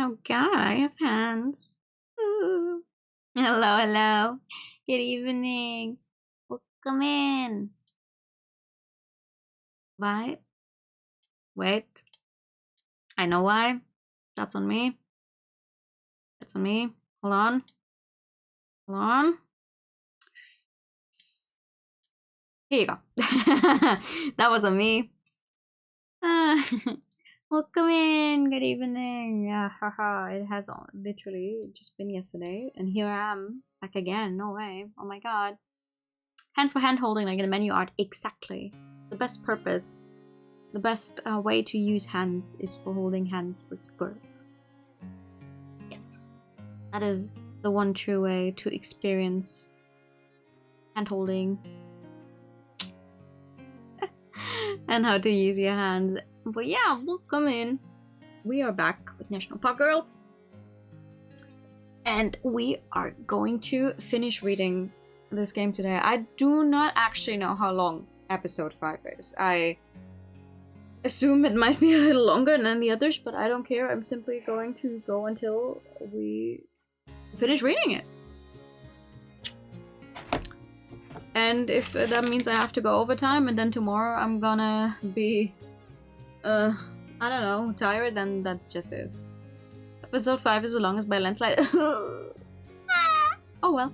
Oh god, I have hands. Ooh. Hello, hello. Good evening. Welcome in. Why? Wait. I know why. That's on me. That's on me. Hold on. Hold on. Here you go. That was on me. Welcome in. Good evening. Yeah, haha. It has literally just been yesterday, and here I am back again. No way. Oh my god. Hands for hand holding, like in the menu art. Exactly. The best purpose, the best way to use hands is for holding hands with girls. Yes. That is the one true way to experience hand holding and how to use your hands. But yeah, welcome in. We are back with National Park Girls. And we are going to finish reading this game today. I do not actually know how long episode 5 is. I assume it might be a little longer than the others, but I don't care. I'm simply going to go until we finish reading it. And if that means I have to go overtime and then tomorrow I'm gonna be, I don't know, tired, then that just is. Episode 5 is the longest by a landslide. Oh well.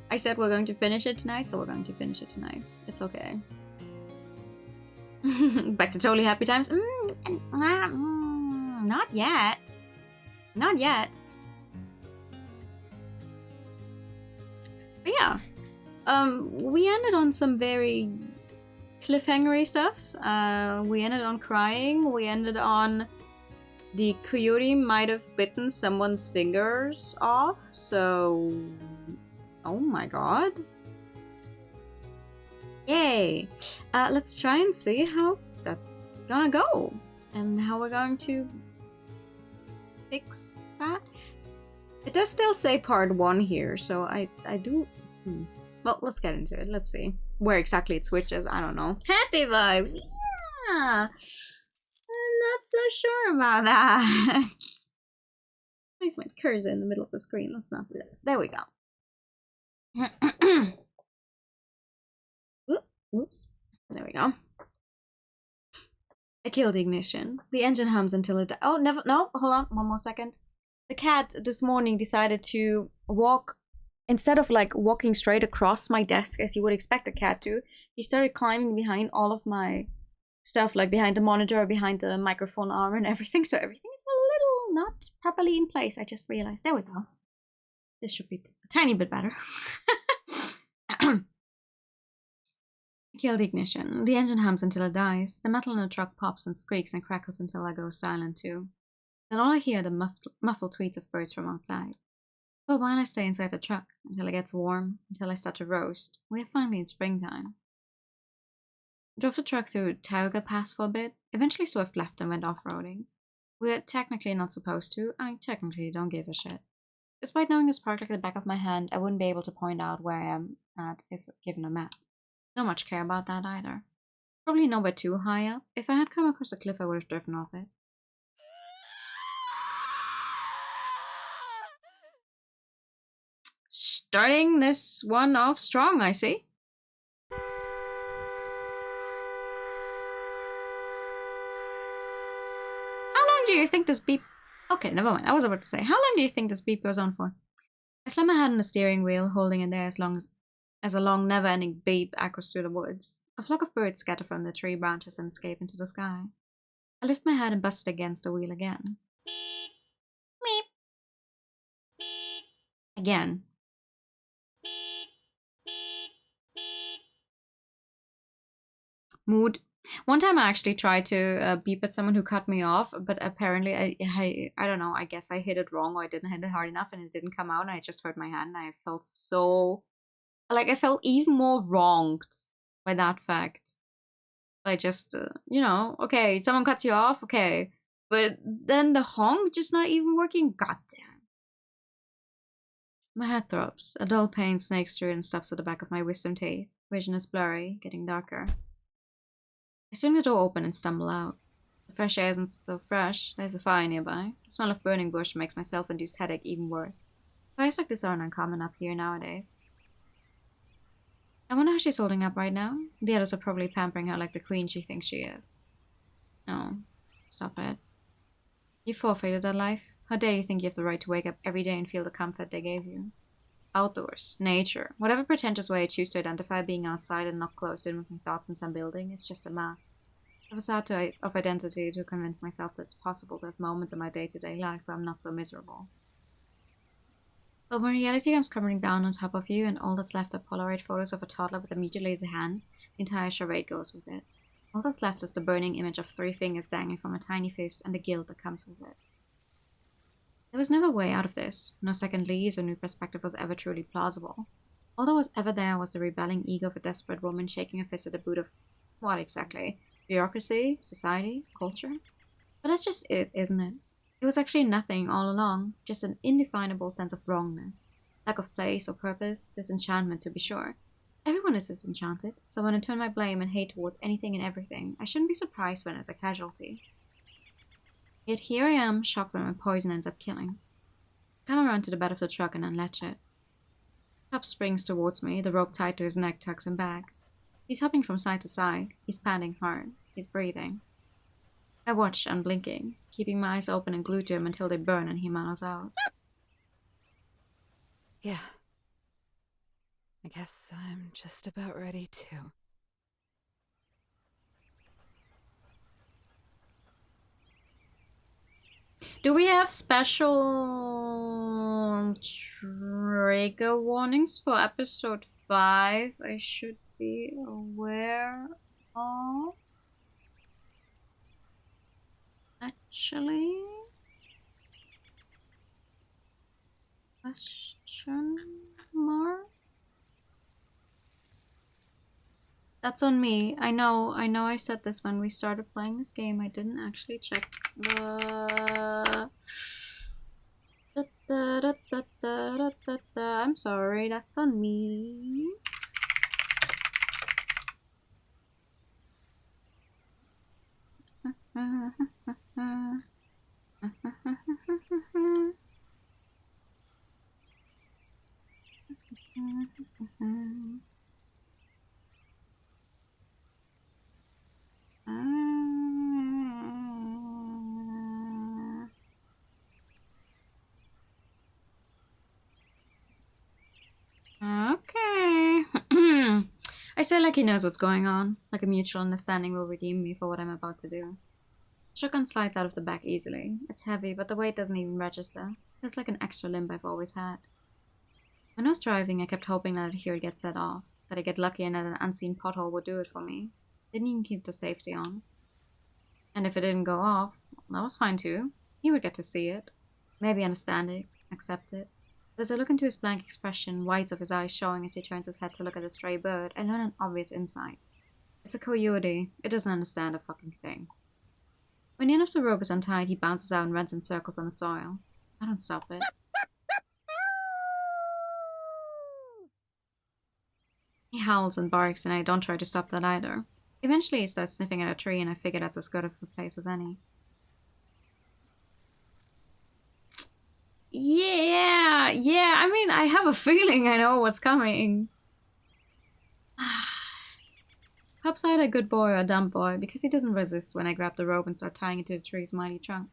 I said we're going to finish it tonight, so we're going to finish it tonight. It's okay. Back to totally happy times. Not yet. Not yet. But yeah. We ended on some very cliffhangery stuff. We ended on crying. We ended on the coyote might have bitten someone's fingers off, so... Oh my god. Yay! Let's try and see how that's gonna go. And how we're going to fix that. It does still say part 1 here, so I do... Well, let's get into it. Let's see. Where exactly it switches, I don't know. Happy vibes! Yeah! I'm not so sure about that. Place my cursor in the middle of the screen. Let's not do that. There we go. Oops. There we go. I killed the ignition. The engine hums until it... Oh, never... No, hold on. One more second. The cat this morning decided to walk... Instead of like walking straight across my desk as you would expect a cat to, he started climbing behind all of my stuff, like behind the monitor, behind the microphone arm and everything. So everything is a little not properly in place. I just realized. There we go. This should be a tiny bit better. Kill the ignition. The engine hums until it dies. The metal in the truck pops and squeaks and crackles until I go silent too. Then all I hear are the muffled tweets of birds from outside. For a while I stay inside the truck, until it gets warm, until I start to roast. We are finally in springtime. I drove the truck through Tioga Pass for a bit. Eventually Swift left and went off-roading. We're technically not supposed to. I technically don't give a shit. Despite knowing this park like the back of my hand, I wouldn't be able to point out where I am at if given a map. Don't much care about that either. Probably nowhere too high up. If I had come across a cliff, I would have driven off it. Starting this one off strong, I see. How long do you think this beep... Okay, never mind. I was about to say, how long do you think this beep goes on for? I slam my hand on the steering wheel, holding it there as a long, never-ending beep echoes through the woods. A flock of birds scatter from the tree branches and escape into the sky. I lift my head and bust it against the wheel again. Meep. Again. Mood. One time I actually tried to beep at someone who cut me off, but apparently I don't know, I guess I hit it wrong or I didn't hit it hard enough and it didn't come out and I just hurt my hand and I felt so... Like, I felt even more wronged by that fact. I just, you know, okay, someone cuts you off, okay. But then the honk just not even working? Goddamn. My head throbs. A dull pain snakes through and stops at the back of my wisdom teeth. Vision is blurry, getting darker. I swing the door open and stumble out. The fresh air isn't so fresh. There's a fire nearby. The smell of burning bush makes my self-induced headache even worse. Fires like this aren't uncommon up here nowadays. I wonder how she's holding up right now. The others are probably pampering her like the queen she thinks she is. No. Stop it. You forfeited that life. How dare you think you have the right to wake up every day and feel the comfort they gave you? Outdoors, nature, whatever pretentious way I choose to identify being outside and not closed in with my thoughts in some building is just a mask. A facade of identity to convince myself that it's possible to have moments in my day-to-day life where I'm not so miserable. But when reality comes crumbling down on top of you and all that's left are Polaroid photos of a toddler with a mutilated hand, the entire charade goes with it. All that's left is the burning image of 3 fingers dangling from a tiny fist and the guilt that comes with it. There was never a way out of this. No second lease or new perspective was ever truly plausible. All that was ever there was the rebelling ego of a desperate woman shaking her fist at the boot of what exactly? Bureaucracy? Society? Culture? But that's just it, isn't it? It was actually nothing all along, just an indefinable sense of wrongness. Lack of place or purpose, disenchantment to be sure. Everyone is disenchanted, so when I turn my blame and hate towards anything and everything, I shouldn't be surprised when it's a casualty. Yet here I am, shocked when my poison ends up killing. I come around to the bed of the truck and unlatch it. Tubb springs towards me, the rope tied to his neck tucks him back. He's hopping from side to side, he's panting hard, he's breathing. I watch, unblinking, keeping my eyes open and glued to him until they burn and he mellows out. Yeah. I guess I'm just about ready to. Do we have special trigger warnings for episode 5? I should be aware of. Actually? Question mark? That's on me. I know I said this when we started playing this game. I didn't actually check the... I'm sorry, that's on me. Okay. I say like he knows what's going on, like a mutual understanding will redeem me for what I'm about to do. Shotgun slides out of the back easily. It's heavy, but the weight doesn't even register. Feels like an extra limb I've always had. When I was driving, I kept hoping that I'd hear it get set off, that I'd get lucky and that an unseen pothole would do it for me. Didn't even keep the safety on. And if it didn't go off, that was fine too. He would get to see it. Maybe understand it, accept it. But as I look into his blank expression, whites of his eyes showing as he turns his head to look at the stray bird, I learn an obvious insight. It's a coyote. It doesn't understand a fucking thing. When the end of the rope is untied, he bounces out and runs in circles on the soil. I don't stop it. He howls and barks, and I don't try to stop that either. Eventually he starts sniffing at a tree, and I figure that's as good of a place as any. Yeah, I mean, I have a feeling I know what's coming. Pop's either a good boy or a dumb boy, because he doesn't resist when I grab the rope and start tying it to the tree's mighty trunk.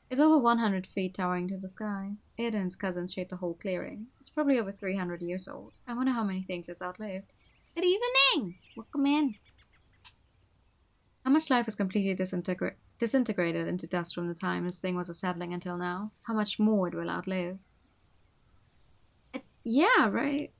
It's over 100 feet towering to the sky. It and its cousins shape the whole clearing. It's probably over 300 years old. I wonder how many things it's outlived. Good evening! Welcome in. How much life is completely disintegrated into dust from the time this thing was a sapling until now? How much more it will outlive? Yeah, right.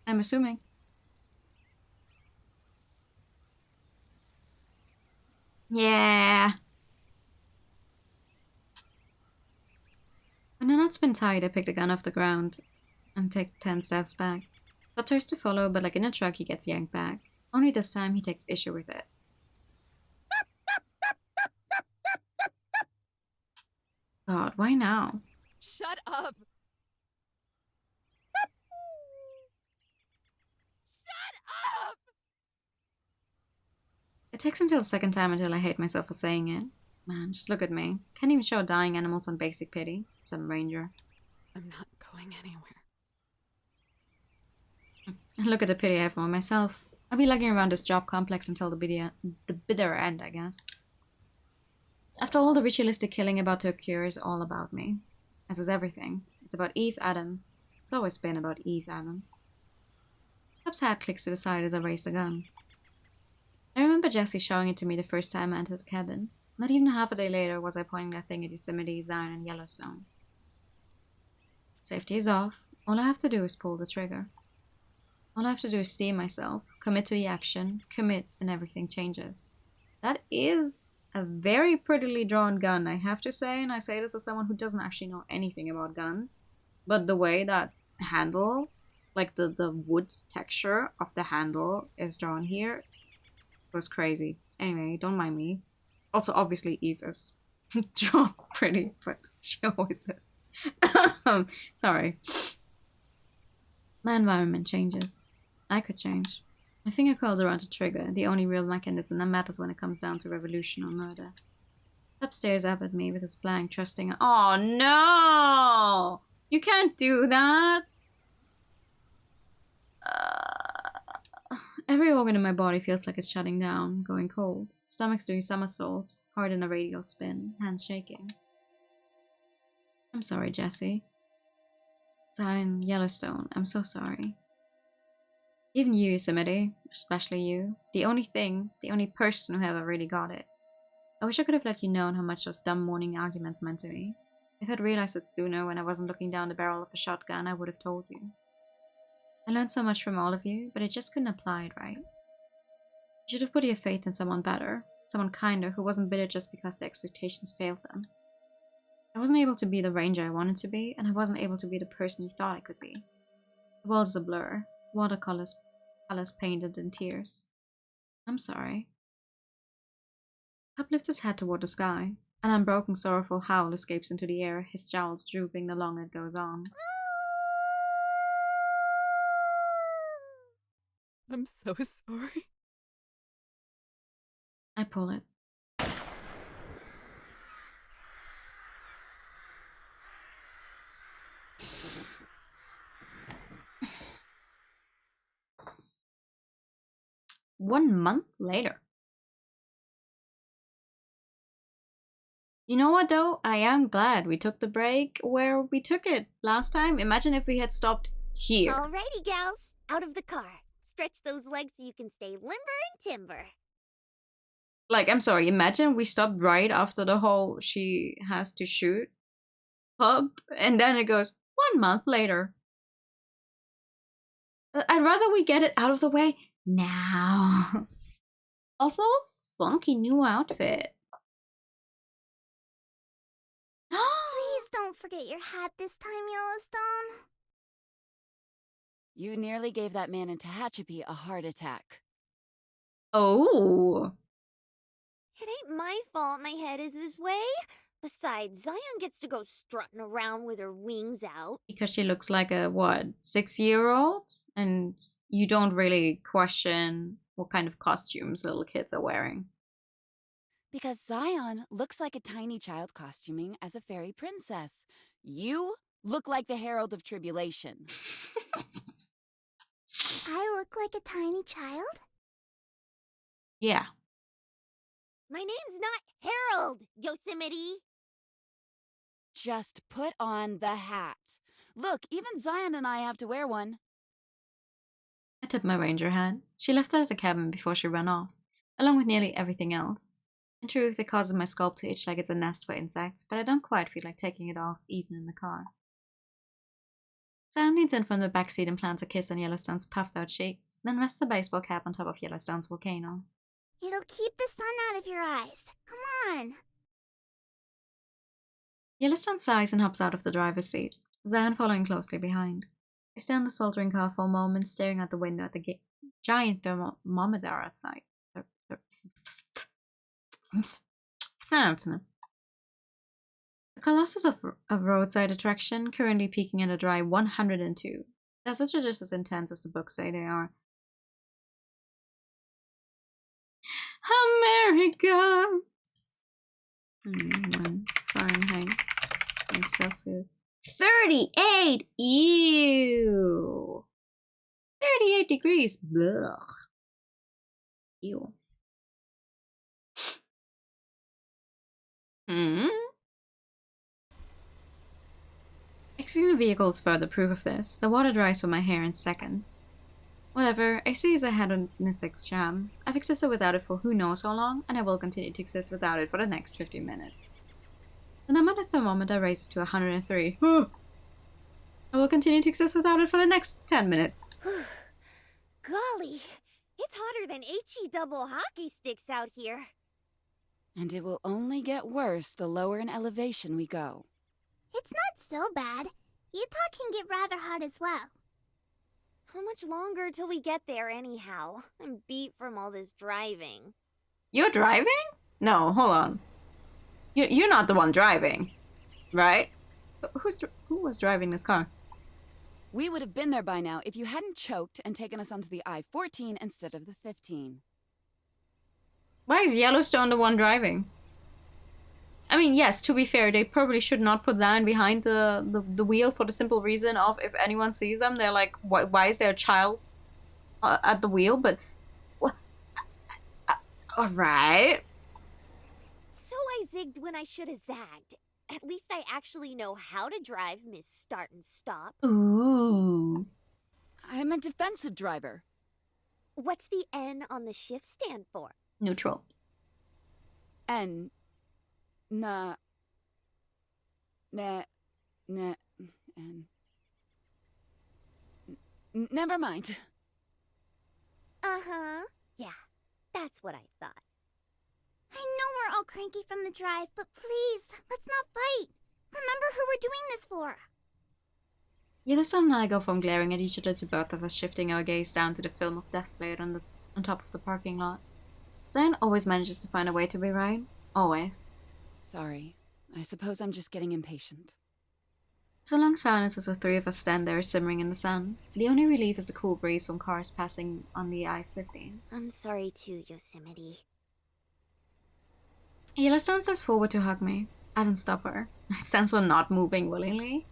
I'm assuming. Yeah. When the knot's been tied, I pick the gun off the ground and take 10 steps back. Top tries to follow, but like in a truck, he gets yanked back. Only this time, he takes issue with it. God, why now? Shut up! Shut up! It takes until the second time until I hate myself for saying it. Man, just look at me. Can't even show dying animals some basic pity. Some ranger. I'm not going anywhere. And look at the pity I have for myself. I'll be lugging around this job complex until the bitter end, I guess. After all, the ritualistic killing about to occur is all about me. As is everything. It's about Eve Adams. It's always been about Eve Adams. Cup's hat clicks to the side as I raise the gun. I remember Jesse showing it to me the first time I entered the cabin. Not even half a day later was I pointing that thing at Yosemite, Zion, and Yellowstone. Safety is off. All I have to do is pull the trigger. All I have to do is steam myself, commit to the action, commit, and everything changes. That is a very prettily drawn gun, I have to say, and I say this as someone who doesn't actually know anything about guns. But the way that handle, like the wood texture of the handle is drawn here, was crazy. Anyway, don't mind me. Also, obviously, Eve is drawn pretty, but she always is. Sorry. My environment changes. I could change. My finger curls around the trigger, the only real mechanism that matters when it comes down to revolution or murder. Pup stares up at me with his blank, trusting. Oh no! You can't do that! Every organ in my body feels like it's shutting down, going cold. Stomach's doing somersaults, heart in a radial spin, hands shaking. I'm sorry, Jesse. Zion, Yellowstone, I'm so sorry. Even you, Yosemite, especially you, the only person who ever really got it. I wish I could have let you know how much those dumb morning arguments meant to me. If I'd realized it sooner when I wasn't looking down the barrel of a shotgun, I would have told you. I learned so much from all of you, but I just couldn't apply it right. You should have put your faith in someone better, someone kinder, who wasn't bitter just because the expectations failed them. I wasn't able to be the ranger I wanted to be, and I wasn't able to be the person you thought I could be. The world is a blur, watercolors painted in tears. I'm sorry. Pup lifts his head toward the sky. An unbroken, sorrowful howl escapes into the air, his jowls drooping the longer it goes on. I'm so sorry. I pull it. One month later. You know what though? I am glad we took the break where we took it last time. Imagine if we had stopped here. Alrighty, gals. Out of the car. Stretch those legs so you can stay limber and timber. Like, I'm sorry, imagine we stopped right after the whole she has to shoot Pup, and then it goes 1 month later. I'd rather we get it out of the way now. Also, funky new outfit. Please don't forget your hat this time, Yellowstone. You nearly gave that man in Tehachapi a heart attack. Oh. It ain't my fault my head is this way. Besides, Zion gets to go strutting around with her wings out. Because she looks like a, what, 6-year-old? And you don't really question what kind of costumes little kids are wearing. Because Zion looks like a tiny child costuming as a fairy princess. You look like the Herald of Tribulation. I look like a tiny child? Yeah. My name's not Harold, Yosemite. Just put on the hat. Look, even Zion and I have to wear one. I tipped my ranger hat. She left it at the cabin before she ran off, along with nearly everything else. In truth, it causes my scalp to itch like it's a nest for insects, but I don't quite feel like taking it off, even in the car. Zion leans in from the backseat and plants a kiss on Yellowstone's puffed-out cheeks, then rests a baseball cap on top of Yellowstone's volcano. It'll keep the sun out of your eyes. Come on. Yellowstone sighs and hops out of the driver's seat, Zion following closely behind. I stay on the sweltering car for a moment, staring out the window at the giant thermometer outside. The colossus of a roadside attraction, currently peaking at a dry 102. They're such just as intense as the books say they are. America! 1 Fahrenheit and Celsius. 38! Ew! 38 degrees. Blah. Ew. Exiting the vehicle is further proof of this. The water dries from my hair in seconds. Whatever, I see as a hedonistic sham. I've existed without it for who knows how long, and I will continue to exist without it for the next 15 minutes. The number on the thermometer raises to 103. I will continue to exist without it for the next 10 minutes. Golly, it's hotter than HE double hockey sticks out here. And it will only get worse the lower in elevation we go. It's not so bad. Utah can get rather hot as well. How much longer till we get there anyhow? I'm beat from all this driving. You're driving? No, hold on. You're not the one driving, right? Who was driving this car? We would have been there by now if you hadn't choked and taken us onto the I-14 instead of the 15. Why is Yellowstone the one driving? I mean, yes, to be fair, they probably should not put Zion behind the wheel for the simple reason of if anyone sees them, they're like, why is there a child at the wheel? But, alright. So I zigged when I should have zagged. At least I actually know how to drive, Miss Start and Stop. Ooh. I'm a defensive driver. What's the N on the shift stand for? Neutral. N. N. Never mind. Uh-huh. Yeah, that's what I thought. I know we're all cranky from the drive, but please, let's not fight. Remember who we're doing this for. Yellowstone and I go from glaring at each other to both of us shifting our gaze down to the film of death laid on top of the parking lot. Zion always manages to find a way to be right. Always. Sorry. I suppose I'm just getting impatient. It's a long silence as the three of us stand there simmering in the sun. The only relief is the cool breeze from cars passing on the I-15. I'm sorry too, Yosemite. Yellowstone steps forward to hug me. I don't stop her. It stands for not moving willingly.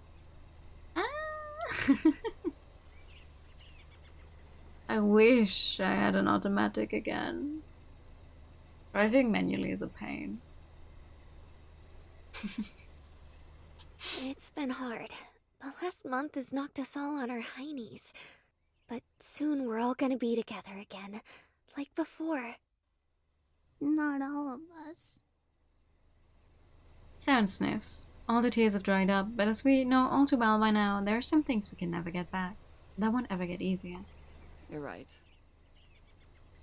I wish I had an automatic again. Driving manually is a pain. It's been hard. The last month has knocked us all on our heinies. But soon we're all gonna be together again, like before. Not all of us. Sound sniffs. All the tears have dried up, but as we know all too well by now, there are some things we can never get back. That won't ever get easier. You're right.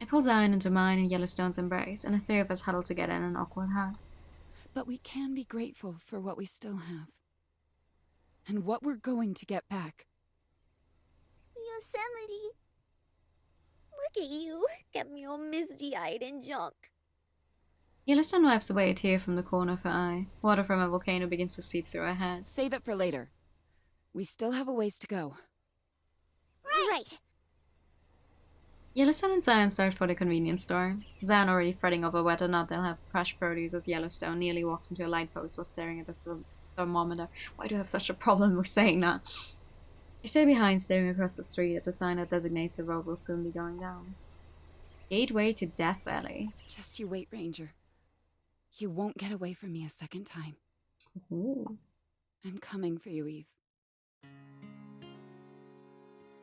I pull Zion into mine in Yellowstone's embrace, and the three of us huddle together in an awkward hug. But we can be grateful for what we still have. And what we're going to get back. Yosemite. Look at you. Get me all misty-eyed and junk. Yellowstone wipes away a tear from the corner of her eye. Water from a volcano begins to seep through her head. Save it for later. We still have a ways to go. Right. Yellowstone and Zion start for the convenience store. Zion already fretting over whether or not they'll have fresh produce as Yellowstone nearly walks into a light post while staring at the thermometer. Why do I have such a problem with saying that? I stay behind, staring across the street at the sign that designates the road will soon be going down. Gateway to Death Valley. Just you wait, Ranger. You won't get away from me a second time. Ooh. I'm coming for you, Eve.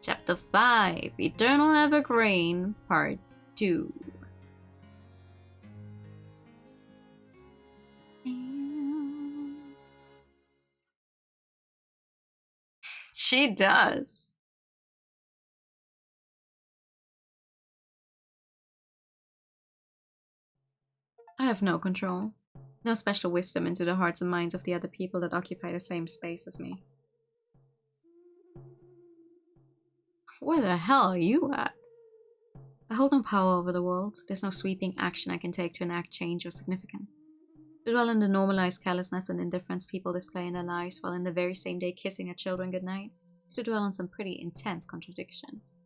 Chapter 5, Eternal Evergreen, Part 2. She does. I have no control. No special wisdom into the hearts and minds of the other people that occupy the same space as me. Where the hell are you at? I hold no power over the world. There's no sweeping action I can take to enact change or significance. To dwell in the normalized carelessness and indifference people display in their lives while in the very same day kissing their children goodnight is to dwell on some pretty intense contradictions.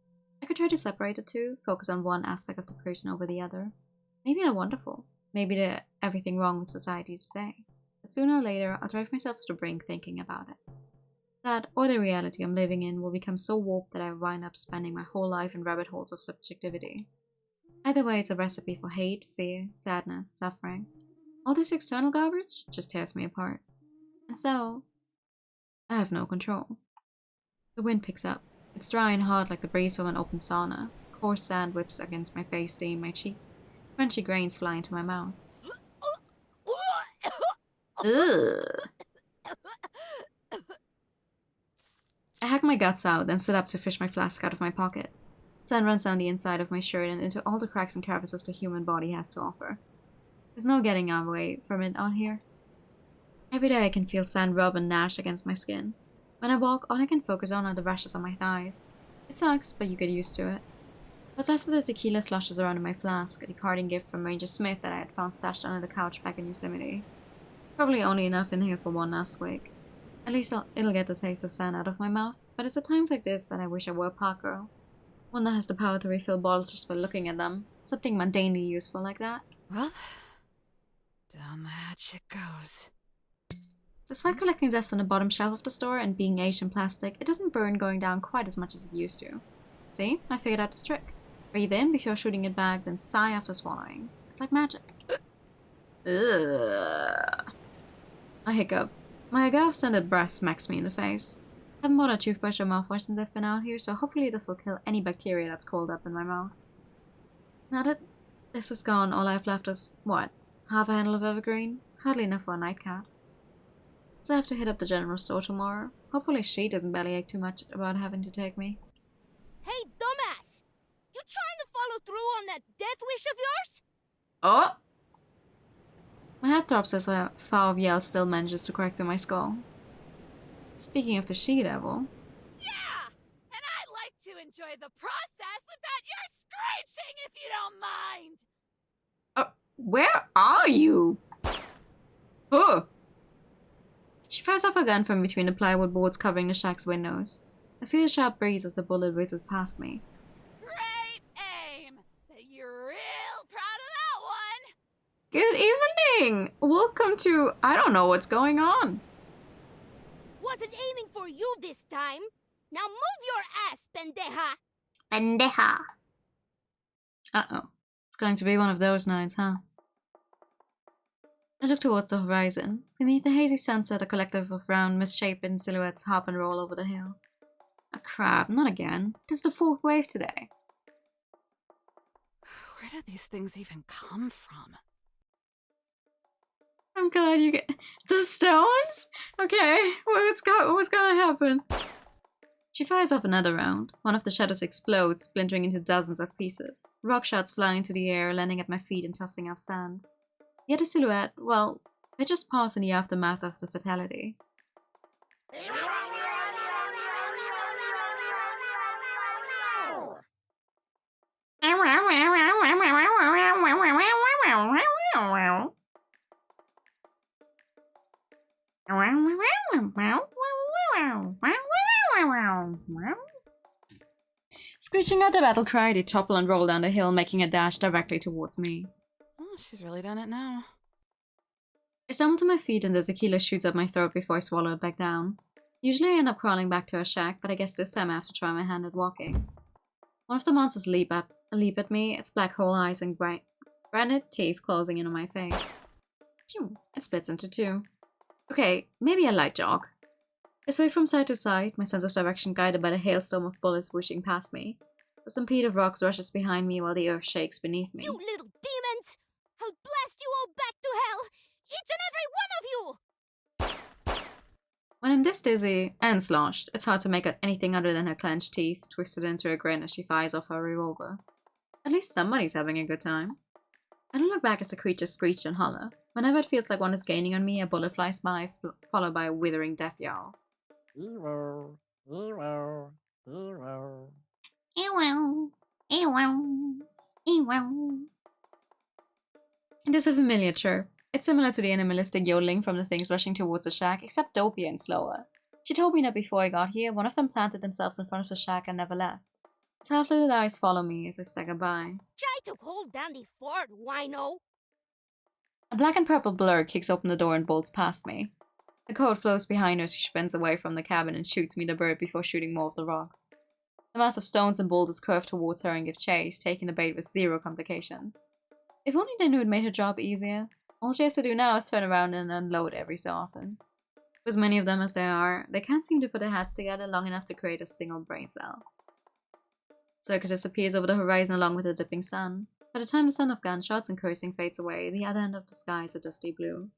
I could try to separate the two, focus on one aspect of the person over the other. Maybe they're wonderful. Maybe they're everything wrong with society today. But sooner or later, I'll drive myself to the brink thinking about it. That, or the reality I'm living in, will become so warped that I wind up spending my whole life in rabbit holes of subjectivity. Either way, it's a recipe for hate, fear, sadness, suffering. All this external garbage just tears me apart. And so, I have no control. The wind picks up. It's dry and hard like the breeze from an open sauna. Coarse sand whips against my face, stinging my cheeks. Crunchy grains fly into my mouth. Ugh. I hack my guts out, then sit up to fish my flask out of my pocket. Sand runs down the inside of my shirt and into all the cracks and crevices the human body has to offer. There's no getting away from it out here. Every day I can feel sand rub and gnash against my skin. When I walk, all I can focus on are the rashes on my thighs. It sucks, but you get used to it. What's after the tequila sloshes around in my flask, a departing gift from Ranger Smith that I had found stashed under the couch back in Yosemite. Probably only enough in here for one last swig. At least it'll get the taste of sand out of my mouth, but it's at times like this that I wish I were a park girl. One that has the power to refill bottles just by looking at them. Something mundanely useful like that. Well, down the hatch it goes. Despite collecting dust on the bottom shelf of the store and being aged in plastic, it doesn't burn going down quite as much as it used to. See? I figured out this trick. Breathe in before shooting it back, then sigh after swallowing. It's like magic. Ugh. I hiccup. My agave-scented breath smacks me in the face. I haven't bought a toothbrush or mouthwash since I've been out here, so hopefully this will kill any bacteria that's coiled up in my mouth. Now that this is gone, all I have left is, what, half a handle of evergreen? Hardly enough for a nightcap. So I have to hit up the general store tomorrow. Hopefully she doesn't bellyache too much about having to take me. Hey, dumbass! You trying to follow through on that death wish of yours? Oh! My head throbs as a flower of yell still manages to crack through my skull. Speaking of the she-devil... Yeah! And I'd like to enjoy the process without your screeching, if you don't mind! Where are you? Oh! She fires off a gun from between the plywood boards covering the shack's windows. I feel a sharp breeze as the bullet whizzes past me. Great aim! Bet you're real proud of that one! Good evening! Welcome to... I don't know what's going on. Wasn't aiming for you this time. Now move your ass, pendeja. Pendeja. Uh-oh. It's going to be one of those nights, huh? I look towards the horizon. Beneath the hazy sunset, a collective of round, misshapen silhouettes hop and roll over the hill. Ah, crap, not again. This is the fourth wave today. Where do these things even come from? I'm glad you get... The stones? Okay, what's gonna happen? She fires off another round. One of the shadows explodes, splintering into dozens of pieces. Rock shards flying into the air, landing at my feet and tossing off sand. The other silhouette, well, they just paused in the aftermath of the fatality. Screeching out the battle cry, they topple and roll down the hill, making a dash directly towards me. Oh, she's really done it now. I stumble to my feet and the tequila shoots up my throat before I swallow it back down. Usually I end up crawling back to our shack, but I guess this time I have to try my hand at walking. One of the monsters leap at me, its black hole eyes and granite teeth closing in on my face. Phew, it splits into two. Okay, maybe a light jog. I sway from side to side, my sense of direction guided by the hailstorm of bullets whooshing past me. A stampede of rocks rushes behind me while the earth shakes beneath me. You little demons! I'll blast you all back to hell! Each and every one of you! When I'm this dizzy and sloshed, it's hard to make out anything other than her clenched teeth twisted into a grin as she fires off her revolver. At least somebody's having a good time. I don't look back as the creatures screech and holler. Whenever it feels like one is gaining on me, a bullet flies by, followed by a withering death yowl. Hero, hero, hero. Ewow. Ewow. Ewow. It is a familiar chirp. It's similar to the animalistic yodeling from the things rushing towards the shack, except dopier and slower. She told me that before I got here, one of them planted themselves in front of the shack and never left. Its half-little eyes follow me as I stagger by. Try to hold down the fort, wino! A black and purple blur kicks open the door and bolts past me. The code flows behind her as she spins away from the cabin and shoots me the bird before shooting more of the rocks. The mass of stones and boulders curve towards her and give chase, taking the bait with zero complications. If only they knew it made her job easier. All she has to do now is turn around and unload every so often. For as many of them as there are, they can't seem to put their heads together long enough to create a single brain cell. Circus disappears over the horizon along with the dipping sun. By the time the sound of gunshots and cursing fades away, the other end of the sky is a dusty blue.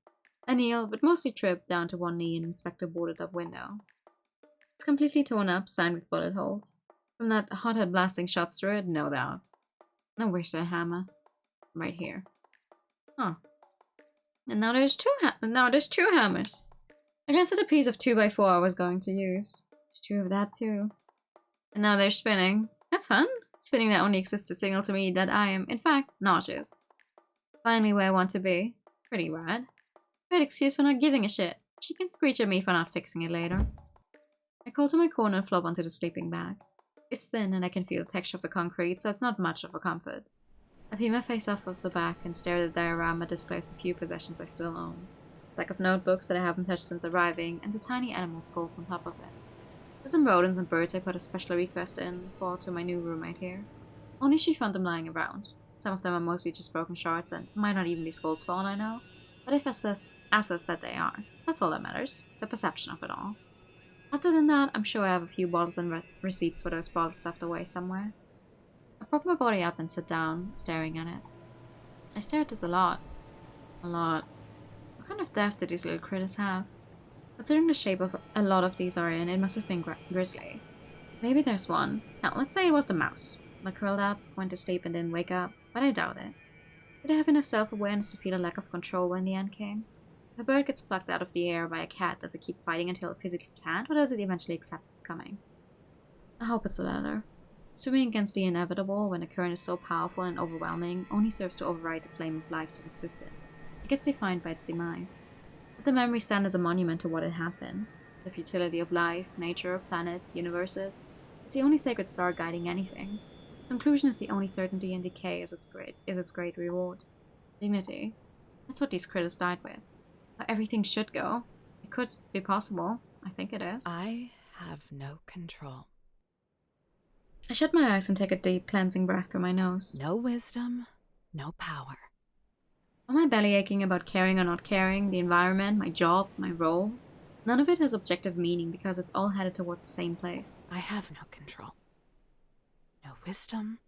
I kneel, but mostly trip, down to one knee and inspect the boarded up window. It's completely torn up, signed with bullet holes. From that hothead blasting shots through it, no doubt. Now where's that hammer? Right here. Huh. And now there's two hammers. I glanced at a piece of 2x4 I was going to use. There's two of that too. And now they're spinning. That's fun. Spinning that only exists to signal to me that I am, in fact, nauseous. Finally where I want to be. Pretty rad. Great excuse for not giving a shit. She can screech at me for not fixing it later. I crawl to my corner and flop onto the sleeping bag. It's thin and I can feel the texture of the concrete, so it's not much of a comfort. I peel my face off of the back and stare at the diorama display of the few possessions I still own. A stack of notebooks that I haven't touched since arriving, and the tiny animal skulls on top of it. There's some rodents and birds I put a special request in for to my new roommate here. Only she found them lying around. Some of them are mostly just broken shards and might not even be skulls for all I know, but I've assessed that they are. That's all that matters, the perception of it all. Other than that, I'm sure I have a few bottles and receipts for those bottles stuffed away somewhere. I prop my body up and sit down, staring at it. I stare at this a lot. A lot. What kind of depth do these little critters have? Considering the shape of a lot of these are in, it must have been grisly. Maybe there's one. Hell, let's say it was the mouse. I curled up, went to sleep and didn't wake up, but I doubt it. Did I have enough self-awareness to feel a lack of control when the end came? If a bird gets plucked out of the air by a cat, does it keep fighting until it physically can't, or does it eventually accept it's coming? I hope it's the latter. Swimming against the inevitable when a current is so powerful and overwhelming only serves to override the flame of life that existed. It gets defined by its demise. Let the memory stand as a monument to what had happened. The futility of life, nature, planets, universes. It's the only sacred star guiding anything. Conclusion is the only certainty, and decay is its great reward. Dignity. That's what these critters died with. How everything should go. It could be possible. I think it is. I have no control. I shut my eyes and take a deep, cleansing breath through my nose. No wisdom, no power. All my belly aching about caring or not caring, the environment, my job, my role, none of it has objective meaning because it's all headed towards the same place. I have no control. No wisdom,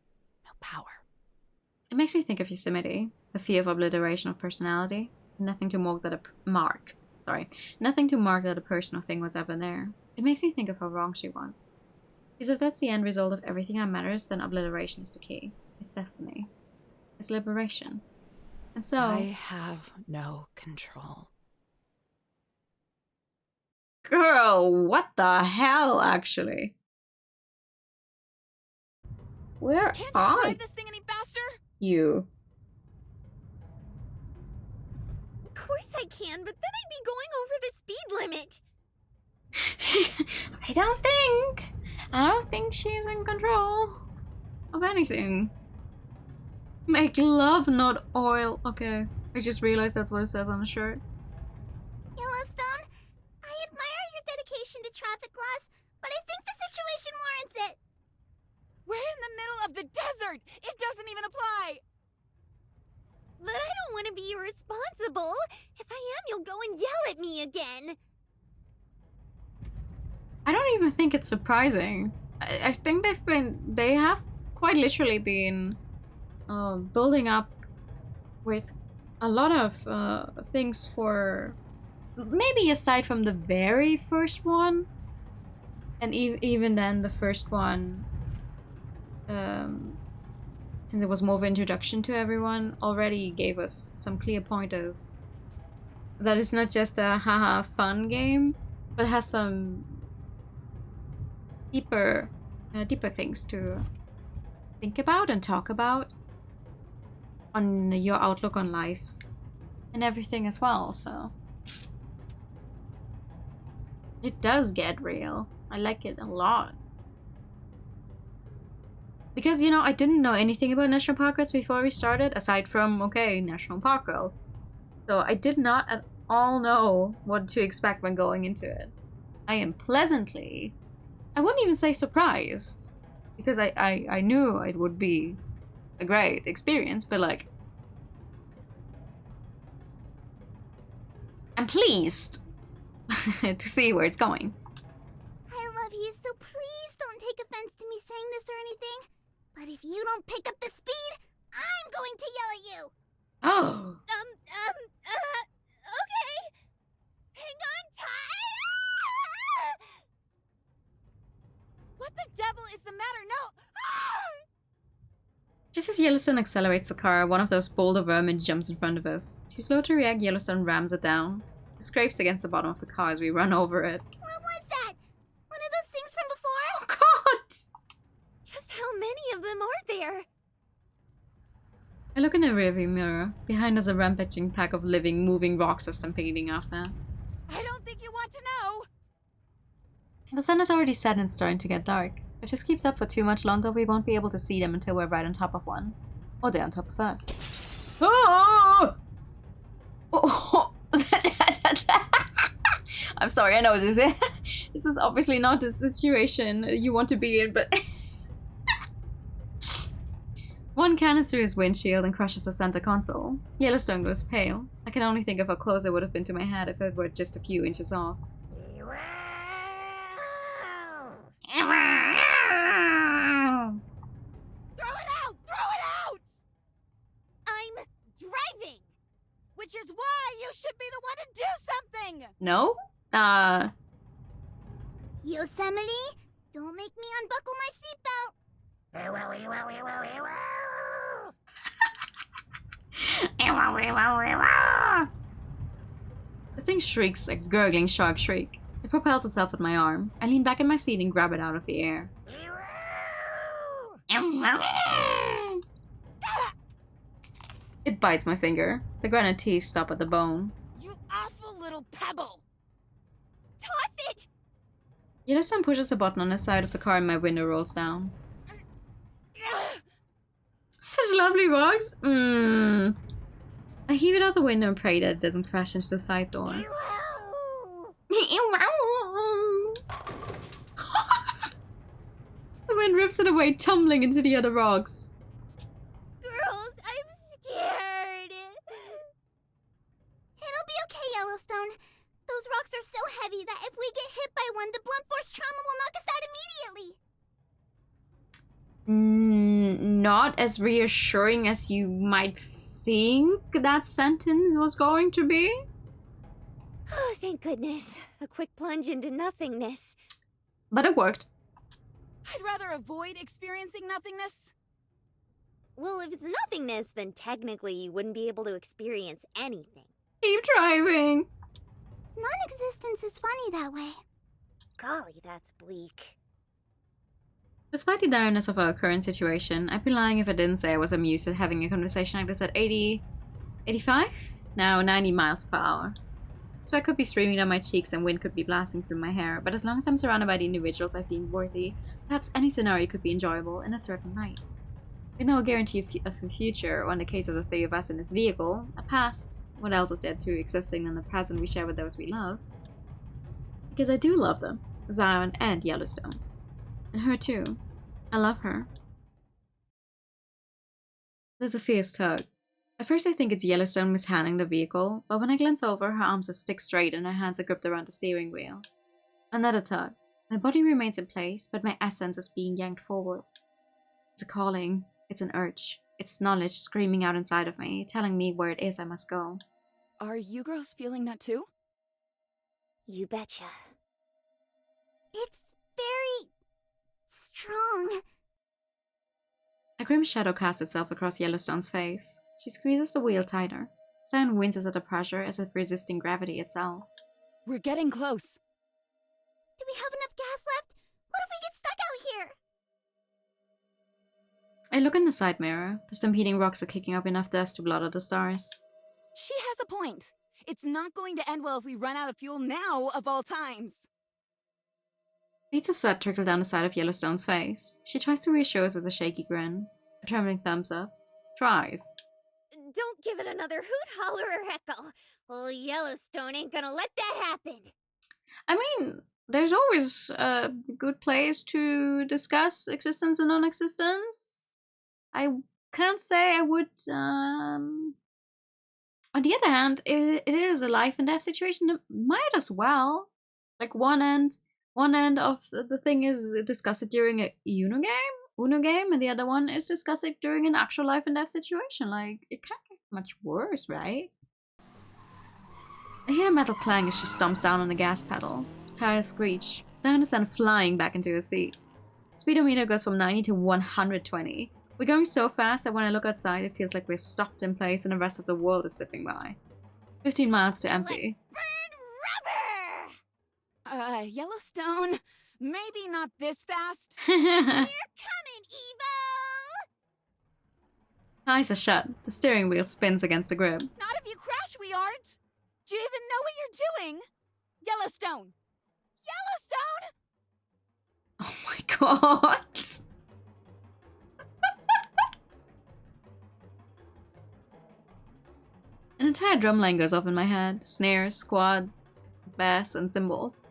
no power. It makes me think of Yosemite, the fear of obliteration of personality. Nothing to mark that a person or thing was ever there. It makes me think of how wrong she was. Because if that's the end result of everything that matters, then obliteration is the key. It's destiny. It's liberation. And so... I have no control. Girl, what the hell, actually? Where Can't you are drive this thing any faster? you? Of course I can, but then I'd be going over the speed limit. I don't think she's in control of anything. Make love, not oil. Okay, I just realized that's what it says on the shirt. Yellowstone, I admire your dedication to traffic laws, but I think the situation warrants it. We're in the middle of the desert! It doesn't even apply! But I don't want to be irresponsible. If I am, you'll go and yell at me again. I don't even think it's surprising. I think they have quite literally been building up with a lot of things for, maybe aside from the very first one, and even then the first one, since it was more of an introduction to everyone, already gave us some clear pointers that it's not just a haha fun game, but has some deeper things to think about and talk about on your outlook on life and everything as well, so it does get real. I like it a lot. Because, you know, I didn't know anything about National Park Growth before we started, aside from, okay, National Park Growth. So I did not at all know what to expect when going into it. I am pleasantly, I wouldn't even say surprised, because I knew it would be a great experience, but like, I'm pleased to see where it's going. I love you, so please don't take offense to me saying this or anything. But if you don't pick up the speed, I'm going to yell at you. Oh. Okay. Hang on tight. What the devil is the matter? No! Just as Yellowstone accelerates the car, one of those boulder vermin jumps in front of us. Too slow to react, Yellowstone rams it down. It scrapes against the bottom of the car as we run over it. What was that? One of those things from before? Oh god! Just how many of them are there? I look in the rearview mirror. Behind us a rampaging pack of living, moving rocks are stampeding after us. I don't think you want to know! The sun has already set and it's starting to get dark. If this keeps up for too much longer, we won't be able to see them until we're right on top of one. Or they're on top of us. Oh! Oh! I'm sorry, I know this is obviously not the situation you want to be in, but... One cannons through his windshield and crushes the center console. Yellowstone goes pale. I can only think of how close it would have been to my head if it were just a few inches off. Throw it out! Throw it out! I'm driving. Which is why you should be the one to do something! No? Yosemite, don't make me unbuckle my seatbelt. The thing shrieks a gurgling shark shriek. It propels itself at my arm. I lean back in my seat and grab it out of the air. It bites my finger. The granite teeth stop at the bone. You awful little pebble! Toss it. Yellowstone pushes a button on the side of the car and my window rolls down. Such lovely rocks. I heave it out the window and pray that it doesn't crash into the side door. The wind rips it away, tumbling into the other rocks. Girls, I'm scared. It'll be okay, Yellowstone. Those rocks are so heavy that if we get hit by one, the blunt force trauma will knock us out immediately. Not as reassuring as you might think that sentence was going to be. Oh, thank goodness. A quick plunge into nothingness. But it worked. I'd rather avoid experiencing nothingness. Well, if it's nothingness, then technically you wouldn't be able to experience anything. Keep driving. Non-existence is funny that way. Golly, that's bleak. Despite the direness of our current situation, I'd be lying if I didn't say I was amused at having a conversation like this at 85? Now 90 miles per hour. Sweat could be streaming down my cheeks and wind could be blasting through my hair, but as long as I'm surrounded by the individuals I've deemed worthy, perhaps any scenario could be enjoyable in a certain light. With no guarantee of the future, or in the case of the three of us in this vehicle, a past. What else is there to existing than the present we share with those we love? Because I do love them, Zion and Yellowstone. And her too. I love her. There's a fierce tug. At first I think it's Yellowstone mishandling the vehicle, but when I glance over, her arms are stick straight and her hands are gripped around the steering wheel. Another tug. My body remains in place, but my essence is being yanked forward. It's a calling. It's an urge. It's knowledge screaming out inside of me, telling me where it is I must go. Are you girls feeling that too? You betcha. It's very... strong. A grim shadow casts itself across Yellowstone's face. She squeezes the wheel tighter. Zion winces at the pressure as if resisting gravity itself. We're getting close. Do we have enough gas left? What if we get stuck out here? I look in the side mirror. The stampeding rocks are kicking up enough dust to blot out the stars. She has a point. It's not going to end well if we run out of fuel now, of all times. Beads of sweat trickle down the side of Yellowstone's face. She tries to reassure us with a shaky grin. A trembling thumbs up. Tries. Don't give it another hoot, holler, or heckle. Old Yellowstone ain't gonna let that happen. I mean, there's always a good place to discuss existence and non-existence. I can't say I would. On the other hand, it is a life and death situation. It might as well. Like one end of the thing is discuss it during a Uno game, and the other one is discuss it during an actual life and death situation. Like, it can't get much worse, right? I hear a metal clang as she stomps down on the gas pedal. Tires screech. Sound is sent flying back into her seat. Speedometer goes from 90 to 120. We're going so fast that when I look outside, it feels like we're stopped in place and the rest of the world is zipping by. 15 miles to empty. Burn rubber! Yellowstone, maybe not this fast. You're coming, Evo! Eyes are shut. The steering wheel spins against the grip. Not if you crash, we aren't. Do you even know what you're doing? Yellowstone! Yellowstone! Oh my god! An entire drum line goes off in my head. Snares, quads, bass, and cymbals.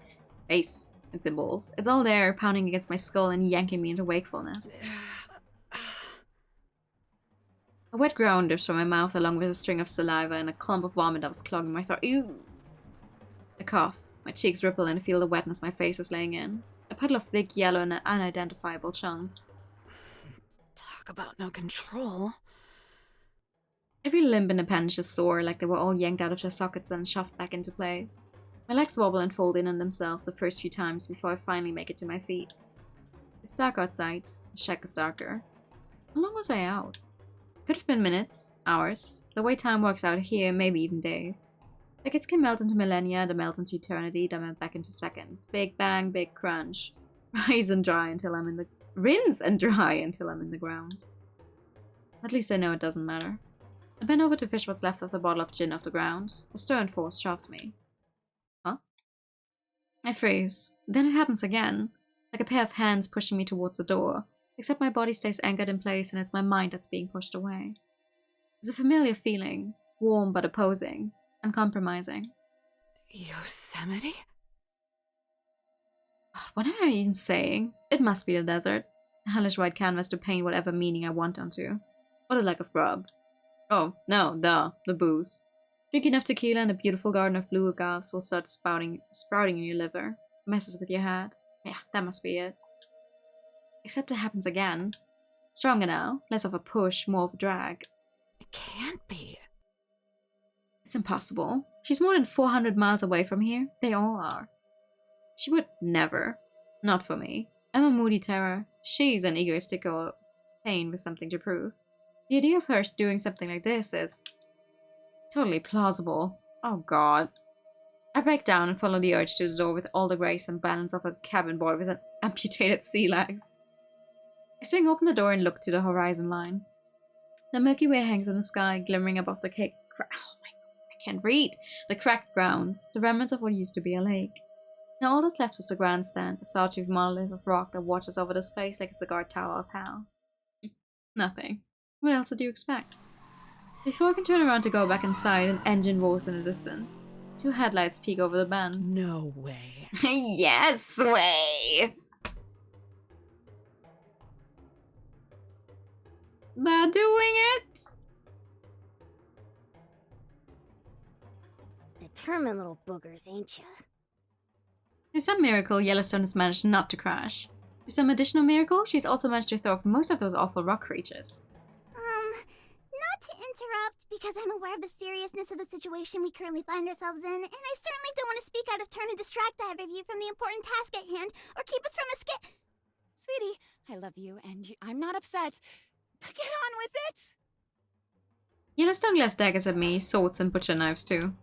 Bass and cymbals. It's all there, pounding against my skull and yanking me into wakefulness. A wet groan drips from my mouth along with a string of saliva and a clump of vomit that was clogging my throat. Ew! I cough. My cheeks ripple and I feel the wetness my face is laying in. A puddle of thick, yellow, and unidentifiable chunks. Talk about no control. Every limb and appendage is sore, like they were all yanked out of their sockets and shoved back into place. My legs wobble and fold in on themselves the first few times before I finally make it to my feet. It's dark outside. The shack is darker. How long was I out? Could have been minutes, hours. The way time works out here, maybe even days. Tickets can melt into millennia, then melt into eternity, then melt back into seconds. Big bang, big crunch. Rinse and dry until I'm in the ground. At least I know it doesn't matter. I bend over to fish what's left of the bottle of gin off the ground. A stern force shoves me. Huh? I freeze. Then it happens again, like a pair of hands pushing me towards the door, except my body stays anchored in place and it's my mind that's being pushed away. It's a familiar feeling, warm but opposing, uncompromising. Yosemite? God, what am I even saying? It must be the desert. A hellish white canvas to paint whatever meaning I want onto. Or the lack of grub. Oh, no, the booze. Drink enough tequila and a beautiful garden of blue agaves will start sprouting in your liver. Messes with your head. Yeah, that must be it. Except it happens again. Stronger now. Less of a push, more of a drag. It can't be. It's impossible. She's more than 400 miles away from here. They all are. She would never. Not for me. I'm a moody terror. She's an egoistical pain with something to prove. The idea of her doing something like this is totally plausible. Oh god. I break down and follow the urge to the door with all the grace and balance of a cabin boy with an amputated sea legs. I swing open the door and look to the horizon line. The Milky Way hangs in the sky, glimmering above the I can't read! The cracked ground, the remnants of what used to be a lake. Now all that's left is a grandstand, a sawtooth monolith of rock that watches over this place like a cigar tower of hell. Nothing. What else did you expect? Before I can turn around to go back inside, an engine roars in the distance. Two headlights peek over the bend. No way. Yes way! They're doing it! Determined little boogers, ain't ya? Through some miracle, Yellowstone has managed not to crash. Through some additional miracle, she's also managed to throw off most of those awful rock creatures. Not to interrupt, because I'm aware of the seriousness of the situation we currently find ourselves in, and I certainly don't want to speak out of turn and distract either of you from the important task at hand, or keep us from Sweetie, I love you, and I'm not upset. Get on with it! Yellowstone glares daggers at me, swords and butcher knives too.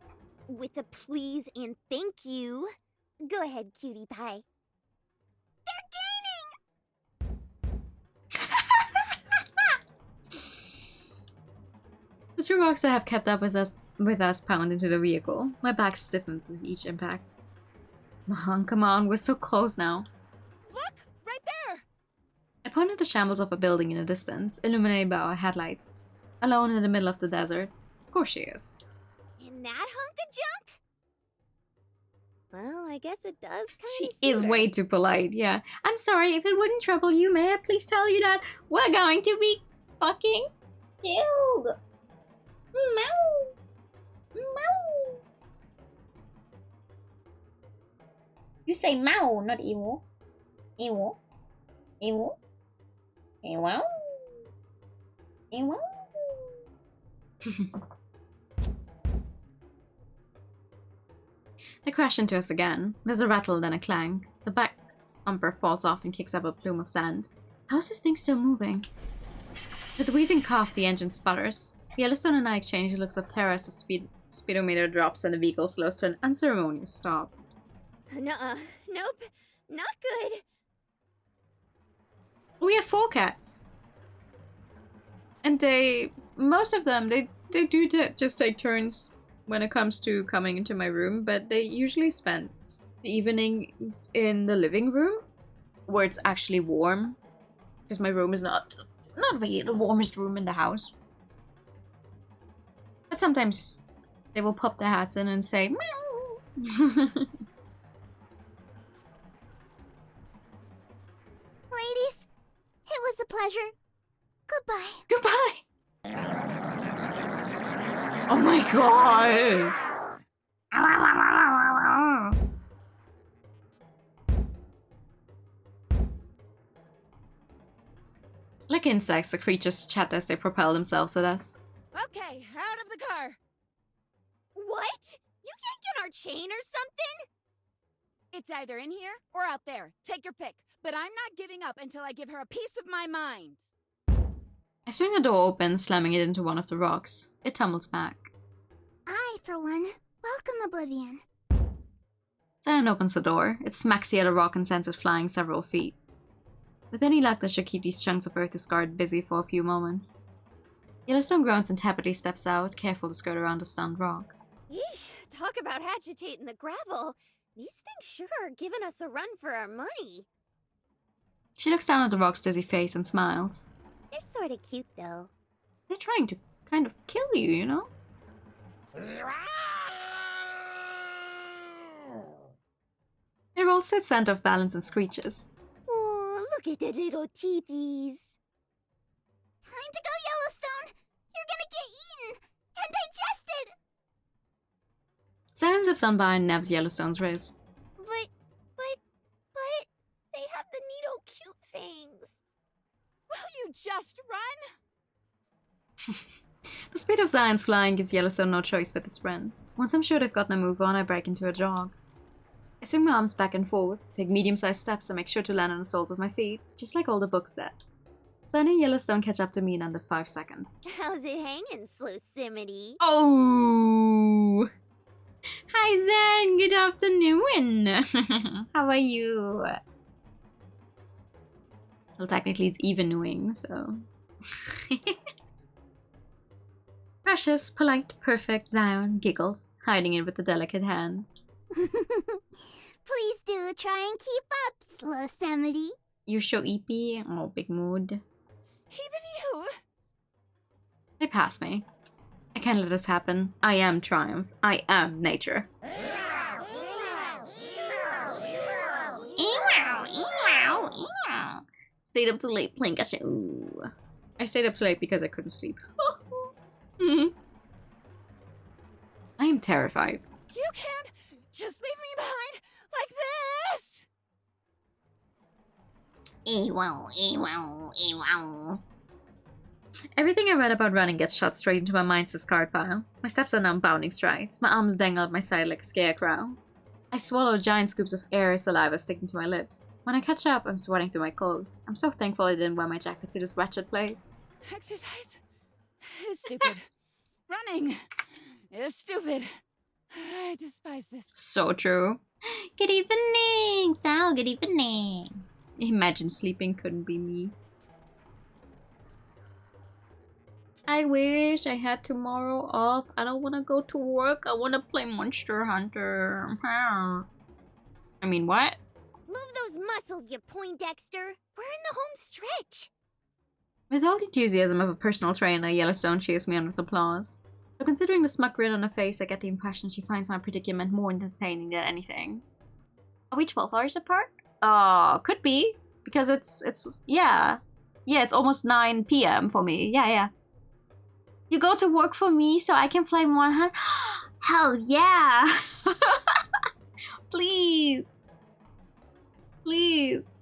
With a please and thank you. Go ahead, cutie pie. They're gaining! two rocks that have kept up with us pound into the vehicle. My back stiffens with each impact. Come on, we're so close now. Look! Right there! I point at the shambles of a building in the distance, illuminated by our headlights. Alone in the middle of the desert. Of course she is. In that hunk of junk? Well, I guess it does kind She of is way too polite, yeah. I'm sorry, if it wouldn't trouble you, may I please tell you that we're going to be fucking killed. Meow. Meow. You say meow, not evil. Evil. Evil. Evil. Evil. They crash into us again. There's a rattle, then a clank. The back bumper falls off and kicks up a plume of sand. How's this thing still moving? With a wheezing cough, the engine sputters. Yellowstone and I exchange looks of terror as the speedometer drops and the vehicle slows to an unceremonious stop. Nuh-uh. Nope. Not good. We have 4 cats. And most of them, they do just take turns when it comes to coming into my room, but they usually spend the evenings in the living room, where it's actually warm, because my room is not really the warmest room in the house. But sometimes they will pop their hats in and say, meow. Ladies, it was a pleasure. Goodbye. Goodbye! Oh my god! Like insects, the creatures chat as they propel themselves at us. Okay, out of the car! What? You can't get our chain or something? It's either in here or out there. Take your pick. But I'm not giving up until I give her a piece of my mind. I swing the door open, slamming it into one of the rocks. It tumbles back. I, for one, welcome oblivion. Zion opens the door. It smacks the other rock and sends it flying several feet. With any luck, this should keep these chunks of earth discarded busy for a few moments. Yellowstone groans and tepidly steps out, careful to skirt around the stunned rock. Yeesh, talk about agitating the gravel. These things sure are giving us a run for our money. She looks down at the rock's dizzy face and smiles. They're sort of cute, though. They're trying to kind of kill you, you know? It rolls its scent off balance and screeches. Oh, look at the little teepees. Time to go, Yellowstone! You're gonna get eaten and digested! Zion zips on by and nabs Yellowstone's wrist. But, they have the neato cute fangs. Will you just run? The speed of Zion's flying gives Yellowstone no choice but to sprint. Once I'm sure they've gotten a move on, I break into a jog. I swing my arms back and forth, take medium-sized steps and make sure to land on the soles of my feet, just like all the books said. Zion and Yellowstone catch up to me in under 5 seconds. How's it hanging, Slowcimity? Oh! Hi Zen, good afternoon! How are you? Well, technically it's eveninging, so... Precious, polite, perfect Zion giggles, hiding it with a delicate hand. Please do try and keep up, Slowcimity. You show eepy? Oh, big mood. Even you! They pass me. I can't let this happen. I am triumph. I am nature. Stayed up too late playing gacha. Ooh. I stayed up too late because I couldn't sleep. I am terrified. You can't just leave me behind like this! Everything I read about running gets shot straight into my mind's discard pile. My steps are now bounding strides. My arms dangle at my side like a scarecrow. I swallow giant scoops of air, saliva sticking to my lips. When I catch up, I'm sweating through my clothes. I'm so thankful I didn't wear my jacket to this wretched place. Exercise is stupid. Running is stupid. I despise this. So true. Good evening, Sal. Good evening. Imagine sleeping couldn't be me. I wish I had tomorrow off. I don't want to go to work. I want to play Monster Hunter. I mean, what? Move those muscles, you Poindexter. We're in the home stretch. With all the enthusiasm of a personal trainer, Yellowstone cheers me on with applause. But considering the smug grin on her face, I get the impression she finds my predicament more entertaining than anything. Are we 12 hours apart? Could be. Because it's yeah. Yeah, it's almost 9 p.m. for me. Yeah. You go to work for me so I can play 100? Hell yeah! Please. Please.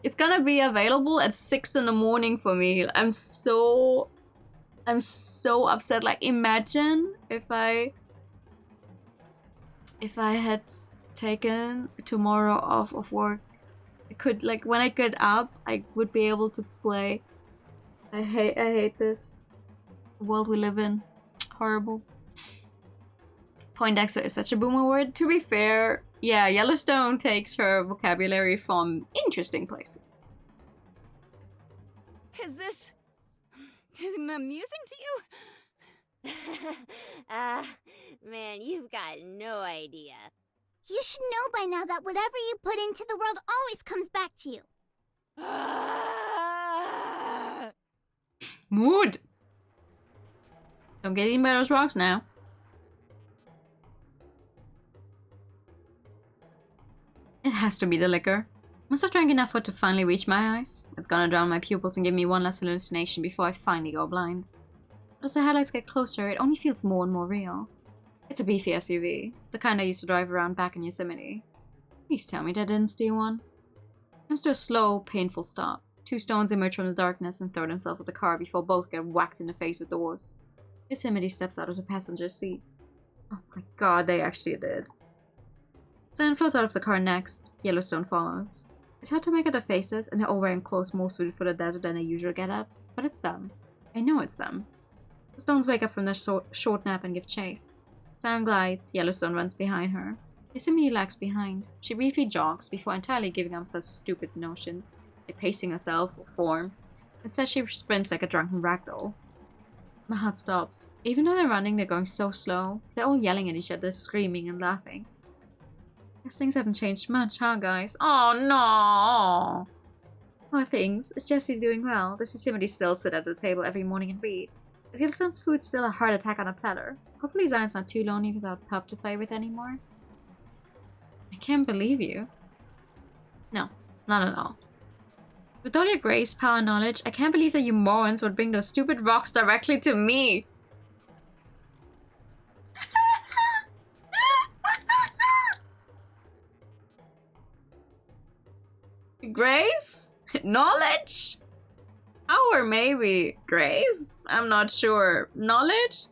It's gonna be available at 6 in the morning for me. I'm so upset. Like, imagine if I had taken tomorrow off of work. I could, like, when I get up, I would be able to play. I hate this. The world we live in. Horrible. Poindexter is such a boomer word. To be fair, yeah, Yellowstone takes her vocabulary from interesting places. Is this amusing to you? Man, you've got no idea. You should know by now that whatever you put into the world always comes back to you. Mood! Don't get eaten by those rocks now. It has to be the liquor. Must have drank enough for it to finally reach my eyes. It's gonna drown my pupils and give me one last hallucination before I finally go blind. But as the headlights get closer, it only feels more and more real. It's a beefy SUV, the kind I used to drive around back in Yosemite. Please tell me they didn't steal one. Comes to a slow, painful stop. 2 stones emerge from the darkness and throw themselves at the car before both get whacked in the face with doors. Yosemite steps out of the passenger seat. Oh my god, they actually did. Zion floats out of the car next. Yellowstone follows. It's hard to make out their faces, and they're all wearing clothes more suited for the desert than their usual get-ups, but it's them. I know it's them. The stones wake up from their short nap and give chase. Zion glides, Yellowstone runs behind her. Yosemite lags behind. She briefly jogs before entirely giving up such stupid notions, like pacing herself or form. Instead, she sprints like a drunken ragdoll. My heart stops. Even though they're running, they're going so slow. They're all yelling at each other, screaming and laughing. Guess things haven't changed much, huh, guys? Oh, no! How are things? Is Jessie doing well? Does Yosemite still sit at the table every morning and read? Is Yellowstone's food still a heart attack on a platter? Hopefully Zion's not too lonely without Pup to play with anymore. I can't believe you. No, not at all. With all your grace, power, and knowledge, I can't believe that you morons would bring those stupid rocks directly to me! Grace? Knowledge? Power, maybe. Grace? I'm not sure. Knowledge?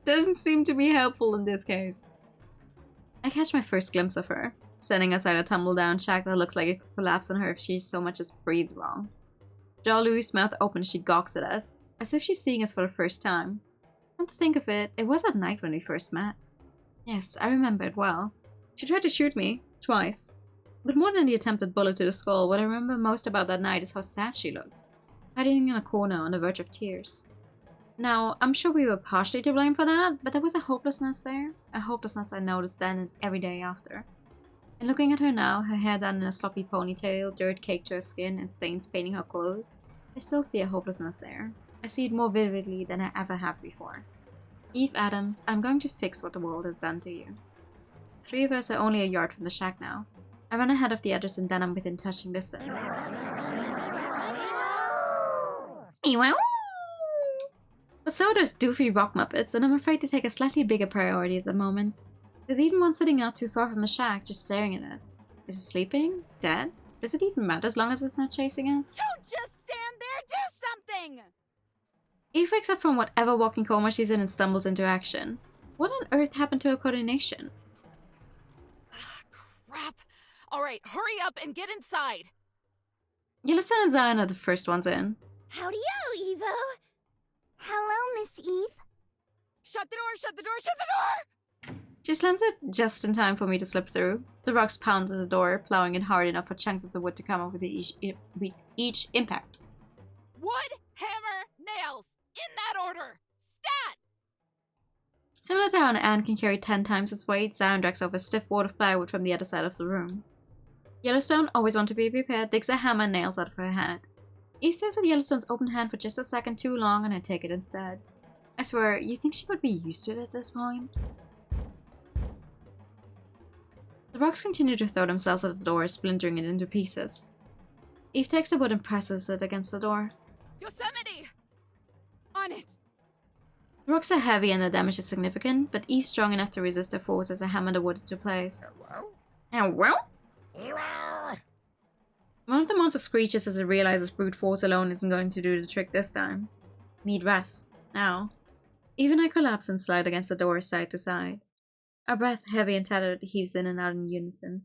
Doesn't seem to be helpful in this case. I catch my first glimpse of her, standing outside a tumble-down shack that looks like it could collapse on her if she so much as breathed wrong. Jaw loose, mouth open, she gawks at us, as if she's seeing us for the first time. Come to think of it, it was at night when we first met. Yes, I remember it well. She tried to shoot me, twice. But more than the attempted bullet to the skull, what I remember most about that night is how sad she looked, hiding in a corner on the verge of tears. Now, I'm sure we were partially to blame for that, but there was a hopelessness there. A hopelessness I noticed then and every day after. And looking at her now, her hair done in a sloppy ponytail, dirt caked to her skin, and stains staining her clothes, I still see a hopelessness there. I see it more vividly than I ever have before. Eve Adams, I'm going to fix what the world has done to you. The 3 of us are only a yard from the shack now. I run ahead of the others and then I'm within touching distance. But so are those doofy rock muppets, and I'm afraid to take a slightly bigger priority at the moment. There's even one sitting not too far from the shack, just staring at us. Is it sleeping? Dead? Does it even matter as long as it's not chasing us? Don't just stand there, do something! Eve wakes up from whatever walking coma she's in and stumbles into action. What on earth happened to her coordination? Crap. Alright, hurry up and get inside. Yellowstone and Zion are the first ones in. Howdy-o, Evo. Hello, Miss Eve. Shut the door, shut the door, shut the door! She slams it just in time for me to slip through. The rocks pound at the door, plowing it hard enough for chunks of the wood to come off with each impact. Wood, hammer, nails. In that order! Stat! Similar to how an ant can carry 10 times its weight, Zion drags over a stiff board of plywood from the other side of the room. Yellowstone, always want to be prepared, digs a hammer and nails out of her head. Eve stares at Yellowstone's open hand for just a second too long, and I take it instead. I swear, you think she would be used to it at this point? The rocks continue to throw themselves at the door, splintering it into pieces. Eve takes the wood and presses it against the door. Yosemite! On it! The rocks are heavy and the damage is significant, but Eve's strong enough to resist their force as I hammer the wood into place. Hello? One of the monsters screeches as it realizes brute force alone isn't going to do the trick this time. Need rest. Now. Eve and I collapse and slide against the door side to side. Our breath, heavy and tethered, heaves in and out in unison.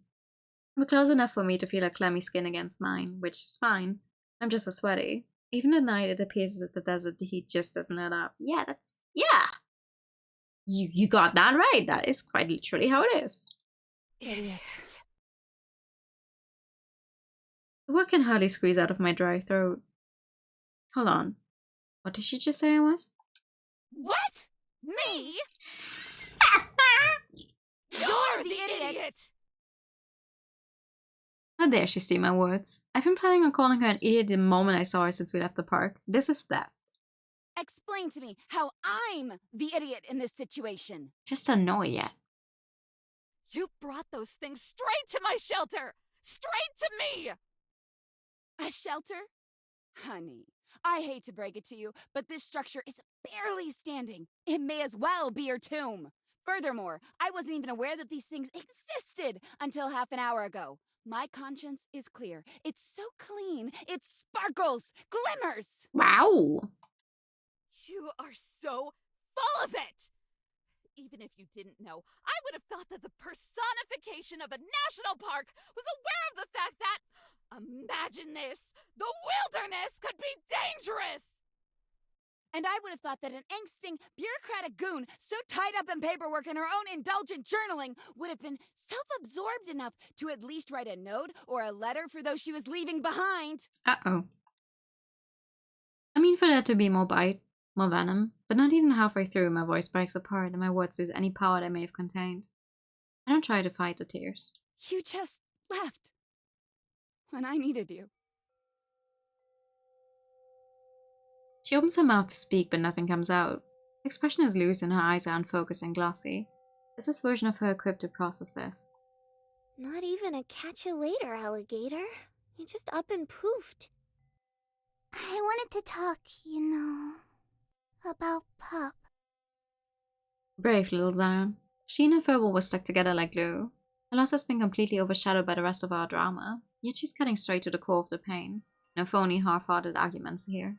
We're close enough for me to feel her clammy skin against mine, which is fine. I'm just as sweaty. Even at night, it appears as if the desert heat just doesn't let up. Yeah. You got that right. That is quite literally how it is. Idiot. The word can hardly squeeze out of my dry throat. Hold on. What did she just say I was? What? Me? You're the idiot! How dare she see my words? I've been planning on calling her an idiot the moment I saw her since we left the park. This is theft. Explain to me how I'm the idiot in this situation. Just don't know it yet. You brought those things straight to my shelter! Straight to me! A shelter? Honey, I hate to break it to you, but this structure is barely standing. It may as well be your tomb. Furthermore, I wasn't even aware that these things existed until half an hour ago. My conscience is clear. It's so clean. It sparkles, glimmers. Wow. You are so full of it! Even if you didn't know, I would have thought that the personification of a national park was aware of the fact that, imagine this, the wilderness could be dangerous! And I would have thought that an angsting, bureaucratic goon so tied up in paperwork and her own indulgent journaling would have been self-absorbed enough to at least write a note or a letter for those she was leaving behind. Uh-oh. I mean for there to be more bite, more venom, but not even halfway through my voice breaks apart and my words lose any power they may have contained. I don't try to fight the tears. You just left. When I needed you. She opens her mouth to speak, but nothing comes out. The expression is loose and her eyes are unfocused and glossy. Is this version of her equipped to process this? Not even a catch you later, alligator. You just up and poofed. I wanted to talk, about Pup. Brave little Zion. She and her verbal were stuck together like glue. Her loss has been completely overshadowed by the rest of our drama, yet she's cutting straight to the core of the pain. No phony, half-hearted arguments here.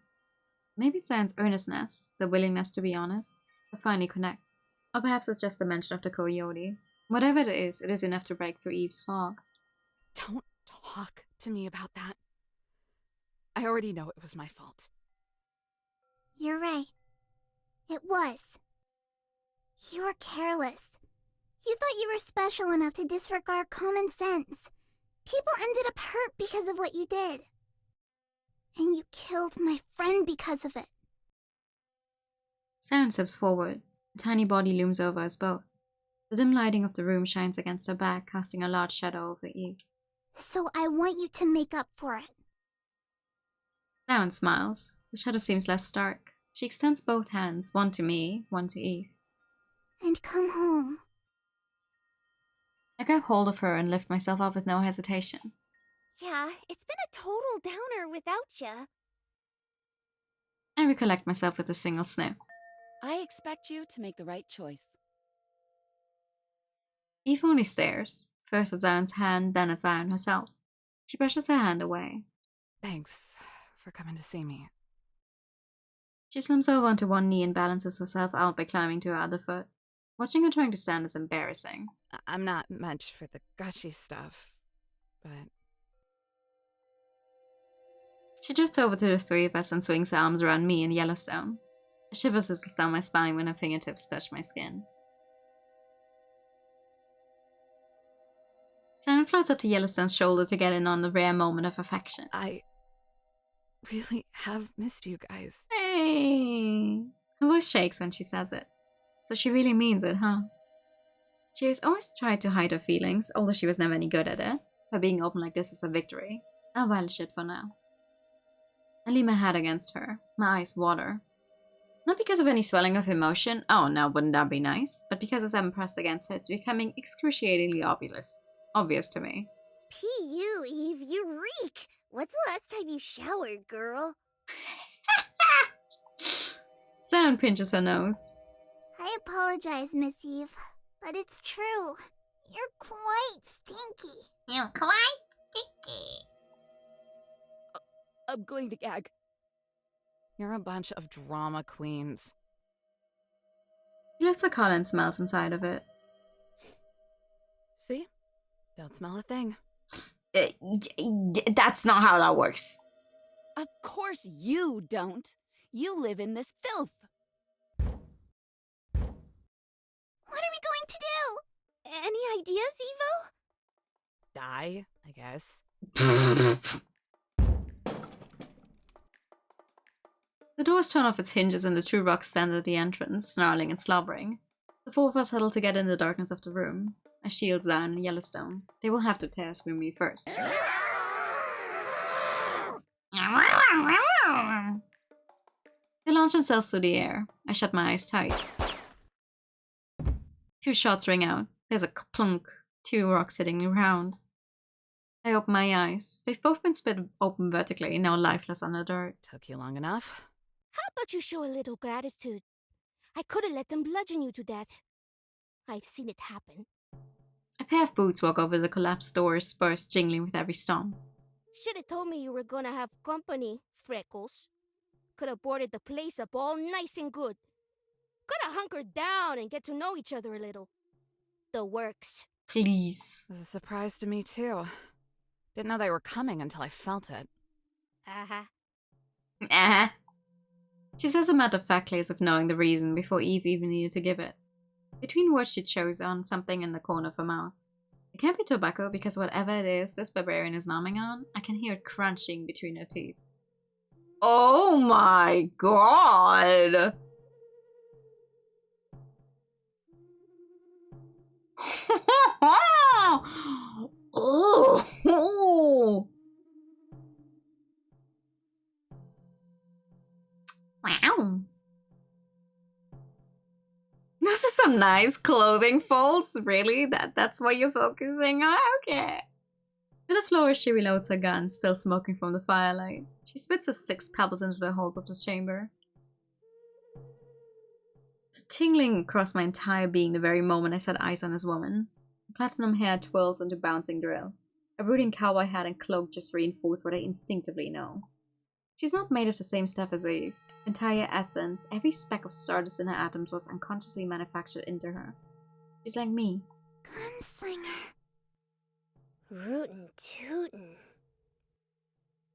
Maybe it's Zion's earnestness, the willingness to be honest, that finally connects. Or perhaps it's just a mention of the coyote. Whatever it is enough to break through Eve's fog. Don't talk to me about that. I already know it was my fault. You're right. It was. You were careless. You thought you were special enough to disregard common sense. People ended up hurt because of what you did. And you killed my friend because of it. Zion steps forward. A tiny body looms over us both. The dim lighting of the room shines against her back, casting a large shadow over Eve. So I want you to make up for it. Zion smiles. The shadow seems less stark. She extends both hands, one to me, one to Eve. And come home. I grab hold of her and lift myself up with no hesitation. Yeah, it's been a total downer without ya. I recollect myself with a single sniff. I expect you to make the right choice. Eve only stares, first at Zion's hand, then at Zion herself. She brushes her hand away. Thanks for coming to see me. She slumps over onto one knee and balances herself out by climbing to her other foot. Watching her trying to stand is embarrassing. I'm not much for the gushy stuff, but... She drifts over to the three of us and swings her arms around me and Yellowstone. A shiver sizzles down my spine when her fingertips touch my skin. Zion floats up to Yellowstone's shoulder to get in on the rare moment of affection. I really have missed you guys. Hey! Her voice shakes when she says it. So she really means it, huh? She has always tried to hide her feelings, although she was never any good at it. Her being open like this is a victory. I'll relish it for now. I lean my head against her. My eyes water. Not because of any swelling of emotion, oh no, wouldn't that be nice? But because as I'm pressed against her, it's becoming excruciatingly obvious to me. P.U., Eve, you reek! What's the last time you showered, girl? Sound pinches her nose. I apologize, Miss Eve, but it's true. You're quite stinky. You're quite stinky. I'm going to gag. You're a bunch of drama queens. She lifts a collar and smells inside of it. See? Don't smell a thing. That's not how that works. Of course you don't. You live in this filth. What are we going to do? Any ideas, Evo? Die, I guess. The doors turn off its hinges and the two rocks stand at the entrance, snarling and slobbering. The four of us huddle together in the darkness of the room. I shields down in Yellowstone. They will have to tear through me first. They launch themselves through the air. I shut my eyes tight. Two shots ring out. There's a plunk. Two rocks hitting the ground. I open my eyes. They've both been split open vertically, now lifeless on the dirt. Took you long enough? How about you show a little gratitude? I could have let them bludgeon you to death. I've seen it happen. A pair of boots walk over the collapsed doors, spurs jingling with every stomp. Should have told me you were gonna have company, Freckles. Could have boarded the place up all nice and good. Could have hunkered down and get to know each other a little. The works. Please. It was a surprise to me, too. Didn't know they were coming until I felt it. Uh-huh. She says it matter-of-factly as if knowing the reason before Eve even needed to give it. Between words she chose on something in the corner of her mouth. It can't be tobacco because whatever it is this barbarian is numbing on, I can hear it crunching between her teeth. Oh my god! Oh! Wow. Those are some nice clothing folds. Really? That's what you're focusing on? Okay. To the floor, she reloads her gun, still smoking from the firelight. She spits the 6 pebbles into the holes of the chamber. It's tingling across my entire being the very moment I set eyes on this woman. Her platinum hair twirls into bouncing drills. A brooding cowboy hat and cloak just reinforce what I instinctively know. She's not made of the same stuff as Eve. Entire essence, every speck of stardust in her atoms was unconsciously manufactured into her. She's like me. Gunslinger. Rootin' tootin'.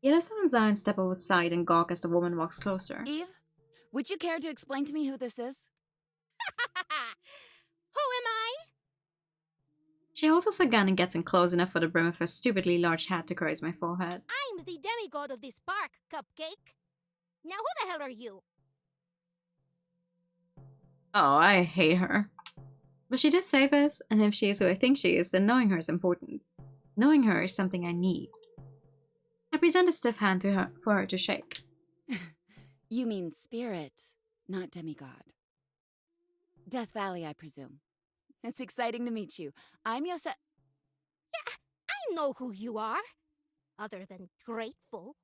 Yellowstone and Zion step aside and gawk as the woman walks closer. Eve, would you care to explain to me who this is? Who am I? She holds us a gun and gets in close enough for the brim of her stupidly large hat to graze my forehead. I'm the demigod of this park, Cupcake. Now who the hell are you? Oh, I hate her. But she did save us, and if she is who I think she is, then knowing her is important. Knowing her is something I need. I present a stiff hand to her for her to shake. You mean spirit, not demigod. Death Valley, I presume. It's exciting to meet you. I'm Yosa... Yeah, I know who you are. Other than grateful.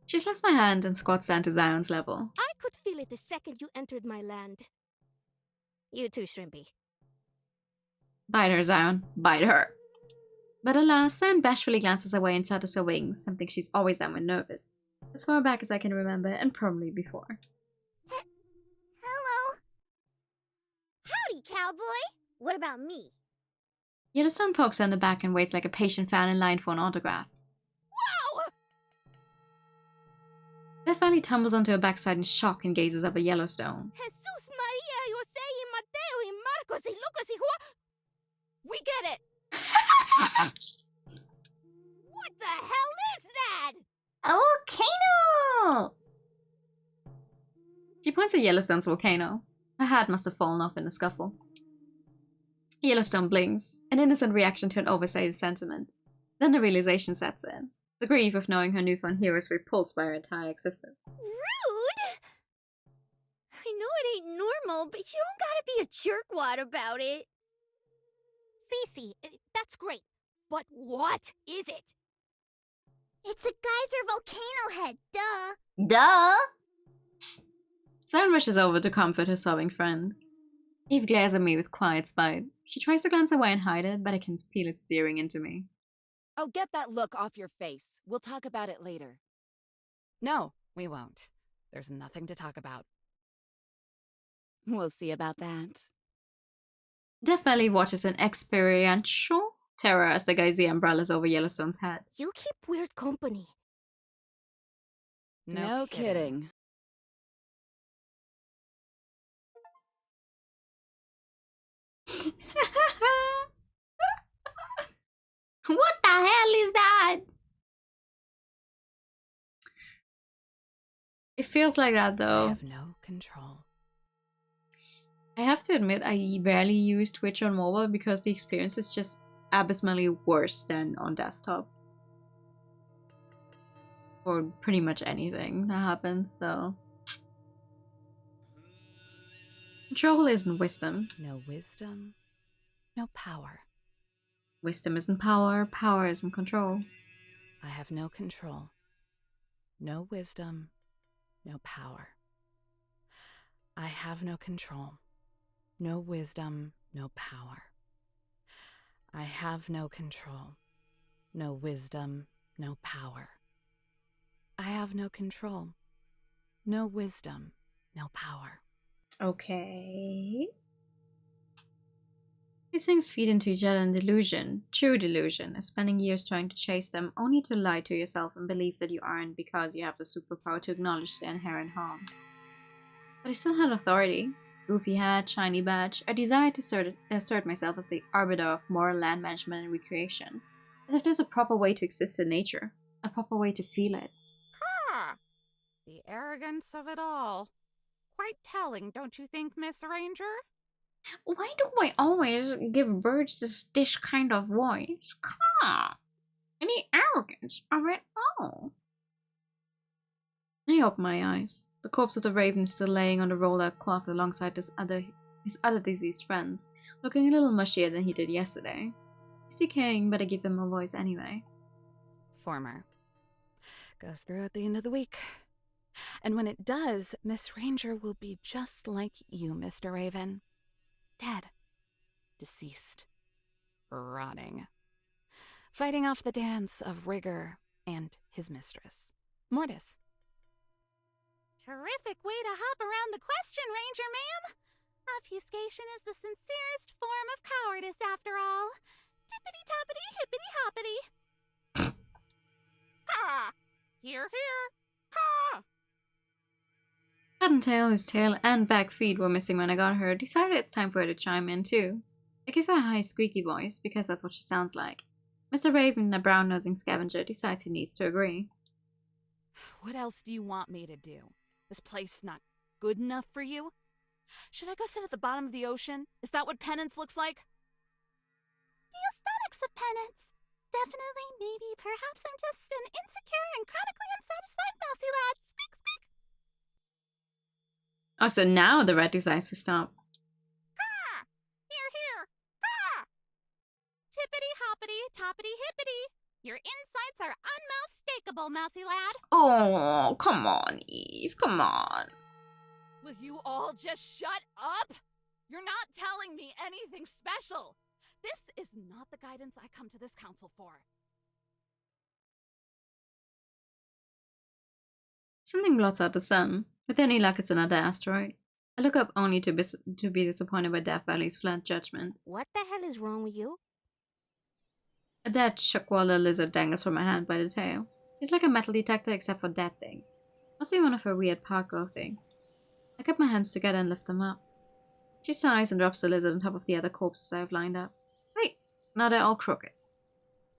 She slaps my hand and squats down to Zion's level. I could feel it the second you entered my land. You too, Shrimpy. Bite her, Zion. Bite her. But alas, Zion bashfully glances away and flutters her wings, something she's always done when nervous. As far back as I can remember, and probably before. Hello. Howdy, cowboy. What about me? Yellowstone pokes her on the back and waits like a patient fan in line for an autograph. Wow! Death Valley tumbles onto her backside in shock and gazes up at Yellowstone. Jesus Maria, Jose y Mateo y Marcos y Lucas y Juan. We get it! What the hell is that? A volcano! She points at Yellowstone's volcano. Her hat must have fallen off in the scuffle. Yellowstone blinks, an innocent reaction to an overstated sentiment. Then the realization sets in. The grief of knowing her newfound hero is repulsed by her entire existence. Rude? I know it ain't normal, but you don't gotta be a jerkwad about it. Cece, that's great. But what is it? It's a geyser volcano head, duh. Duh! Siren rushes over to comfort her sobbing friend. Eve glares at me with quiet spite. She tries to glance away and hide it, but I can feel it searing into me. Oh, get that look off your face. We'll talk about it later. No, we won't. There's nothing to talk about. We'll see about that. Death Valley watches an experiential terror as the geyser umbrellas over Yellowstone's head. You keep weird company. No kidding. What the hell is that? It feels like that I though. have no control. I have to admit, I rarely use Twitch on mobile because the experience is just abysmally worse than on desktop. For pretty much anything that happens, so. Control isn't wisdom. No wisdom, no power. Wisdom isn't power, power isn't control. I have no control. No wisdom, no power. I have no control. No wisdom, no power. I have no control. No wisdom, no power. I have no control. No wisdom, no power. Okay. These things feed into each other in delusion. True delusion is spending years trying to chase them only to lie to yourself and believe that you aren't because you have the superpower to acknowledge the inherent harm. But I still had authority. Goofy hat, shiny badge. I desired to assert myself as the arbiter of moral land management and recreation. As if there's a proper way to exist in nature. A proper way to feel it. Ah, the arrogance of it all. Quite telling, don't you think, Miss Ranger? Why do I always give birds this kind of voice? Any arrogance of it all. I open my eyes. The corpse of the raven is still laying on the rolled-out cloth alongside his other deceased friends, looking a little mushier than he did yesterday. He's decaying, but I give him a voice anyway. Former. Goes through at the end of the week. And when it does, Miss Ranger will be just like you, Mr. Raven. Dead. Deceased. Rotting. Fighting off the dance of Rigor and his mistress, Mortis. Terrific way to hop around the question, Ranger ma'am. Obfuscation is the sincerest form of cowardice, after all. Tippity-toppity, hippity-hoppity. Ha! Hear, hear! Ha! Cottontail, whose tail and back feet were missing when I got her, decided it's time for her to chime in too. I give her a high squeaky voice, because that's what she sounds like. Mr. Raven, a brown-nosing scavenger, decides he needs to agree. What else do you want me to do? This place not good enough for you? Should I go sit at the bottom of the ocean? Is that what penance looks like? The aesthetics of penance. Definitely, maybe, perhaps I'm just an insecure and chronically unsatisfied mousy lad. Squeak, squeak. Oh, so now the rat decides to stop. Ha! Hear, hear! Ha! Tippity-hoppity, toppity-hippity. Your insights are unmoustakeable, mousy lad. Oh, come on, Eve, come on. Will you all just shut up? You're not telling me anything special. This is not the guidance I come to this council for. Something blots out the sun. With any luck, it's another asteroid. I look up only to be disappointed by Death Valley's flat judgment. What the hell is wrong with you? A dead Shuckwaller lizard dangles from my hand by the tail. He's like a metal detector except for dead things. Must be one of her weird park girl things. I cup my hands together and lift them up. She sighs and drops the lizard on top of the other corpses I have lined up. Right, now they're all crooked.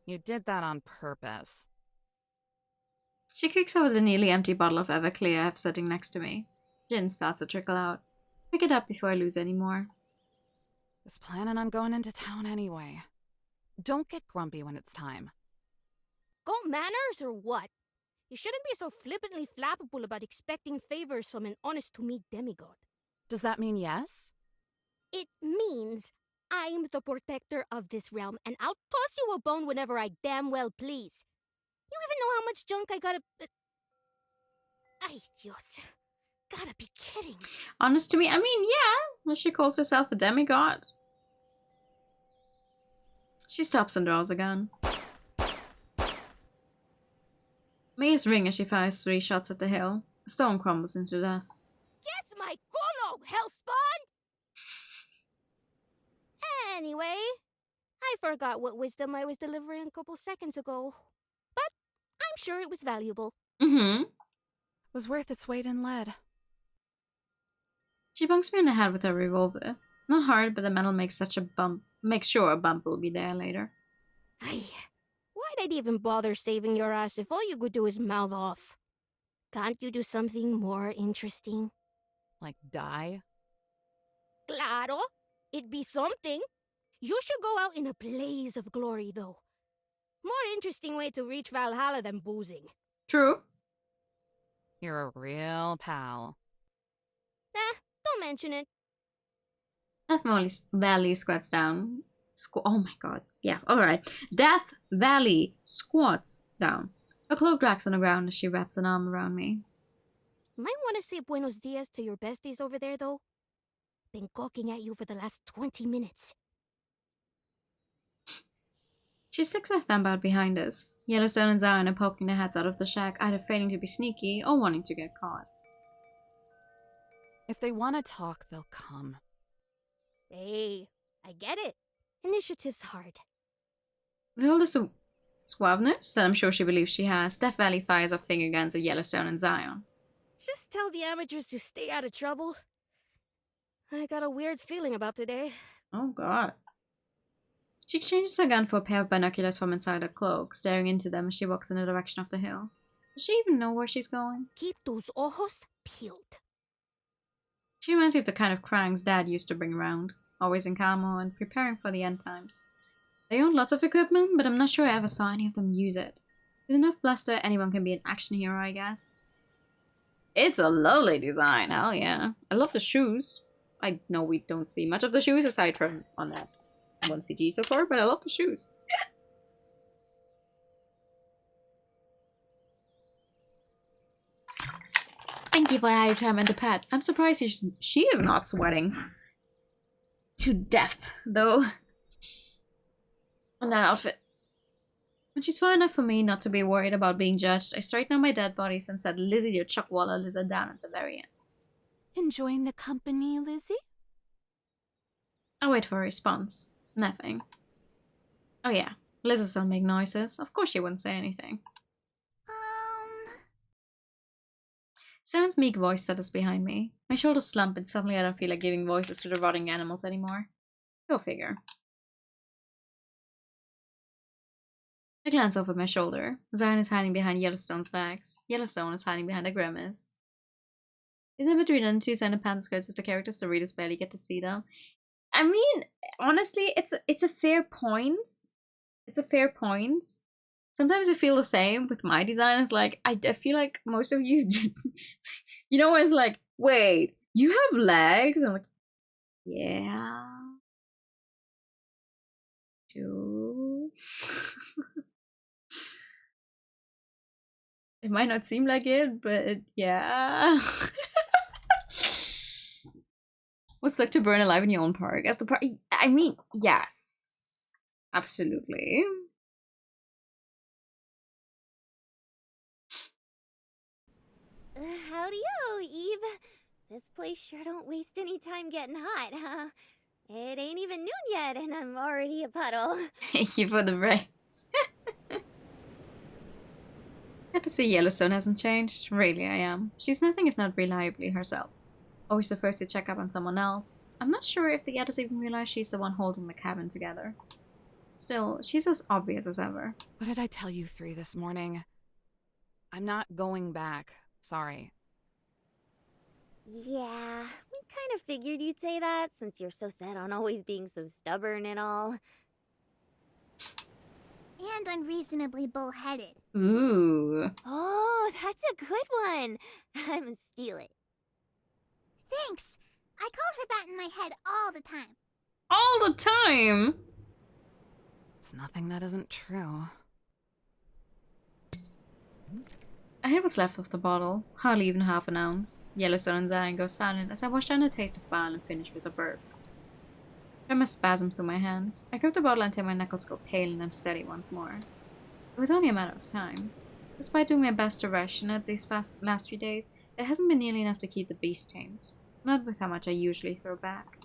You did that on purpose. She kicks over the nearly empty bottle of Everclear I have sitting next to me. Gin starts to trickle out. Pick it up before I lose any more. Was planning on going into town anyway. Don't get grumpy when it's time. Go manners or what? You shouldn't be so flippantly flappable about expecting favors from an honest-to-me demigod. Does that mean yes? It means I'm the protector of this realm, and I'll toss you a bone whenever I damn well please. You even know how much junk I gotta... Ay, Dios. Gotta be kidding. Honest to me, I mean, yeah. Well, she calls herself a demigod. She stops and draws a gun. Mays ring as she fires 3 shots at the hill. A stone crumbles into dust. Kiss my culo, hellspawn! Anyway, I forgot what wisdom I was delivering a couple seconds ago. But I'm sure it was valuable. Mm-hmm. Was worth its weight in lead. She bunks me in the head with her revolver. Not hard, but the metal makes sure a bump will be there later. Ay, why'd I even bother saving your ass if all you could do is mouth off? Can't you do something more interesting? Like die? Claro, it'd be something. You should go out in a blaze of glory, though. More interesting way to reach Valhalla than boozing. True. You're a real pal. Don't mention it. Death Valley squats down. Oh my god. Yeah, alright. Death Valley squats down. A cloak drags on the ground as she wraps an arm around me. Might want to say buenos dias to your besties over there, though. Been gawking at you for the last 20 minutes. She sticks her thumb out behind us. Yellowstone and Zion are poking their heads out of the shack, either failing to be sneaky or wanting to get caught. If they want to talk, they'll come. Hey, I get it. Initiative's hard. With all the suaveness that I'm sure she believes she has, Death Valley fires off finger guns at Yellowstone and Zion. Just tell the amateurs to stay out of trouble. I got a weird feeling about today. Oh god. She exchanges her gun for a pair of binoculars from inside her cloak, staring into them as she walks in the direction of the hill. Does she even know where she's going? Keep those ojos peeled. She reminds me of the kind of cranks Dad used to bring around, always in camo and preparing for the end times. They owned lots of equipment, but I'm not sure I ever saw any of them use it. With enough bluster, anyone can be an action hero, I guess. It's a lovely design, hell yeah. I love the shoes. I know we don't see much of the shoes aside from on that one CG so far, but I love the shoes. Thank you for how you trim and the pet. I'm surprised she is not sweating to death, though, on that outfit. When she's far enough for me not to be worried about being judged, I straighten out my dead bodies and set Lizzie the Chuckwalla lizard down at the very end. Enjoying the company, Lizzie? I wait for a response. Nothing. Oh yeah, lizards don't make noises. Of course she wouldn't say anything. Sounds meek voice settles behind me. My shoulders slump and suddenly I don't feel like giving voices to the rotting animals anymore. Go figure. I glance over my shoulder. Zion is hiding behind Yellowstone's legs. Yellowstone is hiding behind a grimace. Isn't it between the 2 center pants skirts of the characters the readers barely get to see them? I mean, honestly, it's a fair point. It's a fair point. Sometimes I feel the same with my design. It's like, I feel like most of you, you know, it's like, wait, you have legs? I'm like, yeah. True. It might not seem like it, but yeah. What's like to burn alive in your own park? As the park, I mean, yes, absolutely. Howdy-o, Eve. This place sure don't waste any time getting hot, huh? It ain't even noon yet, and I'm already a puddle. Thank you for the brains. Glad to see Yellowstone hasn't changed. Really, I am. She's nothing if not reliably herself. Always the first to check up on someone else. I'm not sure if the others even realize she's the one holding the cabin together. Still, she's as obvious as ever. What did I tell you 3 this morning? I'm not going back. Sorry. Yeah, we kind of figured you'd say that since you're so set on always being so stubborn and all. And unreasonably bullheaded. Ooh. Oh, that's a good one. I'm gonna steal it. Thanks. I call her that in my head all the time. All the time! It's nothing that isn't true. I had what's left of the bottle, hardly even half an ounce. Yellowstone's eye goes silent as I wash down a taste of bile and finish with a burp. Tremor spasmed through my hands. I grip the bottle until my knuckles go pale and I'm steady once more. It was only a matter of time. Despite doing my best to ration it these last few days, it hasn't been nearly enough to keep the beast tamed. Not with how much I usually throw back.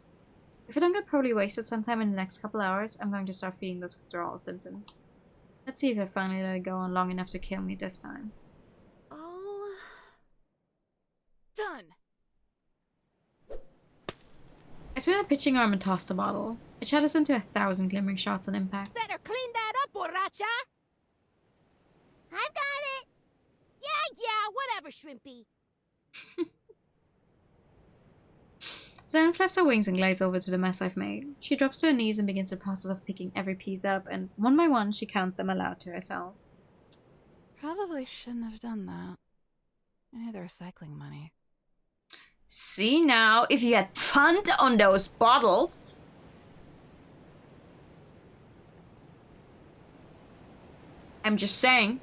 If I don't get probably wasted sometime in the next couple hours, I'm going to start feeling those withdrawal symptoms. Let's see if I finally let it go on long enough to kill me this time. Oh. Done. I spin a pitching arm and toss the bottle. It shatters into 1,000 glimmering shots on impact. Better clean that up, borracha! I've got it! Yeah, whatever, Shrimpy. Siren flaps her wings and glides over to the mess I've made. She drops to her knees and begins the process of picking every piece up, and one by one she counts them aloud to herself. Probably shouldn't have done that. I need the recycling money. See now, if you had fun on those bottles. I'm just saying.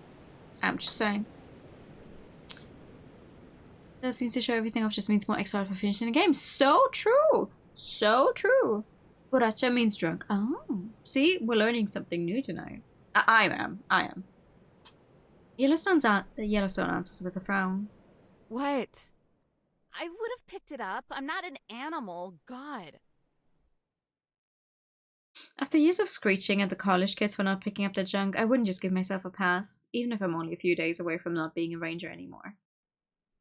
That seems to show everything off just means more extra for finishing the game. So true. So true. Borracha means drunk. Oh. See, we're learning something new tonight. I am. Yellowstone answers with a frown. What? I would have picked it up. I'm not an animal. God. After years of screeching at the college kids for not picking up their junk, I wouldn't just give myself a pass, even if I'm only a few days away from not being a ranger anymore.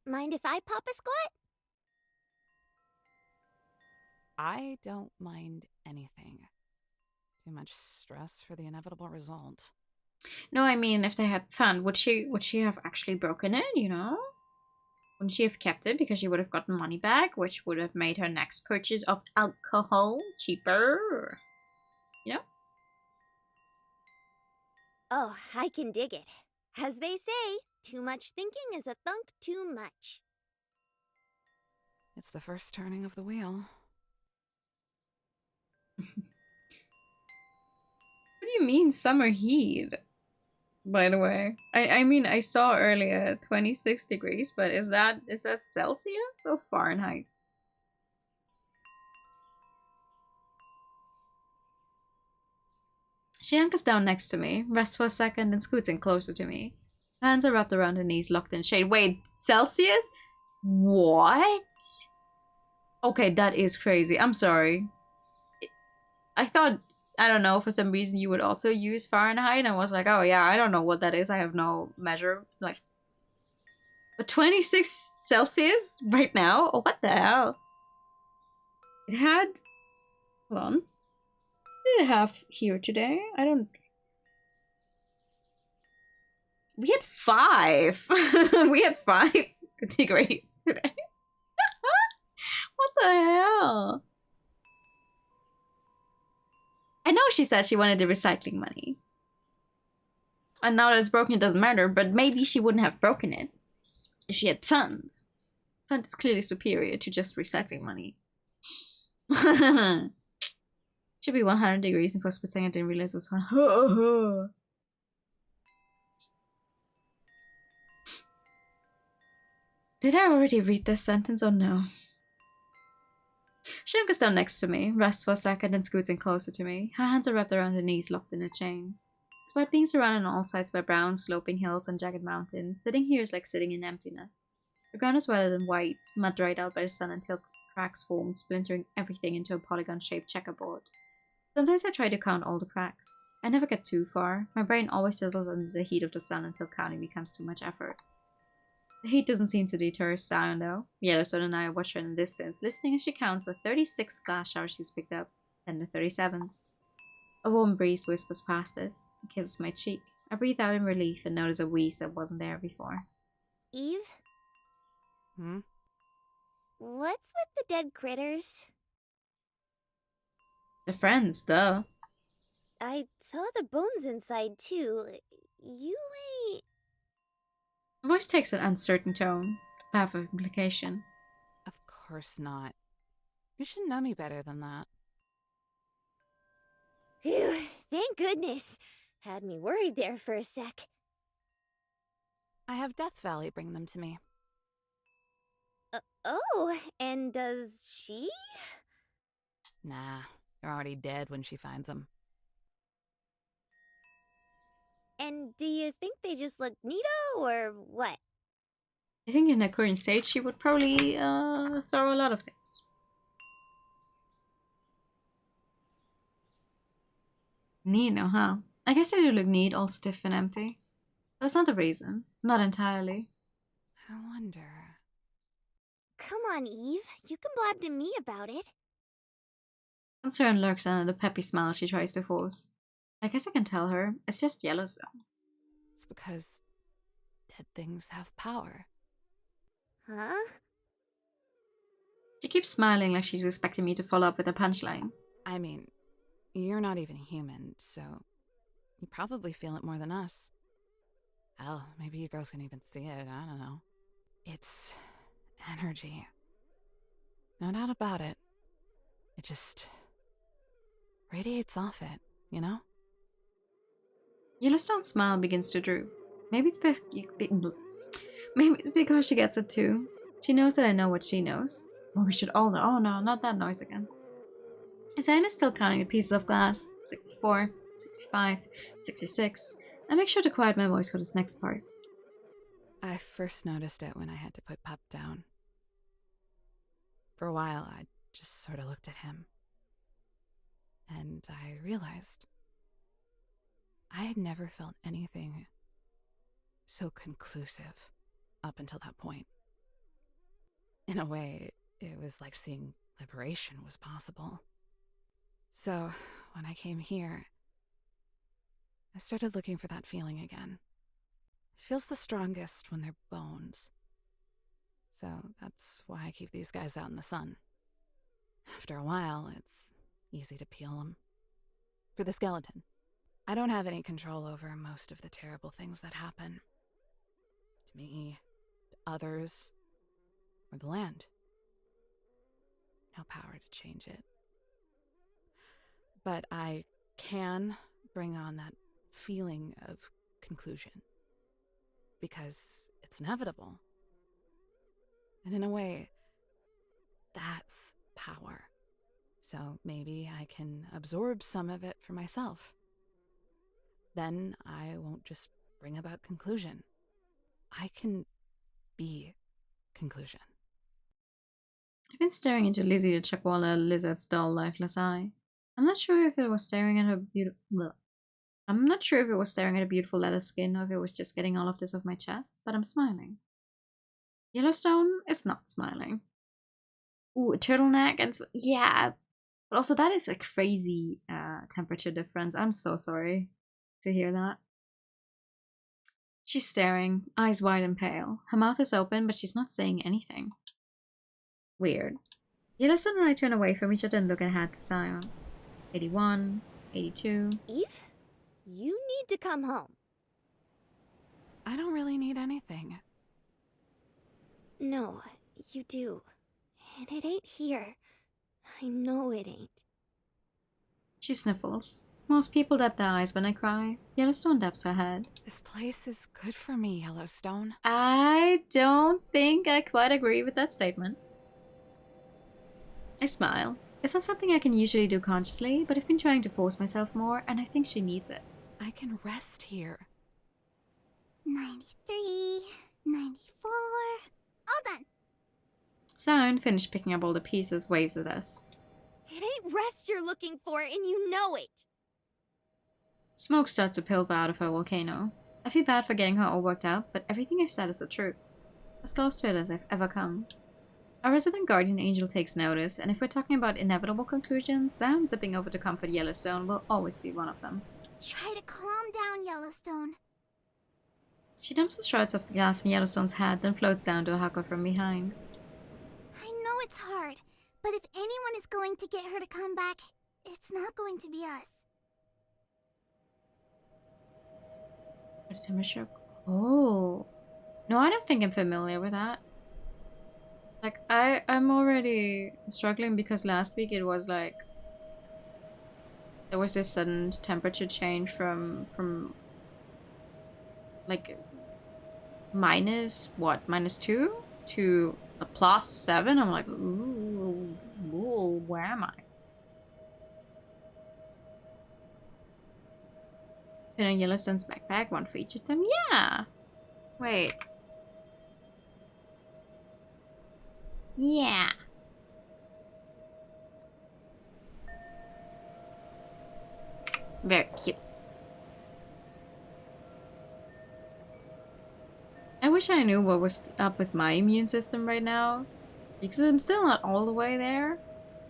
Mind if I pop a squat? I don't mind anything. Too much stress for the inevitable result. No, I mean, if they had fun, would she have actually broken it, you know? Wouldn't she have kept it because she would have gotten money back, which would have made her next purchase of alcohol cheaper? You know? Oh, I can dig it. As they say, too much thinking is a thunk too much. It's the first turning of the wheel. What do you mean summer heat? By the way, I mean I saw earlier 26 degrees, but is that Celsius or Fahrenheit? She hunkers down next to me, rests for a second, and scoots in closer to me. Her hands are wrapped around her knees, locked in shade. Wait, Celsius? What? Okay, that is crazy. I'm sorry. I thought, I don't know, for some reason you would also use Fahrenheit. And I was like, oh yeah, I don't know what that is. I have no measure. Like, but 26 Celsius right now? Oh, what the hell? It had, hold on. What did it have here today? I don't. We had 5. We had 5 degrees today. What the hell? I know she said she wanted the recycling money. And now that it's broken, it doesn't matter, but maybe she wouldn't have broken it if she had funds. Fund is clearly superior to just recycling money. Should be 100 degrees, and for a split second I didn't realize it was fun. Did I already read this sentence or no? She hunkers down next to me, rests for a second, and scoots in closer to me. Her hands are wrapped around her knees, locked in a chain. Despite being surrounded on all sides by brown, sloping hills and jagged mountains, sitting here is like sitting in emptiness. The ground is weathered and white, mud dried out by the sun until cracks form, splintering everything into a polygon-shaped checkerboard. Sometimes I try to count all the cracks. I never get too far. My brain always sizzles under the heat of the sun until counting becomes too much effort. The heat doesn't seem to deter Zion though. Yellowstone and I watch her in the distance, listening as she counts the 36 glass showers she's picked up, then the 37. A warm breeze whispers past us, and kisses my cheek. I breathe out in relief and notice a wheeze that wasn't there before. Eve? Hmm? What's with the dead critters? The friends, duh. I saw the bones inside too. You ain't... Her voice takes an uncertain tone, path of implication. Of course not. You should know me better than that. Phew, thank goodness. Had me worried there for a sec. I have Death Valley bring them to me. Oh, and does she? Nah, they're already dead when she finds them. And do you think they just look neato, or what? I think in the current stage she would probably throw a lot of things. Neat now, huh? I guess they do look neat, all stiff and empty. But that's not the reason. Not entirely. I wonder... Come on, Eve. You can blab to me about it. Concern lurks under the peppy smile she tries to force. I guess I can tell her. It's just Yellowstone. It's because dead things have power. Huh? She keeps smiling like she's expecting me to follow up with a punchline. I mean, you're not even human, so you probably feel it more than us. Hell, maybe you girls can even see it, I don't know. It's energy. No doubt about it. It just radiates off it, you know? Yellowstone's smile begins to droop. Maybe it's because she gets it too. She knows that I know what she knows. Or we should all know. Oh no, not that noise again. Zion is still counting the pieces of glass. 64, 65, 66. I make sure to quiet my voice for this next part. I first noticed it when I had to put Pup down. For a while, I just sort of looked at him. And I realized I had never felt anything so conclusive up until that point. In a way, it was like seeing liberation was possible. So, when I came here, I started looking for that feeling again. It feels the strongest when they're bones. So that's why I keep these guys out in the sun. After a while, it's easy to peel them. For the skeleton, I don't have any control over most of the terrible things that happen. To me, to others, or the land. No power to change it. But I can bring on that feeling of conclusion. Because it's inevitable. And in a way, that's power. So maybe I can absorb some of it for myself. Then I won't just bring about conclusion. I can be conclusion. I've been staring into Lizzie the Chuckwalla lizard's dull, lifeless eye. I'm not sure if it was staring at her beautiful leather skin or if it was just getting all of this off my chest, but I'm smiling. Yellowstone is not smiling. Ooh, a turtleneck and yeah, but also that is a crazy temperature difference. I'm so sorry to hear that. She's staring, eyes wide and pale. Her mouth is open, but she's not saying anything. Weird. Yellowstone and I turn away from each other and look ahead to Zion. 81, 82. Eve, you need to come home. I don't really need anything. No, you do. And it ain't here. I know it ain't. She sniffles. Most people dab their eyes when I cry. Yellowstone dabs her head. This place is good for me, Yellowstone. I don't think I quite agree with that statement. I smile. It's not something I can usually do consciously, but I've been trying to force myself more, and I think she needs it. I can rest here. 93, 94. All done. Zion, finished picking up all the pieces, waves at us. It ain't rest you're looking for, and you know it. Smoke starts to pilfer out of her volcano. I feel bad for getting her all worked up, but everything I've said is the truth. As close to it as I've ever come. Our resident guardian angel takes notice, and if we're talking about inevitable conclusions, Zion zipping over to comfort Yellowstone will always be one of them. Try to calm down, Yellowstone. She dumps the shards of glass in Yellowstone's head, then floats down to hug her from behind. I know it's hard, but if anyone is going to get her to come back, it's not going to be us. Oh. No, I don't think I'm familiar with that. Like, I'm already struggling because last week it was like... There was this sudden temperature change from like -2 to a +7. I'm like, ooh, where am I? Pin on Yellowstone's backpack, one for each of them. Yeah. Wait. Yeah. Very cute. I wish I knew what was up with my immune system right now, because I'm still not all the way there,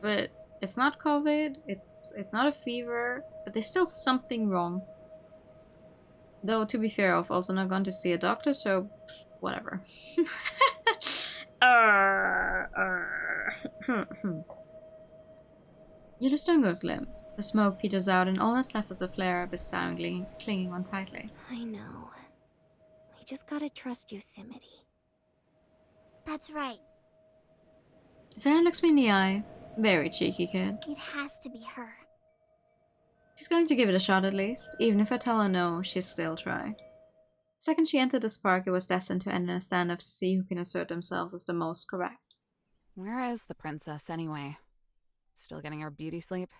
but it's not COVID, it's not a fever, but there's still something wrong. Though, to be fair, I've also not gone to see a doctor, so whatever. Yellowstone goes limp. The smoke peters out, and all that's left is a flare-up is soundly clinging on tightly. I know. We just gotta trust Yosemite. That's right. Sarah looks me in the eye. Very cheeky kid. It has to be her. She's going to give it a shot at least. Even if I tell her no, she'll still try. The second she entered the spark, it was destined to end in a standoff to see who can assert themselves as the most correct. Where is the princess anyway? Still getting her beauty sleep?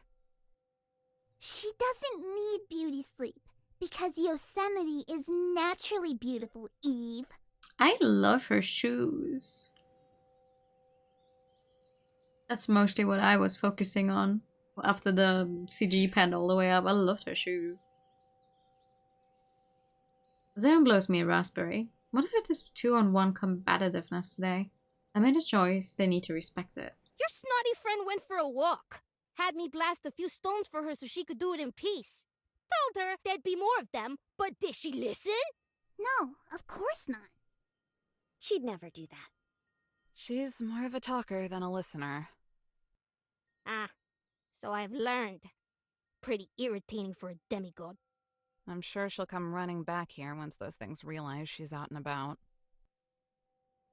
She doesn't need beauty sleep, because Yosemite is naturally beautiful, Eve. I love her shoes. That's mostly what I was focusing on after the CG panned all the way up. I loved her shoes. Zayn blows me a raspberry. What if it is 2-on-1 combativeness today? I made a choice, they need to respect it. Your snotty friend went for a walk. Had me blast a few stones for her so she could do it in peace. Told her there'd be more of them, but did she listen? No, of course not. She'd never do that. She's more of a talker than a listener. Ah, so I've learned. Pretty irritating for a demigod. I'm sure she'll come running back here once those things realize she's out and about.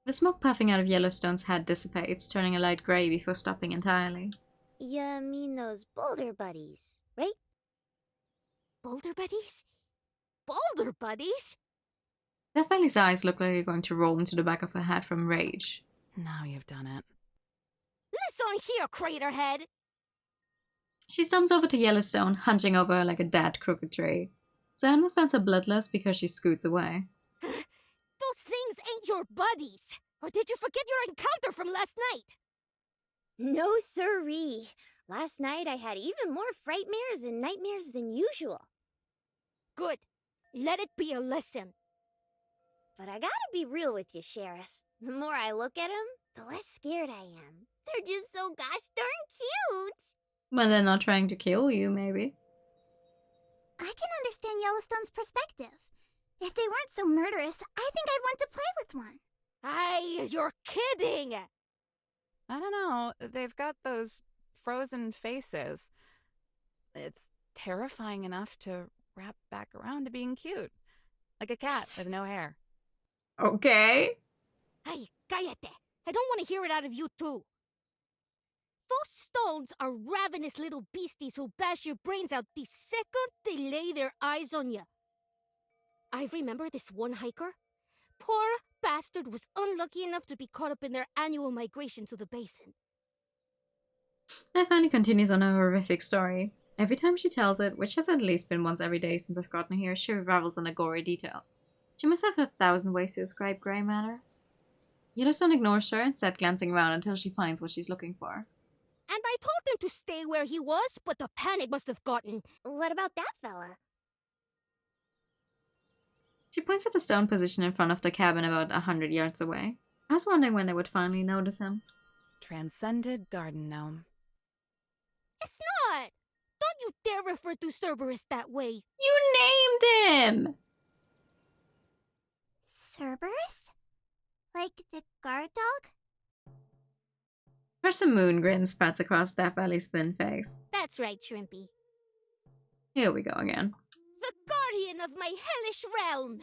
The smoke puffing out of Yellowstone's head dissipates, turning a light grey before stopping entirely. You mean those boulder buddies, right? Boulder buddies? Boulder buddies? Definitely's eyes look like they're going to roll into the back of her head from rage. Now you've done it. Listen here, Craterhead! She stumps over to Yellowstone, hunching over her like a dead crooked tree. Zayn was sent her bloodless because she scoots away. Those things ain't your buddies! Or did you forget your encounter from last night? No siree. Last night I had even more frightmares and nightmares than usual. Good. Let it be a lesson. But I gotta be real with you, Sheriff. The more I look at them, the less scared I am. They're just so gosh darn cute. When they're not trying to kill you, maybe. I can understand Yellowstone's perspective. If they weren't so murderous, I think I'd want to play with one. Aye, you're kidding! I don't know. They've got those frozen faces. It's terrifying enough to wrap back around to being cute. Like a cat with no hair. Okay. Ay, cállate! I don't want to hear it out of you too. Those stones are ravenous little beasties who bash your brains out the second they lay their eyes on you. I remember this one hiker. Poor bastard was unlucky enough to be caught up in their annual migration to the basin. Fanny continues on her horrific story. Every time she tells it, which has at least been once every day since I've gotten here, she revels in the gory details. She must have 1,000 ways to describe grey matter. Yellowstone ignores her, instead glancing around until she finds what she's looking for. And I told him to stay where he was, but the panic must have gotten... What about that fella? She points at a stone position in front of the cabin about 100 yards away. I was wondering when they would finally notice him. Transcended garden gnome. It's not! Don't you dare refer to Cerberus that way. You named him! Cerberus? Like the guard dog? Crescent moon grin spreads across Death Valley's thin face. That's right, Shrimpy. Here we go again. The guardian of my hellish realm!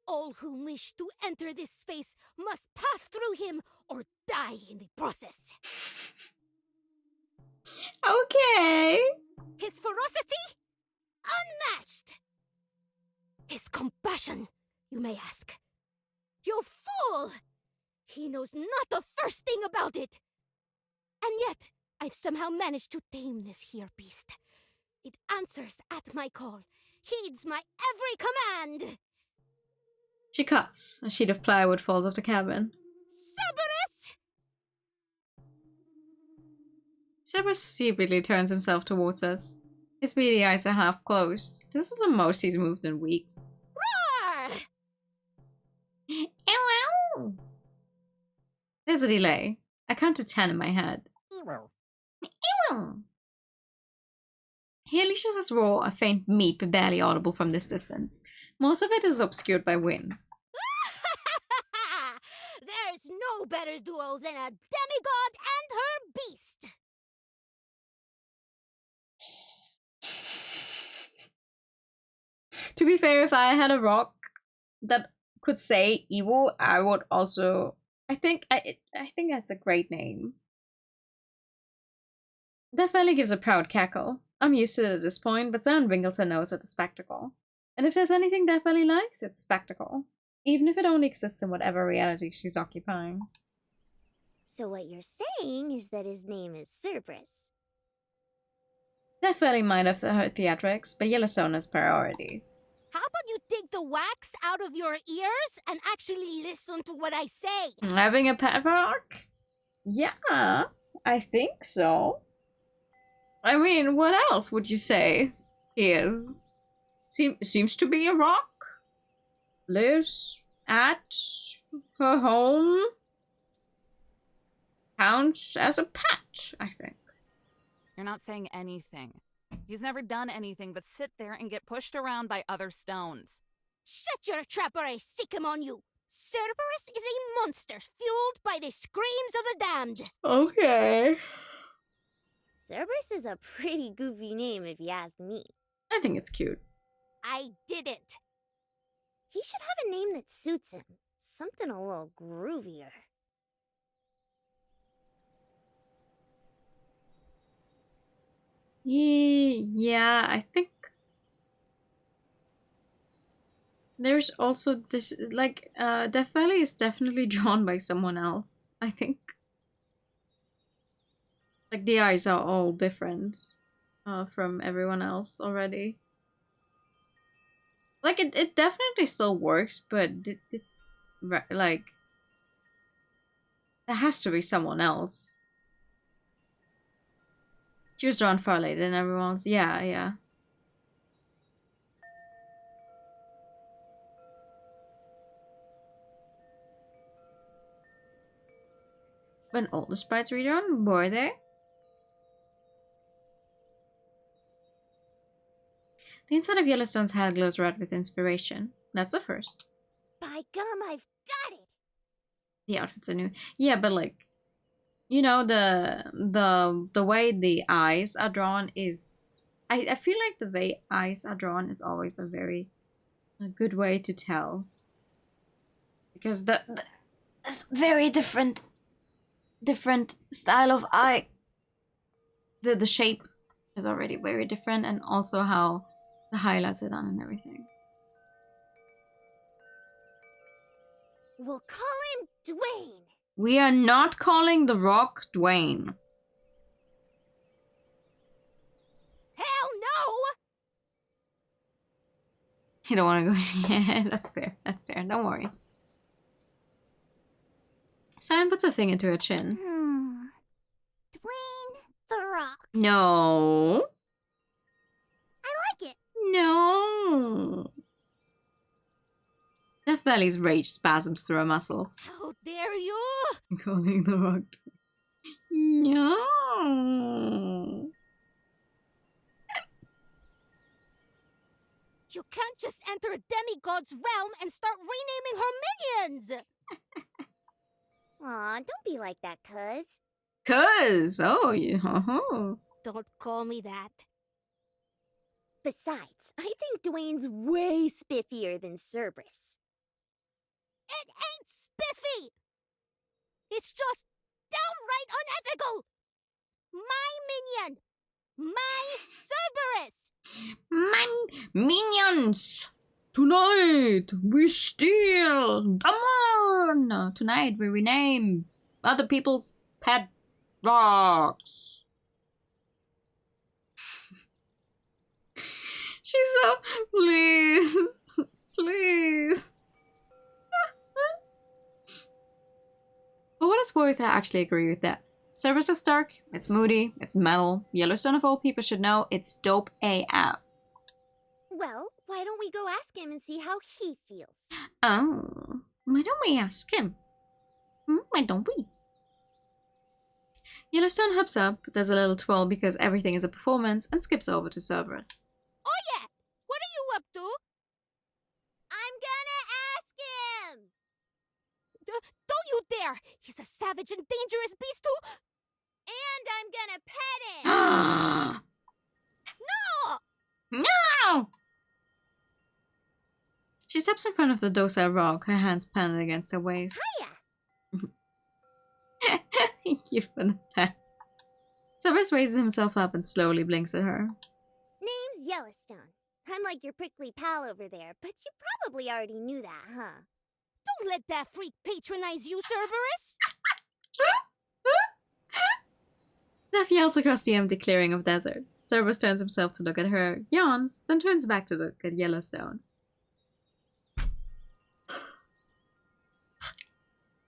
All who wish to enter this space must pass through him or die in the process. Okay. His ferocity? Unmatched! His compassion, you may ask. You fool! He knows not the first thing about it. And yet, I've somehow managed to tame this here beast. It answers at my call, heeds my every command. She coughs. A sheet of plywood falls off the cabin. Cerberus! Cerberus secretly turns himself towards us. His beady eyes are half closed. This is the most he's moved in weeks. Roar! Ow, ow. There's a delay. I count to 10 in my head. Ow. He unleashes his roar, a faint meep barely audible from this distance. Most of it is obscured by wind. There's no better duo than a demigod and her beast. To be fair, if I had a rock that could say evil, I would also. I think that's a great name. Death Valley gives a proud cackle. I'm used to it at this point, but Zion wrinkles her nose at the spectacle. And if there's anything Death Valley likes, it's spectacle. Even if it only exists in whatever reality she's occupying. So what you're saying is that his name is Cerberus. Death Valley might have her theatrics, but Yellowstone has priorities. How about you take the wax out of your ears and actually listen to what I say? Having a pet rock? Yeah, I think so. I mean, what else would you say he is? Seems to be a rock. Lives at her home. Counts as a pet, I think. You're not saying anything. He's never done anything but sit there and get pushed around by other stones. Shut your trap or I sick him on you! Cerberus is a monster fueled by the screams of the damned! Okay. Cerberus is a pretty goofy name if you ask me. I think it's cute. I didn't! He should have a name that suits him. Something a little groovier. Yeah, I think there's also this, like, Death Valley is definitely drawn by someone else, I think. Like, the eyes are all different from everyone else already. Like, it definitely still works, but like, there has to be someone else. She was drawn far later than everyone else. Yeah. When all the sprites redrawn, were they? The inside of Yellowstone's head glows red with inspiration. That's the first. By gum, I've got it! The outfits are new. Yeah, but like, you know, the way the eyes are drawn is... I feel like the way eyes are drawn is always a good way to tell. Because it's very different style of eye. The shape is already very different, and also how the highlights are done and everything. We'll call him Dwayne. We are not calling the rock Dwayne. Hell no! You don't want to go. Yeah, that's fair. Don't worry. Siren puts a finger to her chin. Dwayne the Rock. No. I like it. No. Death Valley's rage spasms through her muscles. How dare you! Calling the rock. No. You can't just enter a demigod's realm and start renaming her minions! Aw, don't be like that, cuz. 'Cause, oh, you, oh. Don't call me that. Besides, I think Dwayne's way spiffier than Cerberus. It ain't spiffy! It's just downright unethical! My minion! My Cerberus! Minions! Tonight we steal! Come on! Tonight we rename other people's pet dogs. She's so... Please. Please. For what it's worth, I actually agree with that. Cerberus is dark, it's moody, it's metal. Yellowstone of all people should know it's dope AF. Well, why don't we go ask him and see how he feels? Oh, why don't we ask him? Why don't we? Yellowstone hops up, does a little twirl because everything is a performance, and skips over to Cerberus. Oh yeah! What are you up to? I'm gonna ask him! Don't you dare! He's a savage and dangerous beast too! And I'm gonna pet him! No! No! She steps in front of the docile rock, her hands planted against her waist. Hiya! Thank you for the pet. Cerberus raises himself up and slowly blinks at her. Name's Yellowstone. I'm like your prickly pal over there, but you probably already knew that, huh? Don't let that freak patronize you, Cerberus! Neff yells across the empty clearing of desert. Cerberus turns himself to look at her, yawns, then turns back to look at Yellowstone.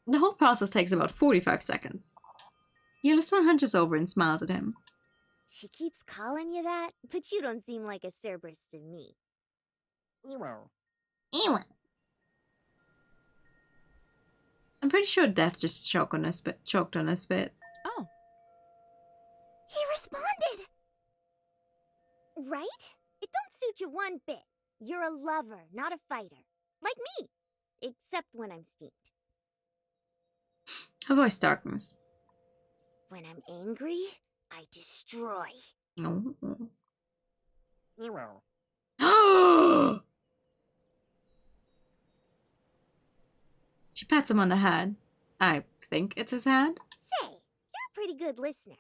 The whole process takes about 45 seconds. Yellowstone hunches over and smiles at him. She keeps calling you that, but you don't seem like a Cerberus to me. Ew. I'm pretty sure Death just choked on a spit. Oh. He responded! Right? It don't suit you one bit. You're a lover, not a fighter. Like me. Except when I'm steamed. Her voice darkens. When I'm angry, I destroy. No. She pats him on the head. I think it's his head. Say, you're a pretty good listener.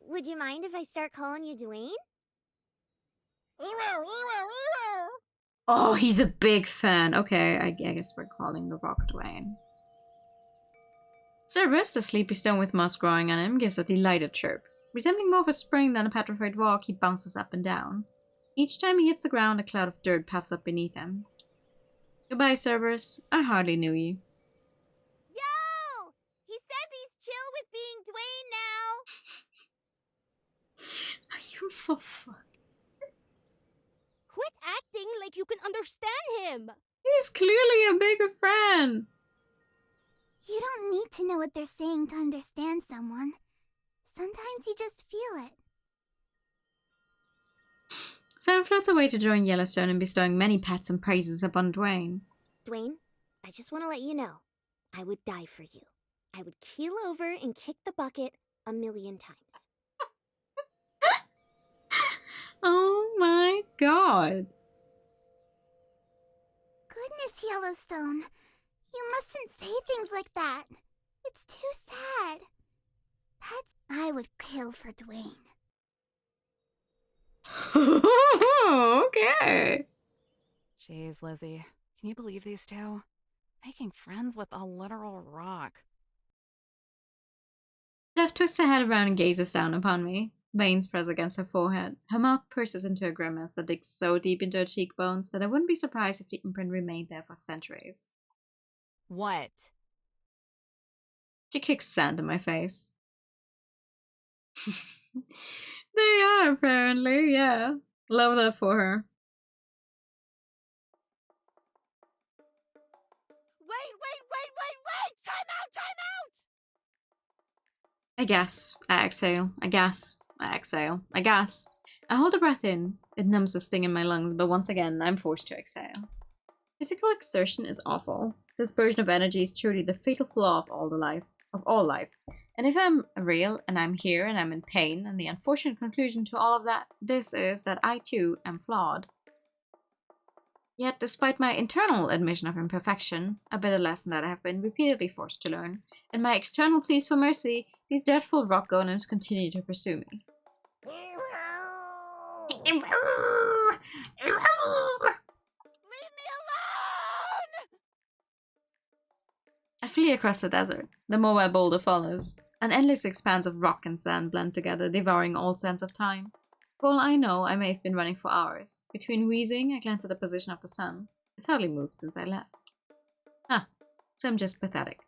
Would you mind if I start calling you Dwayne? Oh, he's a big fan. Okay, I guess we're calling the rock Dwayne. Cerberus, the sleepy stone with moss growing on him, gives a delighted chirp. Resembling more of a spring than a petrified rock, he bounces up and down. Each time he hits the ground, a cloud of dirt puffs up beneath him. Goodbye, Cerberus. I hardly knew you. Yo! He says he's chill with being Dwayne now. Are you for fuck? Quit acting like you can understand him! He's clearly a bigger fan. You don't need to know what they're saying to understand someone. Sometimes you just feel it. Sam floats away to join Yellowstone and bestowing many pats and praises upon Dwayne. Dwayne, I just want to let you know, I would die for you. I would keel over and kick the bucket 1,000,000 times. Oh my god. Goodness, Yellowstone. You mustn't say things like that. It's too sad. I would kill for Dwayne. Okay. Jeez, Lizzie. Can you believe these two? Making friends with a literal rock. Dev twists her head around and gazes down upon me. Veins press against her forehead. Her mouth purses into a grimace that digs so deep into her cheekbones that I wouldn't be surprised if the imprint remained there for centuries. What? She kicks sand in my face. They are, apparently, yeah. Love that for her. Wait! Time out! I guess. I exhale. I gasp. I exhale. I gasp. I hold a breath in. It numbs the sting in my lungs, but once again, I'm forced to exhale. Physical exertion is awful. Dispersion of energy is truly the fatal flaw of all life. And if I'm real and I'm here and I'm in pain, and the unfortunate conclusion to all of this is that I too am flawed. Yet, despite my internal admission of imperfection, a bitter lesson that I have been repeatedly forced to learn, and my external pleas for mercy, these dreadful rock golems continue to pursue me. Leave me alone! I flee across the desert. The mobile boulder follows. An endless expanse of rock and sand blend together, devouring all sense of time. For all I know, I may have been running for hours. Between wheezing, I glance at the position of the sun. It's hardly moved since I left. So I'm just pathetic.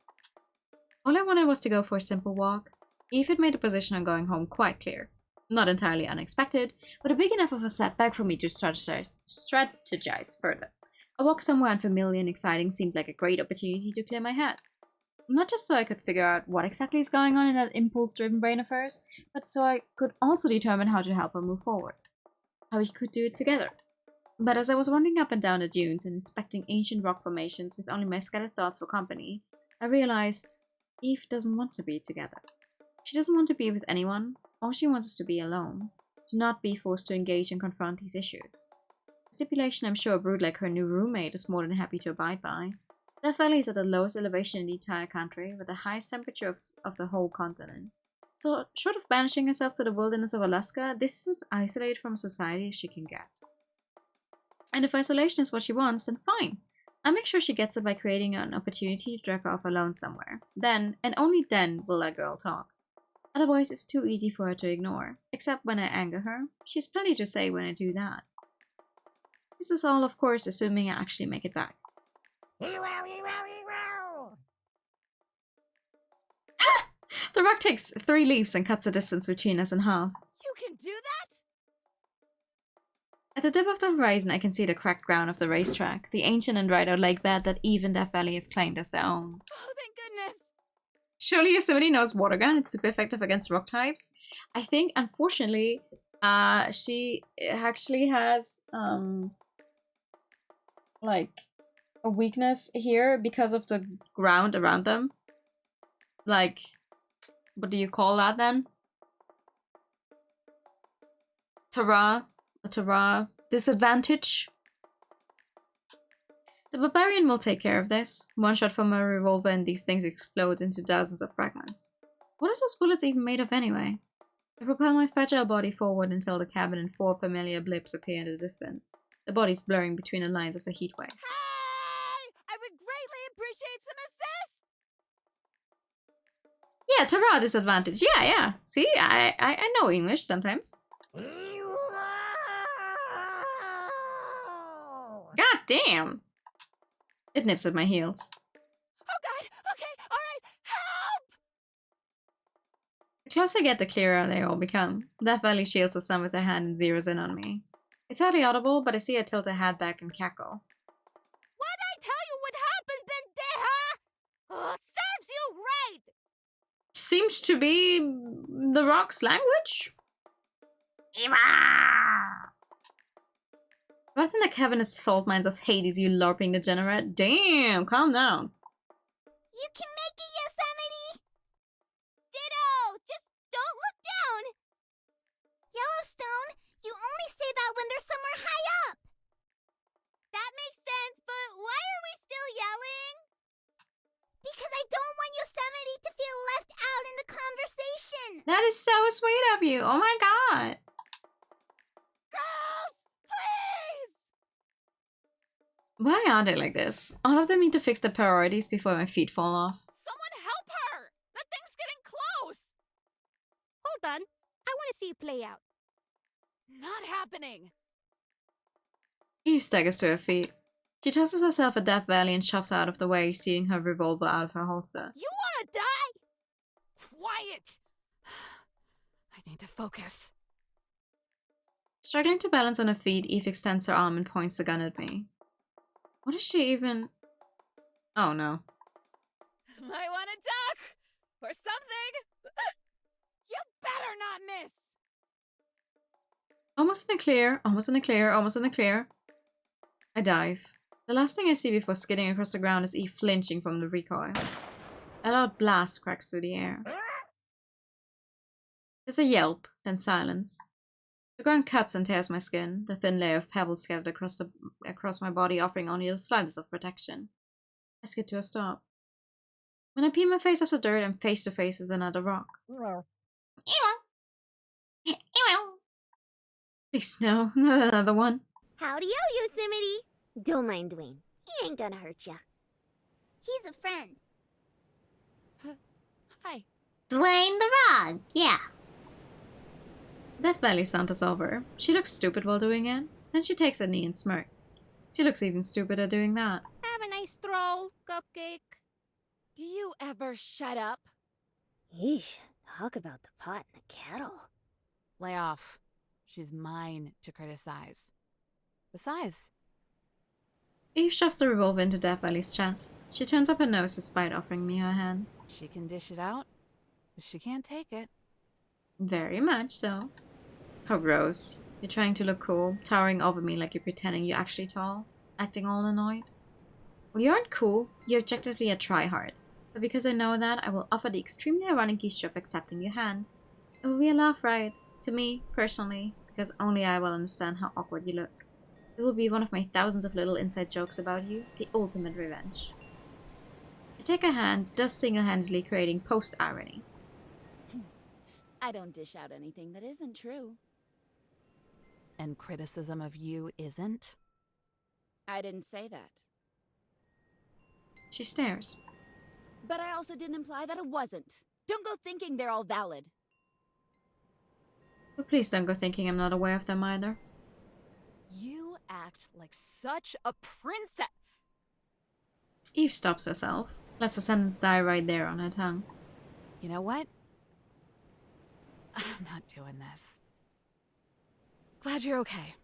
All I wanted was to go for a simple walk. Eve had made the position on going home quite clear. Not entirely unexpected, but a big enough of a setback for me to strategize further. A walk somewhere unfamiliar and exciting seemed like a great opportunity to clear my head. Not just so I could figure out what exactly is going on in that impulse-driven brain of hers, but so I could also determine how to help her move forward. How we could do it together. But as I was wandering up and down the dunes and inspecting ancient rock formations with only my scattered thoughts for company, I realized Eve doesn't want to be together. She doesn't want to be with anyone. All she wants is to be alone. To not be forced to engage and confront these issues. A stipulation I'm sure a brood like her new roommate is more than happy to abide by. Death Valley is at the lowest elevation in the entire country, with the highest temperature of the whole continent. So, short of banishing herself to the wilderness of Alaska, this is as isolated from society as she can get. And if isolation is what she wants, then fine. I'll make sure she gets it by creating an opportunity to drag her off alone somewhere. Then, and only then, will that girl talk. Otherwise, it's too easy for her to ignore. Except when I anger her. She has plenty to say when I do that. This is all, of course, assuming I actually make it back. The rock takes 3 leaps and cuts the distance between us in half. You can do that? At the tip of the horizon, I can see the cracked ground of the racetrack, the ancient and dried-out lake bed that Eve and Death Valley have claimed as their own. Oh, thank goodness! Surely Yosemite knows water gun. It's super effective against rock types. I think, unfortunately, she actually has, like, a weakness here because of the ground around them. Like, what do you call that then? Terra disadvantage. The barbarian will take care of this. One shot from a revolver and these things explode into dozens of fragments. What are those bullets even made of anyway? I propel my fragile body forward until the cabin and 4 familiar blips appear in the distance. The bodies blurring between the lines of the heatwave. Hey! I would greatly appreciate some assist! Yeah, Terra disadvantage. Yeah. See, I know English sometimes. God damn! It nips at my heels. Oh god! Okay, alright! Help! The closer I get, the clearer they all become. Death Valley shields the sun with her hand and zeroes in on me. It's hardly audible, but I see her tilt her head back and cackle. What'd I tell you would happen, pendeja? Serves you right! Seems to be the rock's language? Eva! Right in the cavernous salt mines of Hades, you LARPing degenerate. Damn, calm down. You can make it, Yosemite! Ditto! Just don't look down! Yellowstone, you only say that when there's somewhere high up! That makes sense, but why are we still yelling? Because I don't want Yosemite to feel left out in the conversation! That is so sweet of you. Oh my god. Girls! Please! Why are they like this? All of them need to fix their priorities before my feet fall off. Someone help her! That thing's getting close! Hold on. I want to see it play out. Not happening. Eve staggers to her feet. She tosses herself at Death Valley and shoves out of the way, stealing her revolver out of her holster. You want to die? Quiet! I need to focus. Struggling to balance on her feet, Eve extends her arm and points the gun at me. What is she even... Oh no. Might want to duck! Or something! You better not miss! Almost in the clear, almost in the clear, almost in the clear. I dive. The last thing I see before skidding across the ground is Eve flinching from the recoil. A loud blast cracks through the air. There's a yelp, then silence. The ground cuts and tears my skin, the thin layer of pebbles scattered across my body offering only the slightest of protection. I skid to a stop. When I peel my face off the dirt, I'm face to face with another rock. Please no, not another one. Howdy-o, Yosemite. Don't mind Dwayne. He ain't gonna hurt ya. He's a friend. Hi. Dwayne the Rock, yeah. Death Valley saunters over. She looks stupid while doing it. Then she takes a knee and smirks. She looks even stupider doing that. Have a nice stroll, Cupcake. Do you ever shut up? Yeesh, talk about the pot and the kettle. Lay off. She's mine to criticize. Besides, Eve shoves the revolver into Death Valley's chest. She turns up her nose despite offering me her hand. she can dish it out, but she can't take it. Very much so. How gross. You're trying to look cool, towering over me like you're pretending you're actually tall, acting all annoyed. Well, you aren't cool, you're objectively a tryhard. But because I know that, I will offer the extremely ironic gesture of accepting your hand. It will be a laugh ride, to me, personally, because only I will understand how awkward you look. It will be one of my thousands of little inside jokes about you, the ultimate revenge. I take her hand, thus single-handedly creating post-irony. I don't dish out anything that isn't true. And criticism of you isn't? I didn't say that. She stares. But I also didn't imply that it wasn't. Don't go thinking they're all valid. But please don't go thinking I'm not aware of them either. You act like such a princess. Eve stops herself, lets a sentence die right there on her tongue. You know what? I'm not doing this. Glad you're okay.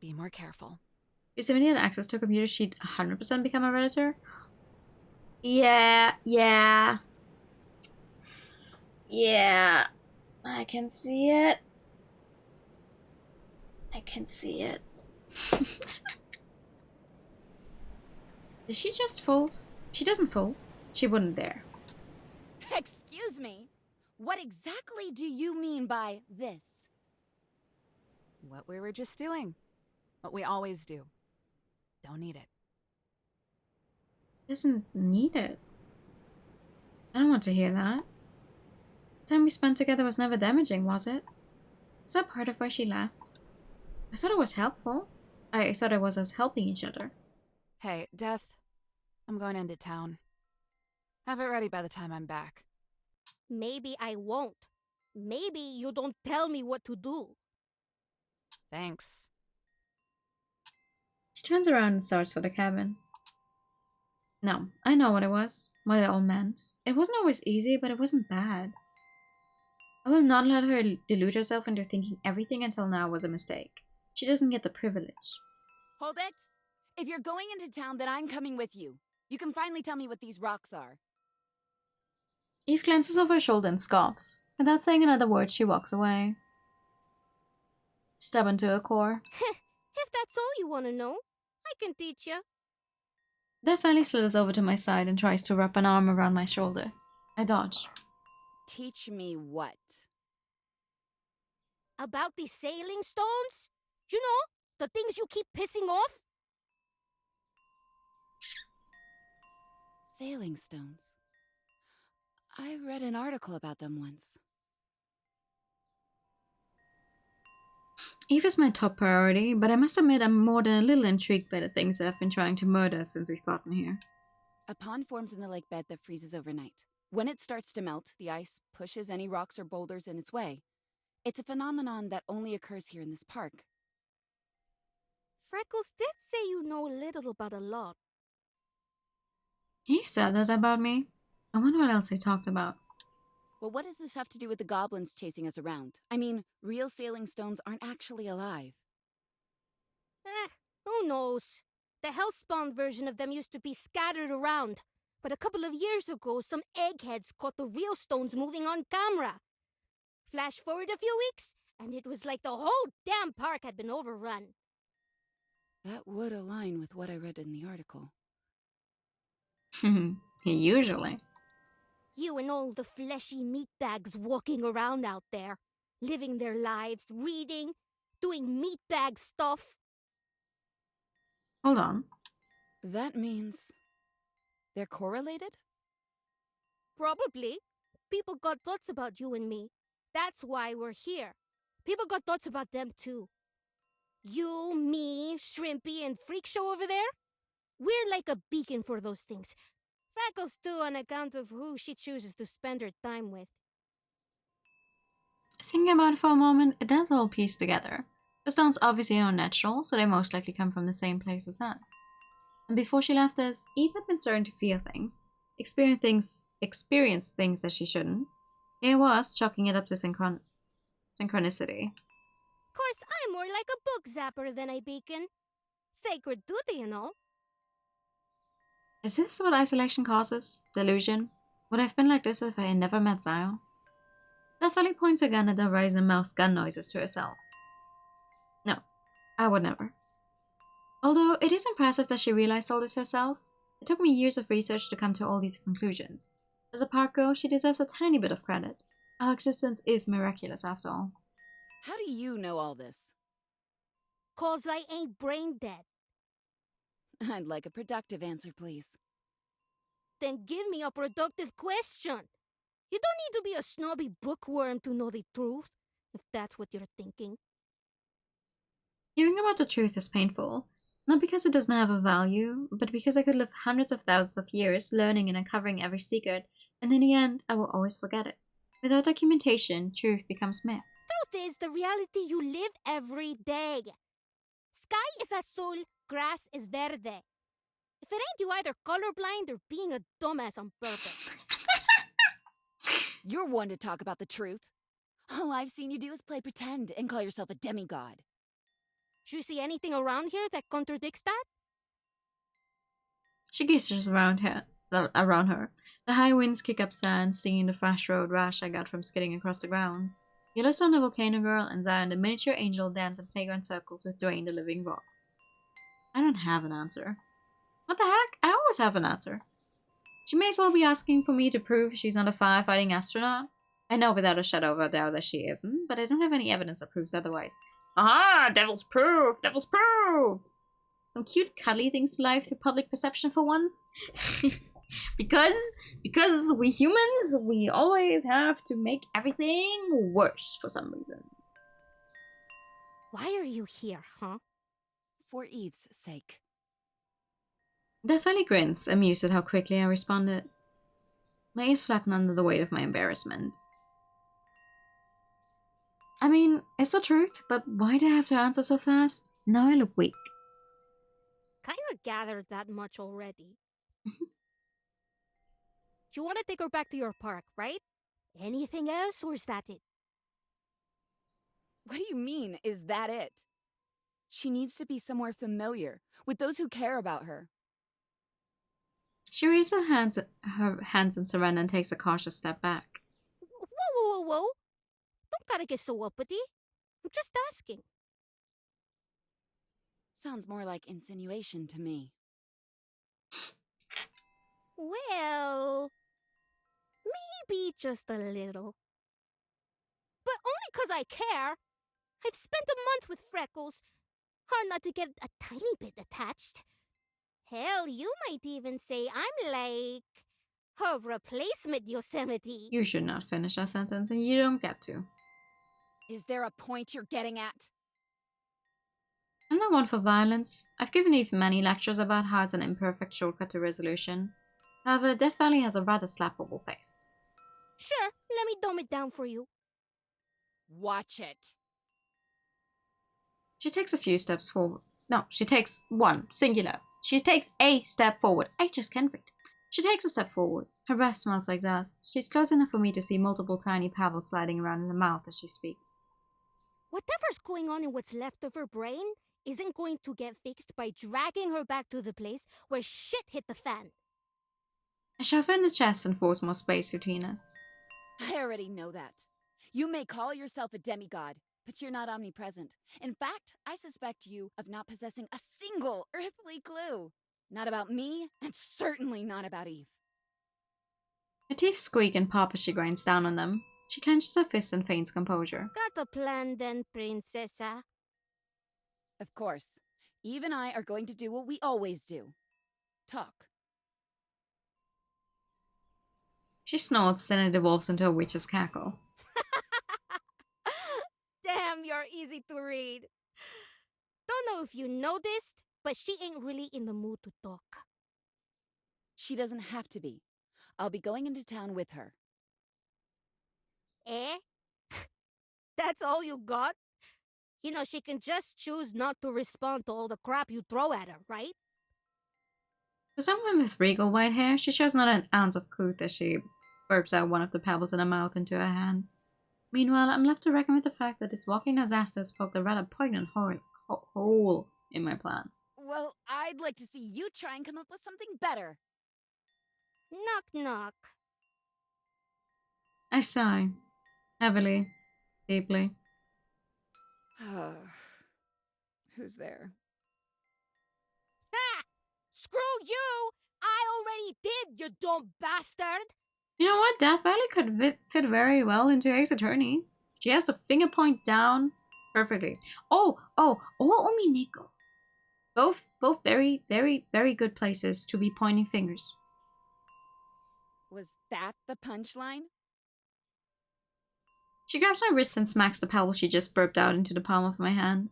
Be more careful. If somebody had access to a computer, she'd 100% become a Redditor? Yeah. I can see it. Did she just fold? She doesn't fold. She wouldn't dare. Excuse me. What exactly do you mean by this? What we were just doing. What we always do. Don't need it. Doesn't need it. I don't want to hear that. The time we spent together was never damaging, was it? Was that part of why she left? I thought it was helpful. I thought it was us helping each other. Hey, Death. I'm going into town. Have it ready by the time I'm back. Maybe I won't. Maybe you don't tell me what to do. Thanks. She turns around and starts for the cabin. No, I know what it was, what it all meant. It wasn't always easy, but it wasn't bad. I will not let her delude herself into thinking everything until now was a mistake. She doesn't get the privilege. Hold it. If you're going into town, then I'm coming with you. You can finally tell me what these rocks are. Eve glances over her shoulder and scoffs. Without saying another word, she walks away. Stubborn to her core. If that's all you want to know, I can teach you. Death finally slithers over to my side and tries to wrap an arm around my shoulder. I dodge. Teach me what? About these sailing stones? You know, the things you keep pissing off? Sailing stones. I read an article about them once. Eve is my top priority, but I must admit I'm more than a little intrigued by the things that have been trying to murder us since we've gotten here. A pond forms in the lake bed that freezes overnight. When it starts to melt, the ice pushes any rocks or boulders in its way. It's a phenomenon that only occurs here in this park. Freckles did say you know a little about a lot. You said that about me. I wonder what else they talked about. Well, what does this have to do with the goblins chasing us around? I mean, real sailing stones aren't actually alive. Who knows? The Hellspawn version of them used to be scattered around. But a couple of years ago, some eggheads caught the real stones moving on camera. Flash forward a few weeks, and it was like the whole damn park had been overrun. That would align with what I read in the article. Usually. You and all the fleshy meatbags walking around out there, living their lives, reading, doing meatbag stuff. Hold on. That means they're correlated? Probably. People got thoughts about you and me. That's why we're here. People got thoughts about them too. You, me, Shrimpy, and Freak Show over there? We're like a beacon for those things. Freckles too, on account of who she chooses to spend her time with. Thinking about it for a moment, it does all piece together. The stones obviously are natural, so they most likely come from the same place as us. And before she left us, Eve had been starting to feel things, experience things that she shouldn't. Here was chalking it up to synchronicity. Of course, I'm more like a book zapper than a beacon. Sacred duty, you know. Is this what isolation causes? Delusion? Would I have been like this if I had never met Zion? Definitely points her gun at the horizon and mouths gun noises to herself. No, I would never. Although it is impressive that she realized all this herself. It took me years of research to come to all these conclusions. As a park girl, she deserves a tiny bit of credit. Our existence is miraculous after all. How do you know all this? 'Cause I ain't brain dead. I'd like a productive answer, please. Then give me a productive question. You don't need to be a snobby bookworm to know the truth, if that's what you're thinking. Hearing about the truth is painful, not because it doesn't have a value, but because I could live hundreds of thousands of years learning and uncovering every secret, and in the end, I will always forget it. Without documentation, truth becomes myth. Truth is the reality you live every day. Sky is azul, grass is verde. If it ain't you either colorblind or being a dumbass on purpose. You're one to talk about the truth. All I've seen you do is play pretend and call yourself a demigod. Do you see anything around here that contradicts that? She gestures around her. The high winds kick up sand, singing the fresh road rash I got from skidding across the ground. Yellowstone the volcano girl and Zion the miniature angel dance in playground circles with Dwayne the living rock. I don't have an answer. What the heck? I always have an answer. She may as well be asking for me to prove she's not a firefighting astronaut. I know without a shadow of a doubt that she isn't, but I don't have any evidence that proves otherwise. Aha! Devil's proof! Devil's proof! Some cute cuddly things to life through public perception for once. because we humans, we always have to make everything worse for some reason. Why are you here, huh? For Eve's sake. Definitely grins, amused at how quickly I responded. My ears flatten under the weight of my embarrassment. I mean, it's the truth, but why did I have to answer so fast? Now I look weak. Kinda gathered that much already. You want to take her back to your park, right? Anything else, or is that it? What do you mean, is that it? She needs to be somewhere familiar, with those who care about her. She raises her hands in surrender and takes a cautious step back. Whoa. Don't gotta get so uppity. I'm just asking. Sounds more like insinuation to me. Well, maybe just a little. But only 'cause I care. I've spent a month with Freckles. Hard not to get a tiny bit attached. Hell, you might even say I'm like her replacement Yosemite. You should not finish that sentence, and you don't get to. Is there a point you're getting at? I'm not one for violence. I've given Eve many lectures about how it's an imperfect shortcut to resolution. However, Death Valley has a rather slappable face. Sure, let me dumb it down for you. Watch it. She takes a few steps forward. No, she takes one, singular. She takes a step forward. I just can't read. She takes a step forward. Her breath smells like dust. She's close enough for me to see multiple tiny pebbles sliding around in her mouth as she speaks. Whatever's going on in what's left of her brain isn't going to get fixed by dragging her back to the place where shit hit the fan. I shove her in the chest and force more space between us. I already know that. You may call yourself a demigod, but you're not omnipresent. In fact, I suspect you of not possessing a single earthly clue. Not about me, and certainly not about Eve. Her teeth squeak and pop as she grinds down on them. She clenches her fist and feigns composure. Got a plan then, princessa? Of course. Eve and I are going to do what we always do. Talk. She snorts, then it evolves into a witch's cackle. Damn, you're easy to read. Don't know if you noticed, but she ain't really in the mood to talk. She doesn't have to be. I'll be going into town with her. Eh? That's all you got? You know, she can just choose not to respond to all the crap you throw at her, right? For someone with regal white hair, she shows not an ounce of couth as she burps out one of the pebbles in her mouth into her hand. Meanwhile, I'm left to reckon with the fact that this walking disaster has poked a rather poignant hole in my plan. Well, I'd like to see you try and come up with something better. Knock, knock. I sigh. Heavily. Deeply. Who's there? Ha! Screw you! I already did, you dumb bastard! You know what? Death Valley could fit very well into Ace Attorney. She has the finger point down perfectly. Oh, Umineko. Both very, very, very good places to be pointing fingers. Was that the punchline? She grabs my wrist and smacks the pebble she just burped out into the palm of my hand.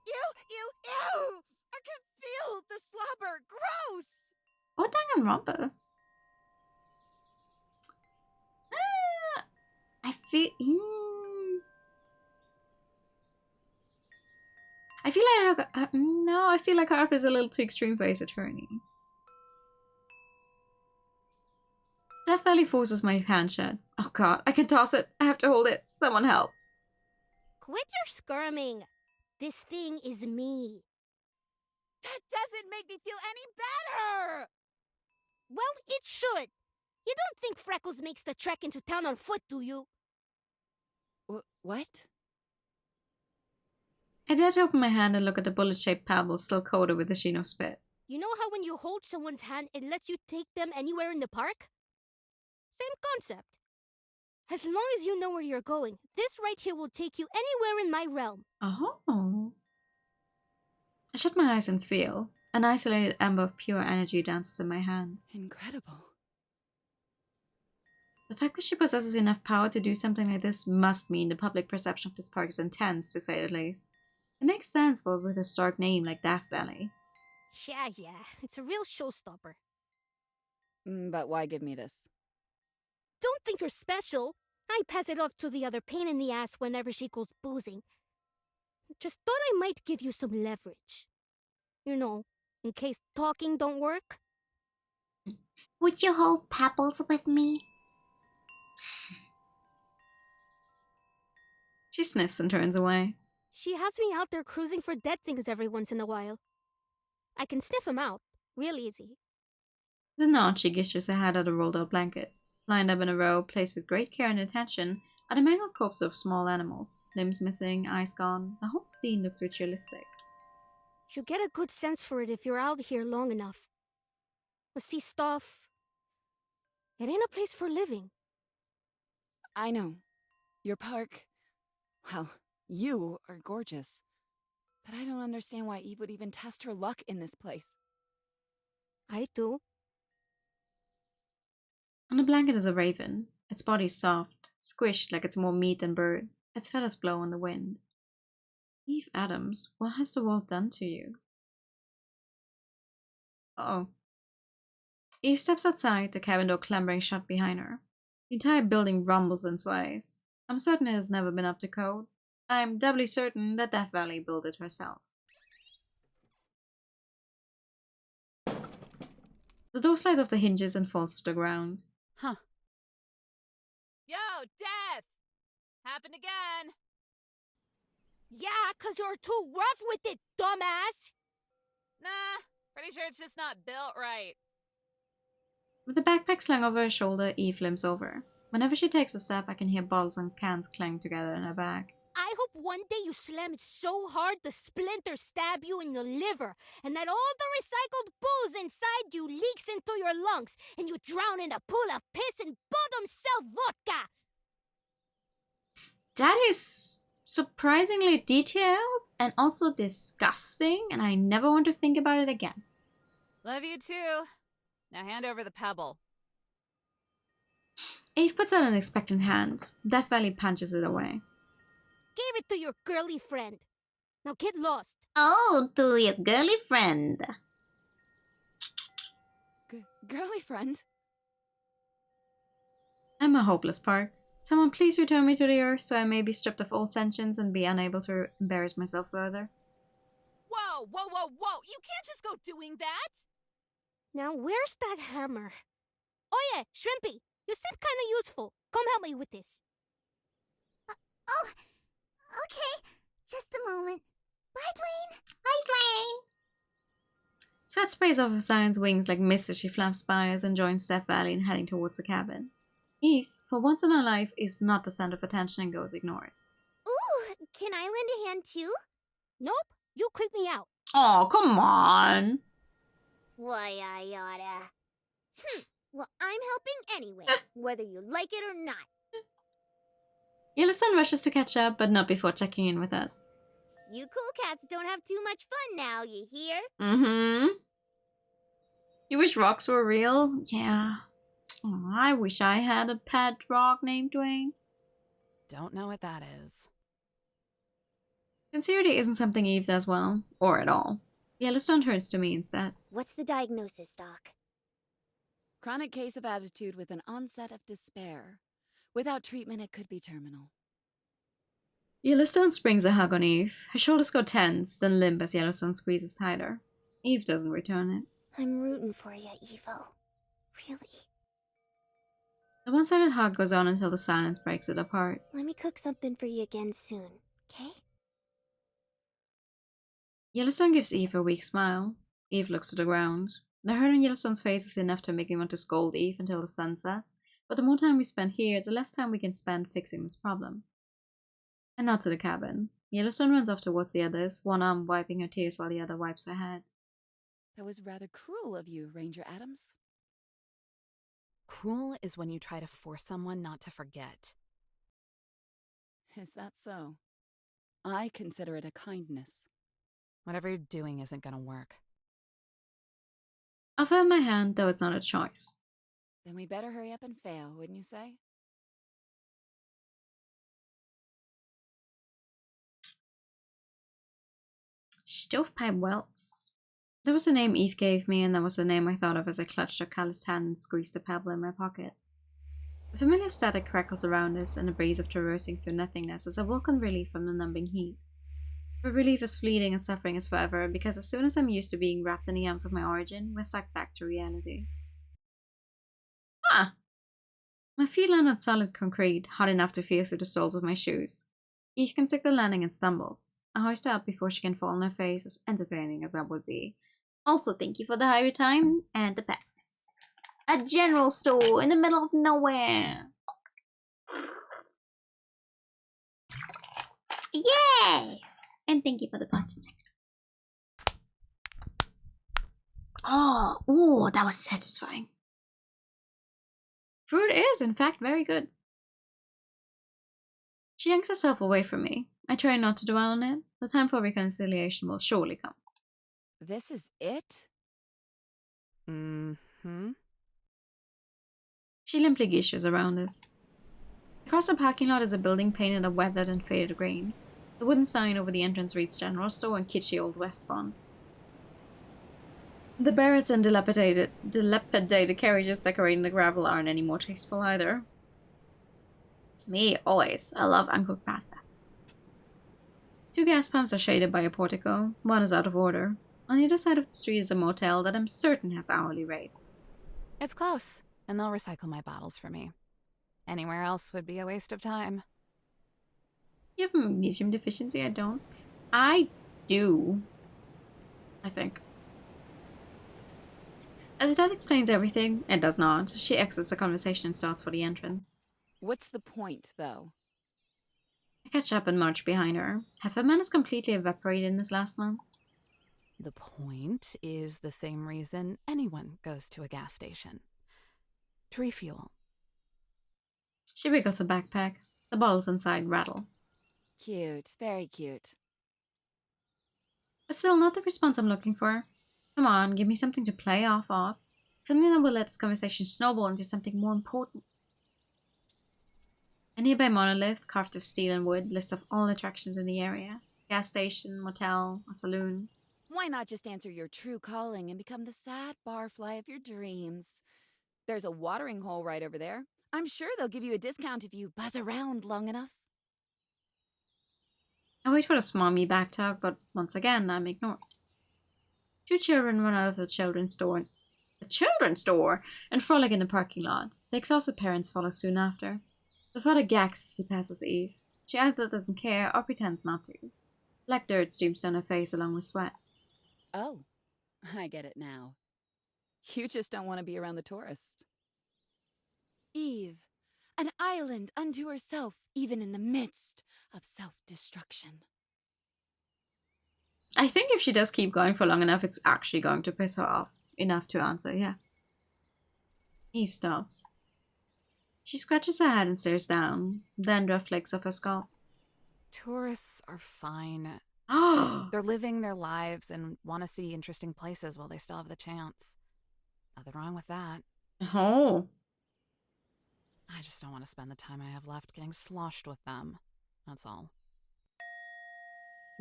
Ew! I can feel the slobber! Gross! Oh, Danganronpa. I feel... I feel like... no, I feel like Harp is a little too extreme for Ace Attorney. Death Valley forces my hand shut. Oh god, I can toss it. I have to hold it. Someone help. Quit your skirming. This thing is me. That doesn't make me feel any better! Well, it should. You don't think Freckles makes the trek into town on foot, do you? What? I dare to open my hand and look at the bullet-shaped pebble still coated with the Shino spit. You know how when you hold someone's hand, it lets you take them anywhere in the park? Same concept. As long as you know where you're going, this right here will take you anywhere in my realm. Oh. I shut my eyes and feel. An isolated ember of pure energy dances in my hand. Incredible. The fact that she possesses enough power to do something like this must mean the public perception of this park is intense, to say the least. It makes sense for with a historic name like Death Valley. Yeah, it's a real showstopper. But why give me this? Don't think you're special. I pass it off to the other pain in the ass whenever she goes boozing. Just thought I might give you some leverage. You know, in case talking don't work. Would you hold pebbles with me? She sniffs and turns away. She has me out there cruising for dead things every once in a while. I can sniff them out, real easy. With a nod, she gestures her head at a rolled-out blanket. Lined up in a row, placed with great care and attention, are the mangled corpses of small animals. Limbs missing, eyes gone. The whole scene looks ritualistic. You get a good sense for it if you're out here long enough. See stuff. It ain't a place for living. I know. Your park... Well, you are gorgeous. But I don't understand why Eve would even test her luck in this place. I do. On the blanket is a raven. Its body soft, squished like it's more meat than bird. Its feathers blow in the wind. Eve Adams, what has the world done to you? Uh-oh. Eve steps outside, the cabin door clambering shut behind her. The entire building rumbles and sways. I'm certain it has never been up to code. I'm doubly certain that Death Valley built it herself. The door slides off the hinges and falls to the ground. Huh. Yo, Death! Happened again! Yeah, 'cause you're too rough with it, dumbass! Nah, pretty sure it's just not built right. With the backpack slung over her shoulder, Eve limps over. Whenever she takes a step, I can hear bottles and cans clang together in her bag. I hope one day you slam it so hard the splinters stab you in the liver, and that all the recycled booze inside you leaks into your lungs, and you drown in a pool of piss and bottom-shelf vodka! That is surprisingly detailed and also disgusting, and I never want to think about it again. Love you too. Now hand over the pebble. Eve puts out an expectant hand. Death Valley punches it away. Gave it to your girly friend. Now get lost. Oh, to your girly friend. Girly friend? I'm a hopeless park. Someone please return me to the earth so I may be stripped of all sentience and be unable to embarrass myself further. Whoa, whoa, whoa, whoa! You can't just go doing that! Now where's that hammer? Oh yeah, Shrimpy, you seem kinda useful. Come help me with this. Oh, okay. Just a moment. Bye, Dwayne. Bye, Dwayne. Scott sprays off of Zion's wings like mist as she flaps by us and joins Death Valley in heading towards the cabin. Eve, for once in her life, is not the center of attention and goes ignored. Ooh, can I lend a hand too? Nope, you creep me out. Oh, come on! Why, I oughta. Well, I'm helping anyway, whether you like it or not. Yellowstone rushes to catch up, but not before checking in with us. You cool cats don't have too much fun now, you hear? Mm-hmm. You wish rocks were real? Yeah. Oh, I wish I had a pet rock named Dwayne. Don't know what that is. Sincerity isn't something Eve does well, or at all. Yellowstone turns to me instead. What's the diagnosis, Doc? Chronic case of attitude with an onset of despair. Without treatment, it could be terminal. Yellowstone springs a hug on Eve. Her shoulders go tense, then limp as Yellowstone squeezes tighter. Eve doesn't return it. I'm rooting for you, Evo. Really. The one-sided hug goes on until the silence breaks it apart. Let me cook something for you again soon, okay? Yellowstone gives Eve a weak smile. Eve looks to the ground. The hurt on Yellowstone's face is enough to make me want to scold Eve until the sun sets, but the more time we spend here, the less time we can spend fixing this problem. And not to the cabin. Yellowstone runs off towards the others, one arm wiping her tears while the other wipes her head. That was rather cruel of you, Ranger Adams. Cruel is when you try to force someone not to forget. Is that so? I consider it a kindness. Whatever you're doing isn't gonna work. I offer her my hand, though it's not a choice. Then we better hurry up and fail, wouldn't you say? Stovepipe Wells. That was the name Eve gave me, and that was the name I thought of as I clutched her calloused hand and squeezed the pebble in my pocket. The familiar static crackles around us, and a breeze of traversing through nothingness is a welcome relief from the numbing heat. But relief is fleeting and suffering is forever, because as soon as I'm used to being wrapped in the arms of my origin, we're sucked back to reality. My feet land on solid concrete, hot enough to feel through the soles of my shoes. Eve can stick the landing and stumbles. I hoist her up before she can fall on her face, as entertaining as that would be. Also, thank you for the hire time and the pets. A general store in the middle of nowhere. Yay! And thank you for the posture check. Oh, that was satisfying. Fruit is, in fact, very good. She yanks herself away from me. I try not to dwell on it. The time for reconciliation will surely come. This is it? Mm-hmm. She limply gestures around us. Across the parking lot is a building painted a weathered and faded green. The wooden sign over the entrance reads General Store and kitschy old West font. The barrels and dilapidated carriages decorating the gravel aren't any more tasteful either. Me, always. I love uncooked pasta. 2 gas pumps are shaded by a portico. One is out of order. On the other side of the street is a motel that I'm certain has hourly rates. It's close, and they'll recycle my bottles for me. Anywhere else would be a waste of time. You have a magnesium deficiency? I don't. I do. I think. As that explains everything, it does not. She exits the conversation and starts for the entrance. What's the point, though? I catch up and march behind her. Have her manners completely evaporated in this last month? The point is the same reason anyone goes to a gas station. To refuel. She wiggles her backpack. The bottles inside rattle. Cute, very cute. But still not the response I'm looking for. Come on, give me something to play off of. Something that will let this conversation snowball into something more important. A nearby monolith, carved of steel and wood, lists off all attractions in the area. Gas station, motel, a saloon. Why not just answer your true calling and become the sad barfly of your dreams? There's a watering hole right over there. I'm sure they'll give you a discount if you buzz around long enough. I wait for the small me back talk, but once again, I'm ignored. Two children run out of the children's store and frolic in the parking lot. The exhausted parents follow soon after. The father gags as he passes Eve. She either doesn't care or pretends not to. Black dirt streams down her face along with sweat. Oh, I get it now. You just don't want to be around the tourists. Eve, an island unto herself, even in the midst of self-destruction. I think if she does keep going for long enough, it's actually going to piss her off enough to answer, yeah. Eve stops. She scratches her head and stares down. Dandruff flakes off her scalp. Tourists are fine. Oh! They're living their lives and want to see interesting places while they still have the chance. Nothing wrong with that. Oh. I just don't want to spend the time I have left getting sloshed with them. That's all.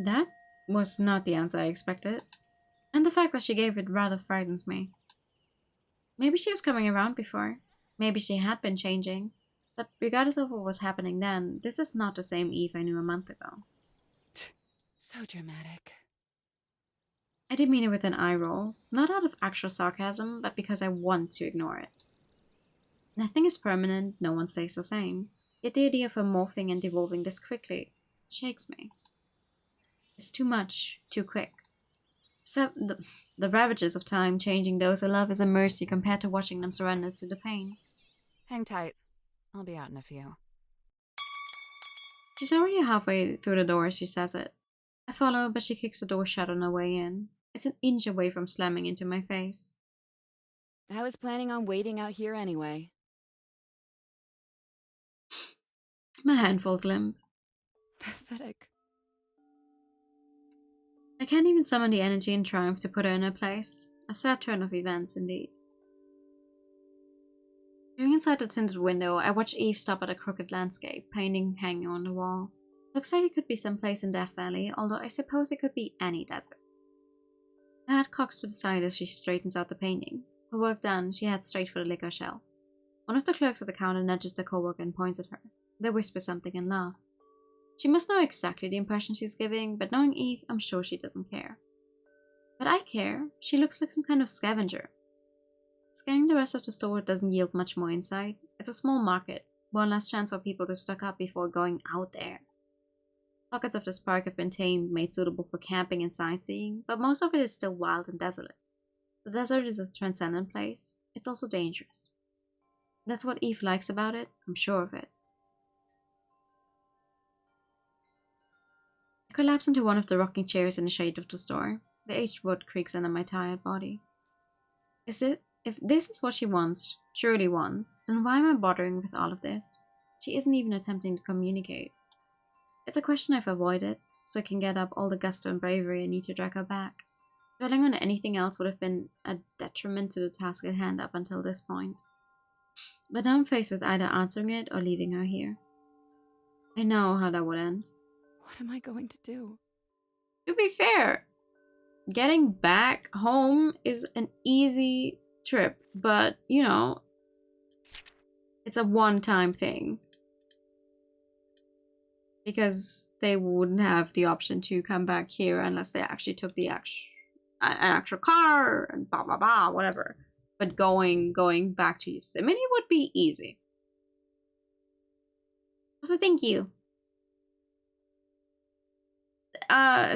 That was not the answer I expected. And the fact that she gave it rather frightens me. Maybe she was coming around before. Maybe she had been changing. But regardless of what was happening then, this is not the same Eve I knew a month ago. So dramatic. I demean it with an eye roll, not out of actual sarcasm, but because I want to ignore it. Nothing is permanent, no one stays the same. Yet the idea of her morphing and devolving this quickly shakes me. It's too much, too quick. So the ravages of time changing those I love is a mercy compared to watching them surrender to the pain. Hang tight. I'll be out in a few. She's already halfway through the door as she says it. I follow, but she kicks the door shut on her way in. It's an inch away from slamming into my face. I was planning on waiting out here anyway. My hand falls limp. Pathetic. I can't even summon the energy and triumph to put her in her place. A sad turn of events, indeed. Peering inside the tinted window, I watch Eve stop at a crooked landscape, painting hanging on the wall. Looks like it could be someplace in Death Valley, although I suppose it could be any desert. Her head cocks to the side as she straightens out the painting. Her work done, she heads straight for the liquor shelves. One of the clerks at the counter nudges the coworker and points at her. They whisper something and laugh. She must know exactly the impression she's giving, but knowing Eve, I'm sure she doesn't care. But I care. She looks like some kind of scavenger. Scanning the rest of the store doesn't yield much more insight. It's a small market, one last chance for people to stock up before going out there. Pockets of this park have been tamed, made suitable for camping and sightseeing, but most of it is still wild and desolate. The desert is a transcendent place. It's also dangerous. That's what Eve likes about it, I'm sure of it. I collapse into one of the rocking chairs in the shade of the store. The aged wood creaks under my tired body. If this is what she wants, truly wants, then why am I bothering with all of this? She isn't even attempting to communicate. It's a question I've avoided, so I can get up all the gusto and bravery I need to drag her back. Dwelling on anything else would have been a detriment to the task at hand up until this point. But now I'm faced with either answering it or leaving her here. I know how that would end. What am I going to do? To be fair, getting back home is an easy trip, but, you know, it's a one-time thing. Because they wouldn't have the option to come back here unless they actually took the an actual car and blah blah blah, whatever. But going back to Yosemite would be easy. So thank you.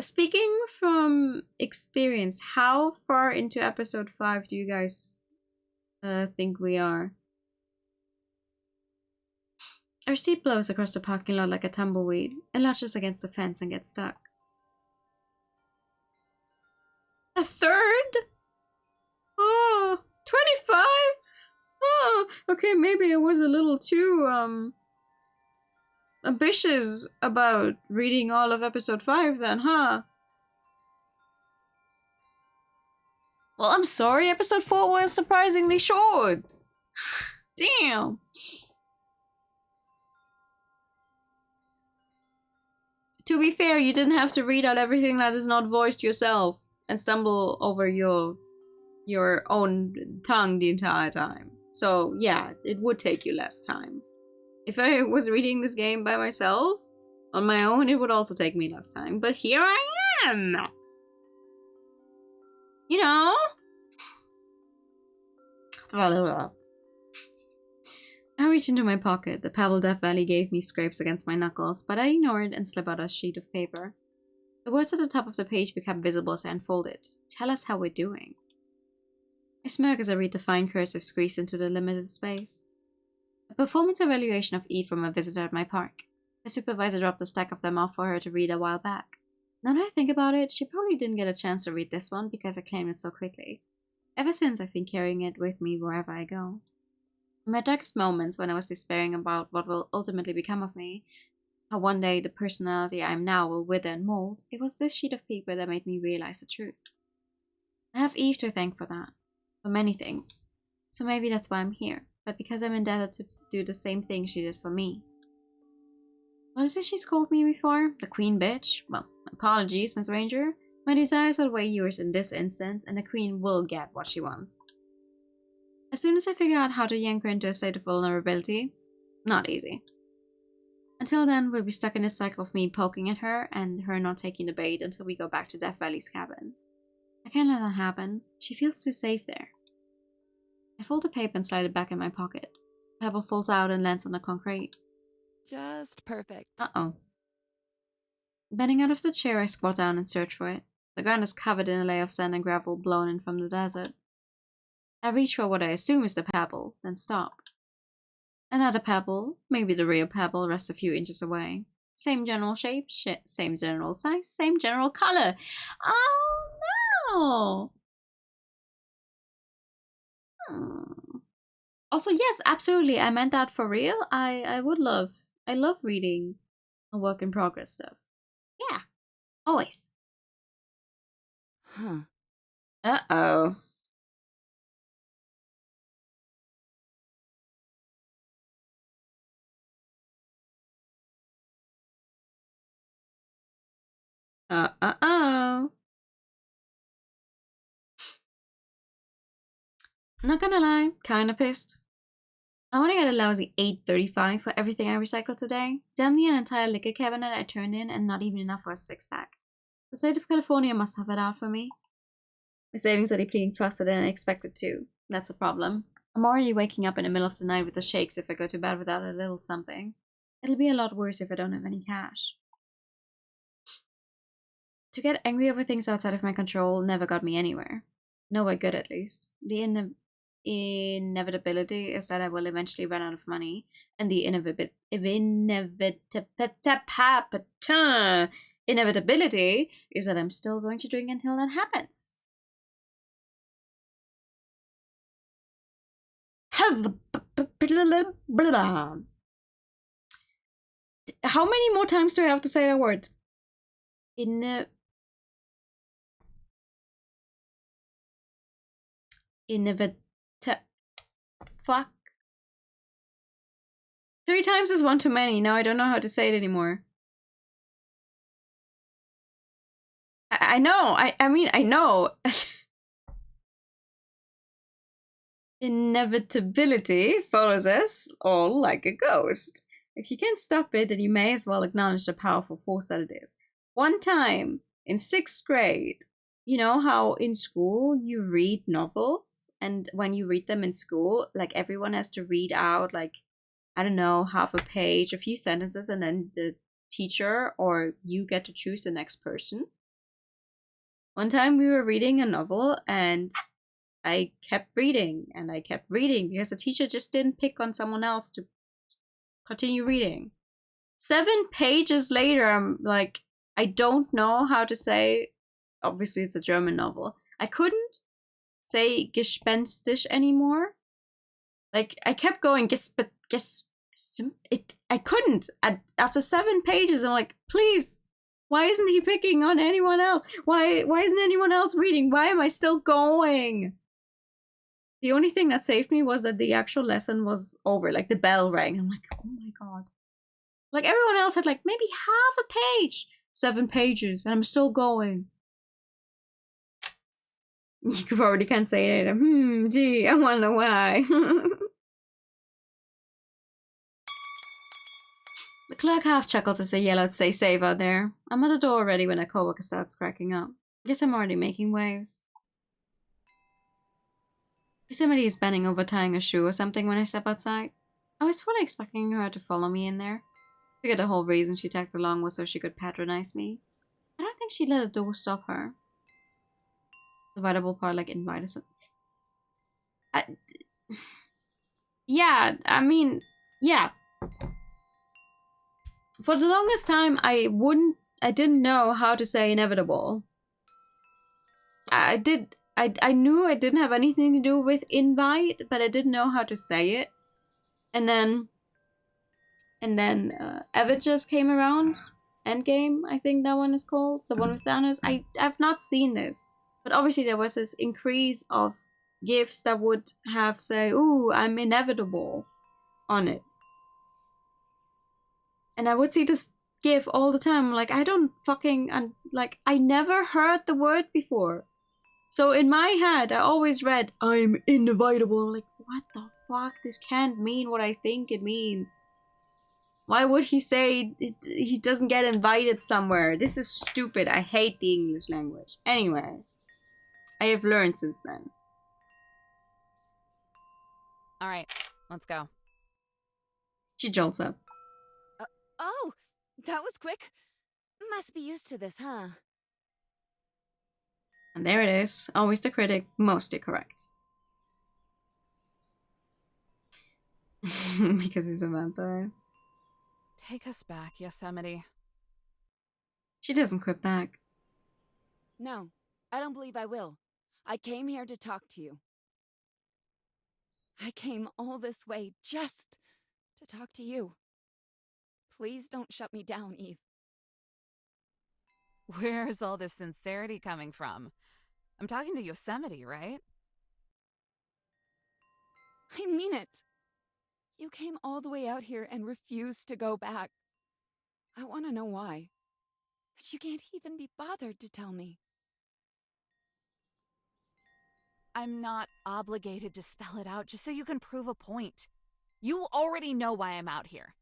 Speaking from experience, how far into episode 5 do you guys think we are? Our seat blows across the parking lot like a tumbleweed. It latches against the fence and gets stuck. A third? Oh, 25? Oh, okay, maybe I was a little too, ambitious about reading all of episode 5 then, huh? Well, I'm sorry, episode 4 was surprisingly short. Damn. To be fair, you didn't have to read out everything that is not voiced yourself and stumble over your own tongue the entire time. So yeah, it would take you less time. If I was reading this game by myself, on my own, it would also take me less time. But here I am! You know? I reached into my pocket. The pebble Death Valley gave me scrapes against my knuckles, but I ignored and slipped out a sheet of paper. The words at the top of the page became visible as I unfolded. Tell us how we're doing. I smirk as I read the fine cursive squeezed into the limited space. A performance evaluation of Eve from a visitor at my park. The supervisor dropped a stack of them off for her to read a while back. Now that I think about it, she probably didn't get a chance to read this one because I claimed it so quickly. Ever since, I've been carrying it with me wherever I go. In my darkest moments, when I was despairing about what will ultimately become of me, how one day the personality I am now will wither and mold, it was this sheet of paper that made me realize the truth. I have Eve to thank for that. For many things. So maybe that's why I'm here, but because I'm indebted to do the same thing she did for me. What is it she's called me before? The queen bitch? Well, apologies, Miss Ranger. My desires outweigh yours in this instance, and the queen will get what she wants. As soon as I figure out how to yank her into a state of vulnerability, not easy. Until then, we'll be stuck in a cycle of me poking at her and her not taking the bait until we go back to Death Valley's cabin. I can't let that happen. She feels too safe there. I fold the paper and slide it back in my pocket. The pebble falls out and lands on the concrete. Just perfect. Uh-oh. Bending out of the chair, I squat down and search for it. The ground is covered in a layer of sand and gravel blown in from the desert. I reach for what I assume is the pebble, then stop. Another pebble, maybe the real pebble, rests a few inches away. Same general shape, same general size, same general color. Oh no! Also, yes, absolutely. I meant that for real. I love reading a work in progress stuff. Yeah, always. Huh. Uh-oh. Uh-oh. Not gonna lie, kinda pissed. I wanna get a lousy 8.35 for everything I recycled today. Damn near an entire liquor cabinet I turned in and not even enough for a 6-pack. The state of California must have it out for me. My savings are depleting faster than I expected to. That's a problem. I'm already waking up in the middle of the night with the shakes if I go to bed without a little something. It'll be a lot worse if I don't have any cash. To get angry over things outside of my control never got me anywhere. Nowhere good, at least. The inevitability is that I will eventually run out of money, and the inevitability is that I'm still going to drink until that happens. How many more times do I have to say that word? Fuck. 3 times is one too many. Now I don't know how to say it anymore. I know. I mean, I know. Inevitability follows us all like a ghost. If you can't stop it, then you may as well acknowledge the powerful force that it is. One time, in 6th grade, you know how in school you read novels, and when you read them in school, like everyone has to read out, like, I don't know, half a page, a few sentences, and then the teacher or you get to choose the next person. One time we were reading a novel, and I kept reading, and I kept reading because the teacher just didn't pick on someone else to continue reading. 7 pages later, I'm like, I don't know how to say, obviously it's a German novel. I couldn't say gespenstisch anymore. Like, I kept going, I couldn't. After 7 pages, I'm like, please, why isn't he picking on anyone else? Why isn't anyone else reading? Why am I still going? The only thing that saved me was that the actual lesson was over. Like, the bell rang. I'm like, oh my god. Like, everyone else had like maybe half a page. 7 pages, and I'm still going. You probably can't say it. Gee, I wonder why. The clerk half chuckles as I yell out, "Stay safe out there." I'm at the door already when a coworker starts cracking up. I guess I'm already making waves. Somebody is bending over tying a shoe or something when I step outside. I was fully expecting her to follow me in there. Figured the whole reason she tagged along was so she could patronize me. I don't think she'd let a door stop her. The viable part, like, invite us. Yeah, I mean, yeah. For the longest time, I didn't know how to say inevitable. I knew it didn't have anything to do with invite, but I didn't know how to say it. And then Avengers came around. Endgame, I think that one is called. The one with Thanos. I've not seen this. But obviously there was this increase of gifts that would have, say, "Ooh, I'm inevitable" on it. And I would see this gif all the time. Like, I don't fucking... like, I never heard the word before. So in my head, I always read, "I'm inevitable." I'm like, what the fuck? This can't mean what I think it means. Why would he say he doesn't get invited somewhere? This is stupid. I hate the English language. Anyway, I have learned since then. All right, let's go. She jolts up. Oh, that was quick. Must be used to this, huh? And there it is. Always the critic, mostly correct. Because he's a vampire. Take us back, Yosemite. She doesn't quit back. No, I don't believe I will. I came here to talk to you. I came all this way just to talk to you. Please don't shut me down, Eve. Where's all this sincerity coming from? I'm talking to Yosemite, right? I mean it. You came all the way out here and refused to go back. I want to know why. But you can't even be bothered to tell me. I'm not obligated to spell it out just so you can prove a point. You already know why I'm out here.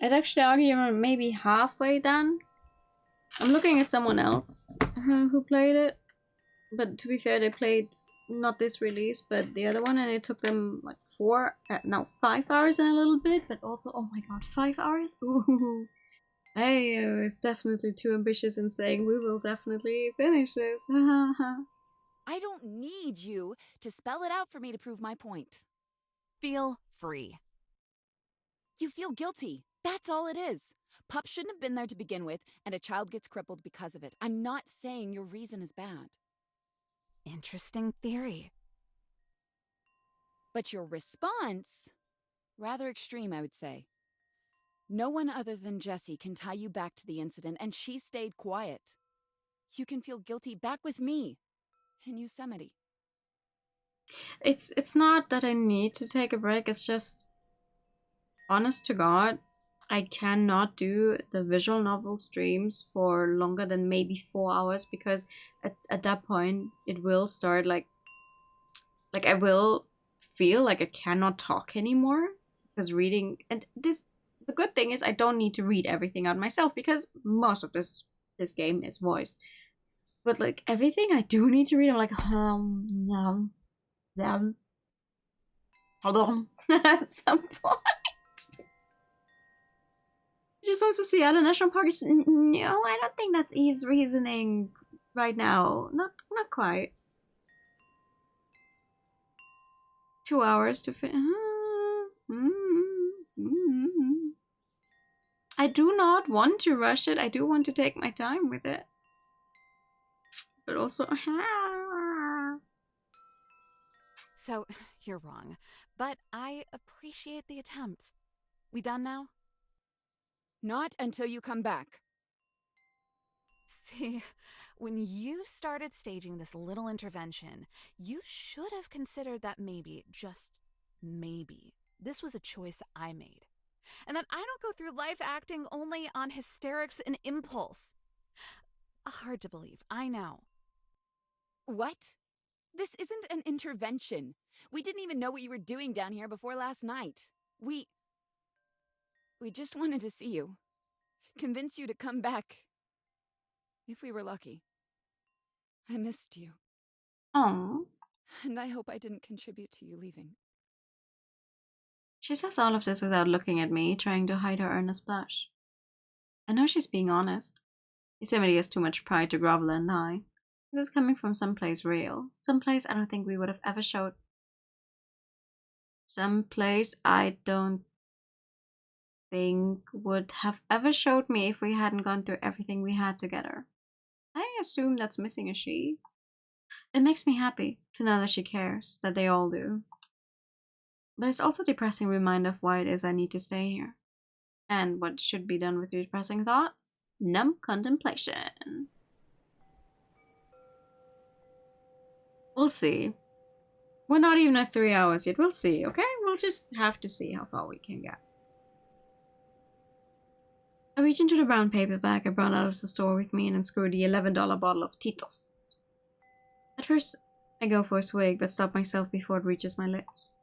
I'd actually argue I'm maybe halfway done. I'm looking at someone else who played it. But to be fair, they played not this release, but the other one, and it took them like 5 hours and a little bit, but also, oh my god, 5 hours? Ooh. Hey, it's definitely too ambitious in saying we will definitely finish this. I don't need you to spell it out for me to prove my point. Feel free. You feel guilty. That's all it is. Pup shouldn't have been there to begin with, and a child gets crippled because of it. I'm not saying your reason is bad. Interesting theory. But your response, rather extreme, I would say. No one other than Jessie can tie you back to the incident, and she stayed quiet. You can feel guilty back with me in Yosemite. It's not that I need to take a break, it's just, honest to God, I cannot do the visual novel streams for longer than maybe 4 hours, because at that point it will start like I will feel like I cannot talk anymore, because reading, and the good thing is I don't need to read everything out myself, because most of this game is voice. But like everything I do need to read, I'm like hold on. At some point she just wants to see Island National Park. No, I don't think that's Eve's reasoning right now. Not quite. 2 hours to I do not want to rush it. I do want to take my time with it. But also... So, you're wrong. But I appreciate the attempt. We done now? Not until you come back. See, when you started staging this little intervention, you should have considered that maybe, just maybe, this was a choice I made. And that I don't go through life acting only on hysterics and impulse. Hard to believe, I know. What? This isn't an intervention. We didn't even know what you were doing down here before last night. We just wanted to see you. Convince you to come back. If we were lucky. I missed you. Oh. And I hope I didn't contribute to you leaving. She says all of this without looking at me, trying to hide her earnest blush. I know she's being honest. Yosemite has too much pride to grovel and lie. This is coming from someplace real. Someplace I don't think we would have ever showed. Someplace I don't think would have ever showed me if we hadn't gone through everything we had together. I assume that's missing a she. It makes me happy to know that she cares, that they all do. But it's also a depressing reminder of why it is I need to stay here. And what should be done with your depressing thoughts? Numb contemplation. We'll see. We're not even at 3 hours yet. We'll see, okay? We'll just have to see how far we can get. I reach into the brown paper bag I brought out of the store with me and unscrew the $11 bottle of Tito's. At first, I go for a swig, but stop myself before it reaches my lips.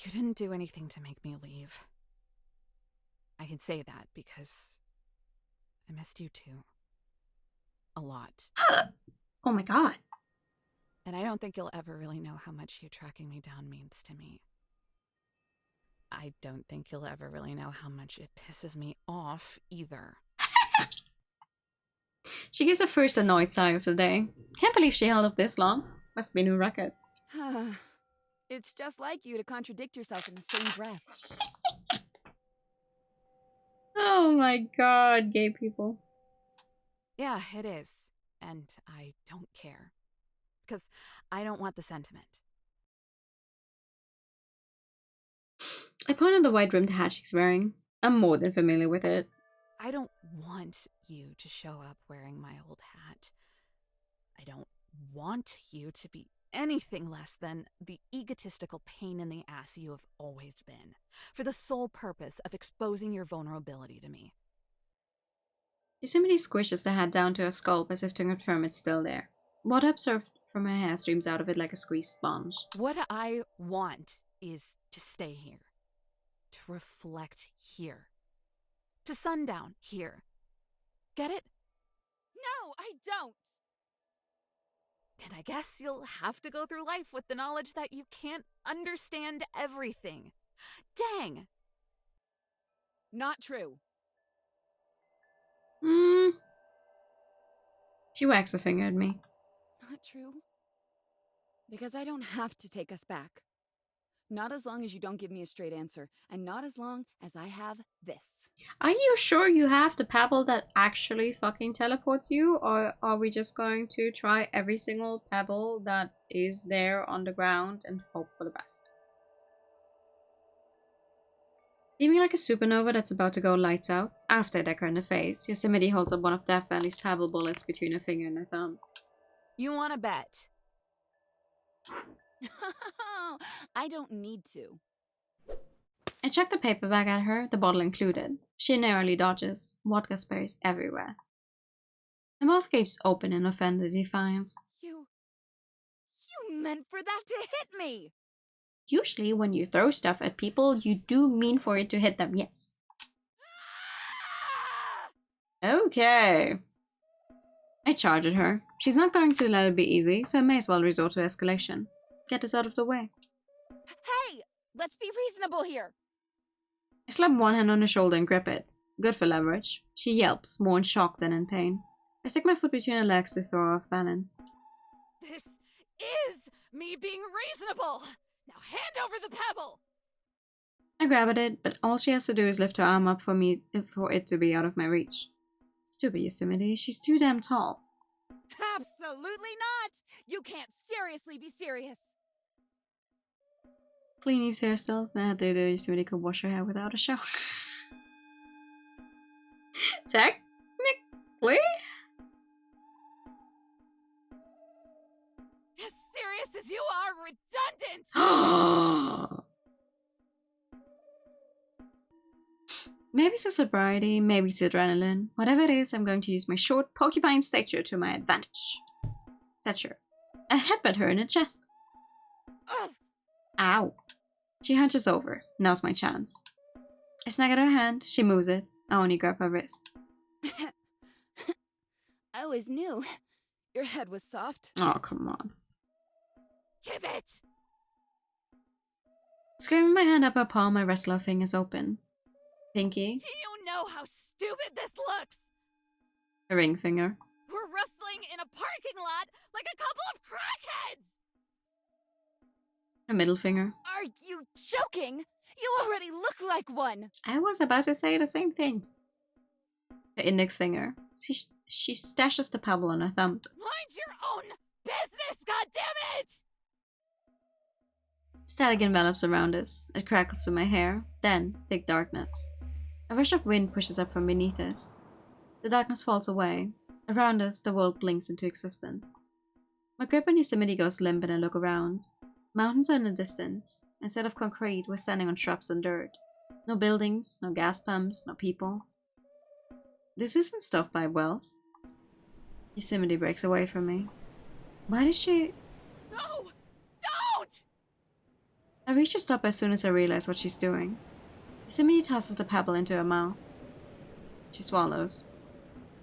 You didn't do anything to make me leave. I can say that because I missed you too. A lot. Oh my god. And I don't think you'll ever really know how much you tracking me down means to me. I don't think you'll ever really know how much it pisses me off either. She gives her first annoyed sigh of the day. Can't believe she held up this long. Must be a new record. It's just like you to contradict yourself in the same breath. Oh my god, gay people. Yeah, it is. And I don't care. Because I don't want the sentiment. I point at the white rimmed hat she's wearing. I'm more than familiar with it. I don't want you to show up wearing my old hat. I don't want you to be anything less than the egotistical pain in the ass you have always been, for the sole purpose of exposing your vulnerability to me. Yosemite squishes the hat down to her scalp as if to confirm it's still there. Water observed from her hair streams out of it like a squeezed sponge. What I want is to stay here. To reflect here. To sundown here. Get it? No, I don't! Then I guess you'll have to go through life with the knowledge that you can't understand everything. Dang! Not true. She wags a finger at me. Not true? Because I don't have to take us back. Not as long as you don't give me a straight answer, and not as long as I have this. Are you sure you have the pebble that actually fucking teleports you? Or are we just going to try every single pebble that is there on the ground and hope for the best? Beaming like a supernova that's about to go lights out, after I deck her in the face, Yosemite holds up one of Death Valley's pebble bullets between her finger and her thumb. You want to bet? I don't need to. I chuck the paper bag at her, the bottle included. She narrowly dodges. Vodka sprays everywhere. My mouth gapes open in offended defiance. You meant for that to hit me! Usually when you throw stuff at people, you do mean for it to hit them, yes. Okay. I charge at her. She's not going to let it be easy, so I may as well resort to escalation. Get this out of the way. Hey! Let's be reasonable here! I slap one hand on her shoulder and grip it. Good for leverage. She yelps, more in shock than in pain. I stick my foot between her legs to throw her off balance. This is me being reasonable! Now hand over the pebble! I grab at it, but all she has to do is lift her arm up for it to be out of my reach. Stupid Yosemite, she's too damn tall. Absolutely not! You can't seriously be serious. Clean Eve's hairstyles, and I had to do Yosemite could wash her hair without a shower. Technically? As serious as you are redundant! Maybe it's the sobriety, maybe it's the adrenaline. Whatever it is, I'm going to use my short porcupine stature to my advantage. Stature. I headbutt her in the chest. Ugh. Ow. She hunches over. Now's my chance. I snag at her hand, she moves it. I only grab her wrist. I always knew your head was soft. Oh, come on. Give it! Screaming my hand up her palm, my wrestler fingers open. Pinky. Do you know how stupid this looks? A ring finger. We're wrestling in a parking lot like a couple of crackheads! A middle finger. Are you joking? You already look like one. I was about to say the same thing. The index finger. She stashes the pebble on her thumb. Mind your own business, goddammit! Static envelops around us. It crackles through my hair. Then, thick darkness. A rush of wind pushes up from beneath us. The darkness falls away. Around us, the world blinks into existence. My grip on Yosemite goes limp and I look around. Mountains are in the distance. Instead of concrete, we're standing on shrubs and dirt. No buildings, no gas pumps, no people. This isn't stovepipe wells. Yosemite breaks away from me. Why did she... No! Don't! I reach her stop as soon as I realize what she's doing. Yosemite tosses the pebble into her mouth. She swallows.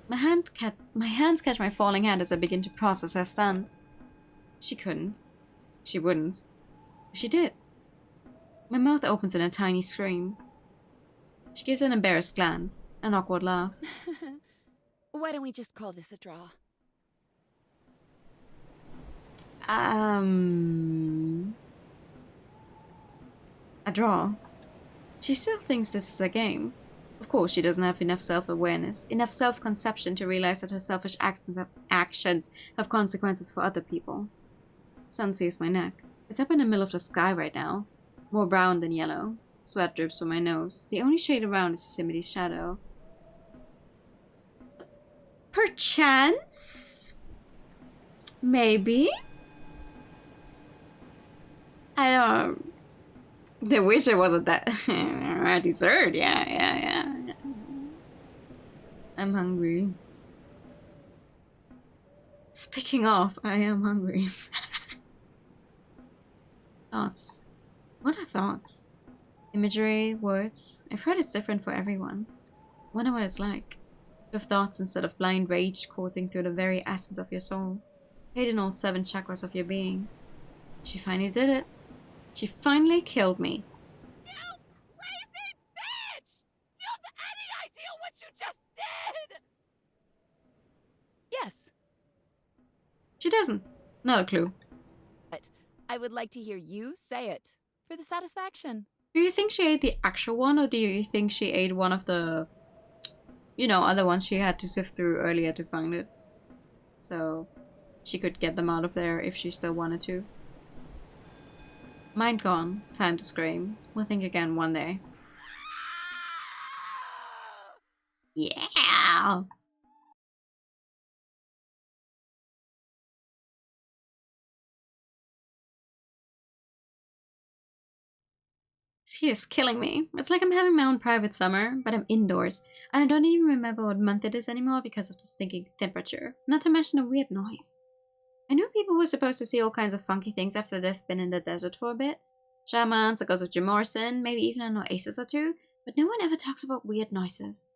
My hands catch my falling hand as I begin to process her stunt. She couldn't. She wouldn't. She did. My mouth opens in a tiny scream. She gives an embarrassed glance, an awkward laugh. Why don't we just call this a draw? A draw. She still thinks this is a game. Of course, she doesn't have enough self-awareness, enough self-conception to realize that her selfish actions have consequences for other people. Sun sees my neck. It's up in the middle of the sky right now. More brown than yellow. Sweat drips from my nose. The only shade around is Yosemite's shadow. Perchance? Maybe? I don't... I wish it wasn't that... a dessert, yeah. I'm hungry. Speaking of, I am hungry. Thoughts. What are thoughts? Imagery, words. I've heard it's different for everyone. Wonder what it's like. To have thoughts instead of blind rage coursing through the very essence of your soul. Hidden all 7 chakras of your being. She finally did it. She finally killed me. You crazy bitch! Do you have any idea what you just did? Yes, She doesn't. Not a clue. but I would like to hear you say it for the satisfaction. Do you think she ate the actual one, or do you think she ate one of the, other ones she had to sift through earlier to find it? So she could get them out of there if she still wanted to. Mind gone. Time to scream. We'll think again one day. Yeah! This heat is killing me. It's like I'm having my own private summer, but I'm indoors. And I don't even remember what month it is anymore because of the stinking temperature. Not to mention a weird noise. I knew people were supposed to see all kinds of funky things after they've been in the desert for a bit. Shamans, the gods of Jim Morrison, maybe even an oasis or two, but no one ever talks about weird noises.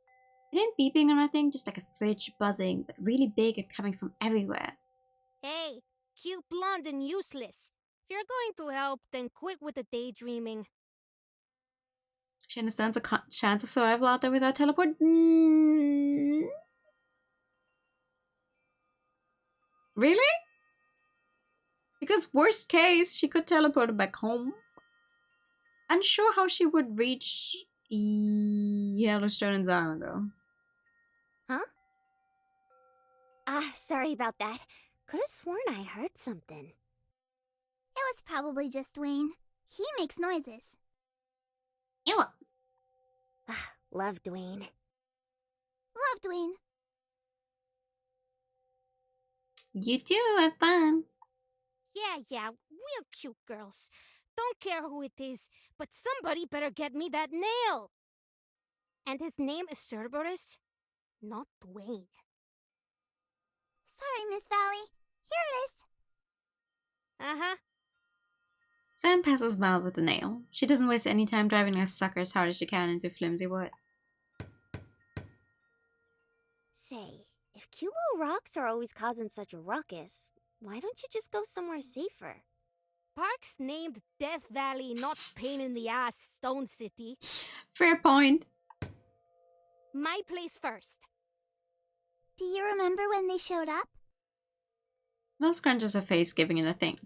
It ain't beeping or nothing, just like a fridge buzzing, but really big and coming from everywhere. Hey, cute, blonde, and useless. If you're going to help, then quit with the daydreaming. She understands a chance of survival out there without teleport. Really? Because worst case, she could teleport back home. Unsure how she would reach Yellowstone and Zion, though. Huh? Sorry about that. Could have sworn I heard something. It was probably just Dwayne. He makes noises. Ew. Love Dwayne. Love Dwayne. You too, have fun. Yeah, real cute girls. Don't care who it is, but somebody better get me that nail. And his name is Cerberus, not Dwayne. Sorry, Miss Valley. Here it is. Uh-huh. Sam passes Val with the nail. She doesn't waste any time driving a sucker as hard as she can into flimsy wood. Say, if cute little rocks are always causing such a ruckus, why don't you just go somewhere safer? Park's named Death Valley, not pain in the ass Stone City. Fair point. My place first. Do you remember when they showed up? Val scrunches her face, giving it a think.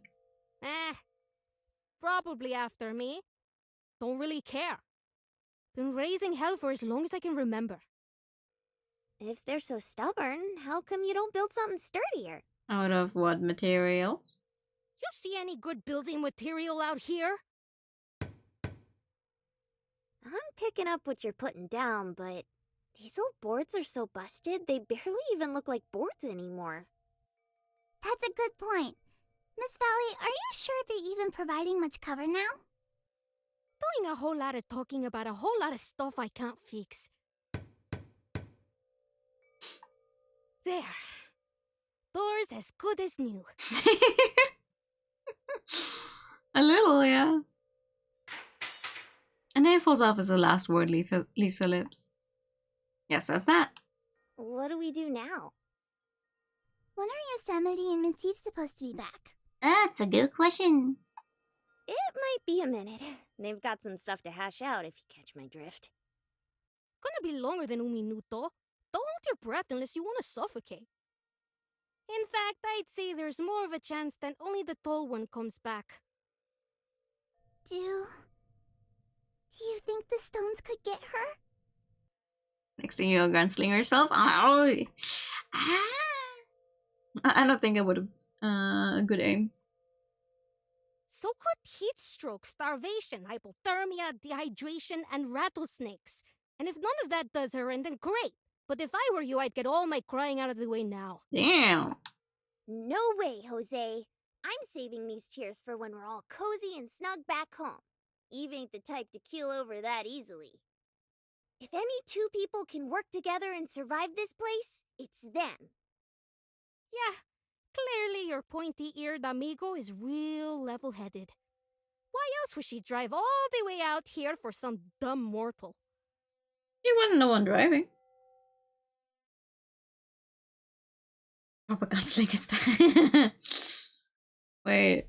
Probably after me. Don't really care. Been raising hell for as long as I can remember. If they're so stubborn, how come you don't build something sturdier? Out of what materials? You see any good building material out here? I'm picking up what you're putting down, but these old boards are so busted, they barely even look like boards anymore. That's a good point. Miss Valley, are you sure they're even providing much cover now? Doing a whole lot of talking about a whole lot of stuff I can't fix. There. Doors as good as new. A little, yeah. A nail falls off as the last word leaves her lips. Yes, that's that. What do we do now? When are Yosemite and Miss Eve supposed to be back? That's a good question. It might be a minute. They've got some stuff to hash out if you catch my drift. Gonna be longer than un minuto. Don't hold your breath unless you want to suffocate. In fact, I'd say there's more of a chance than only the tall one comes back. Do you think the stones could get her? Next thing you'll gunsling yourself. Ow. I don't think I would have a good aim. So could heat stroke, starvation, hypothermia, dehydration, and rattlesnakes. And if none of that does her in, then great. But if I were you, I'd get all my crying out of the way now. Damn. No way, Jose. I'm saving these tears for when we're all cozy and snug back home. Eve ain't the type to keel over that easily. If any two people can work together and survive this place, it's them. Yeah, clearly your pointy-eared amigo is real level-headed. Why else would she drive all the way out here for some dumb mortal? He wasn't the one driving. Proper gunslinger style. Wait.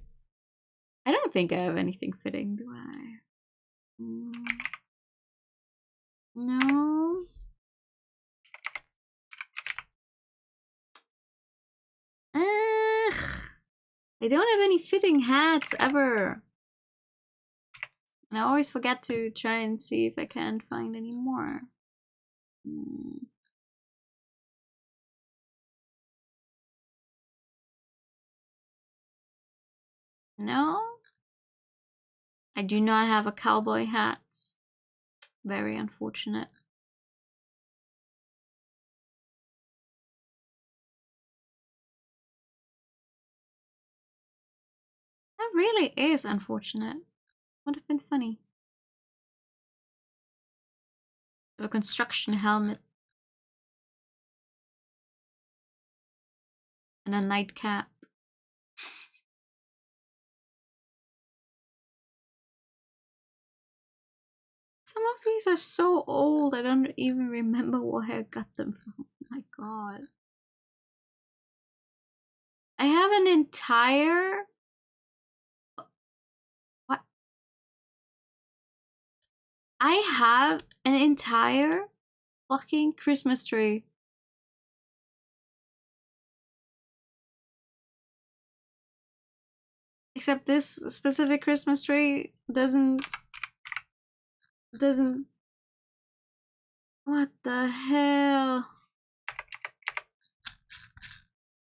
I don't think I have anything fitting, do I? No. Ugh. I don't have any fitting hats ever. And I always forget to try and see if I can find any more. No? I do not have a cowboy hat. Very unfortunate. That really is unfortunate. Would have been funny. A construction helmet. And a nightcap. Some of these are so old, I don't even remember where I got them from. Oh my god. I have an entire... What? I have an entire fucking Christmas tree. Except this specific Christmas tree doesn't... What the hell?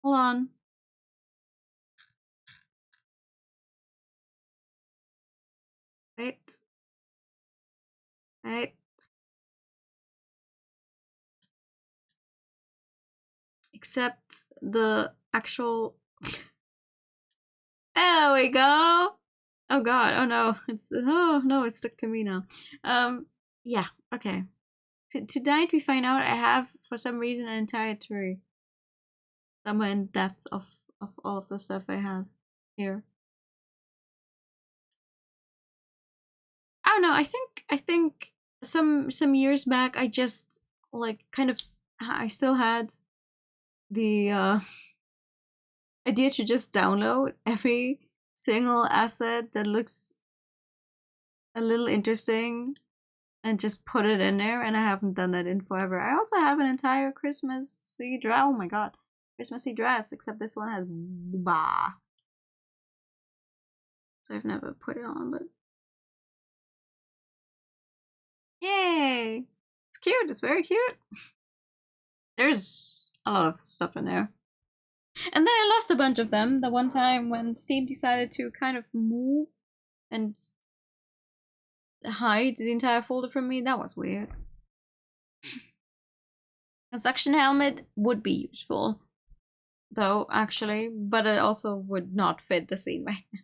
Hold on. Wait. Except the actual... There we go! Oh god, oh no. Oh no, it's stuck to me now. Yeah, okay. Tonight we find out I have, for some reason, an entire tree. Somewhere in depths of all of the stuff I have here. I don't know, I think some years back I just like I still had the idea to just download every single asset that looks a little interesting and just put it in there, and I haven't done that in forever. I also have an entire Christmassy dress. Oh my god. Christmassy dress, except this one has bah. So I've never put it on, but yay! It's cute, it's very cute. There's a lot of stuff in there. And then I lost a bunch of them the one time when Steam decided to kind of move and hide the entire folder from me. That was weird. A suction helmet would be useful, though, actually, but it also would not fit the scene right now.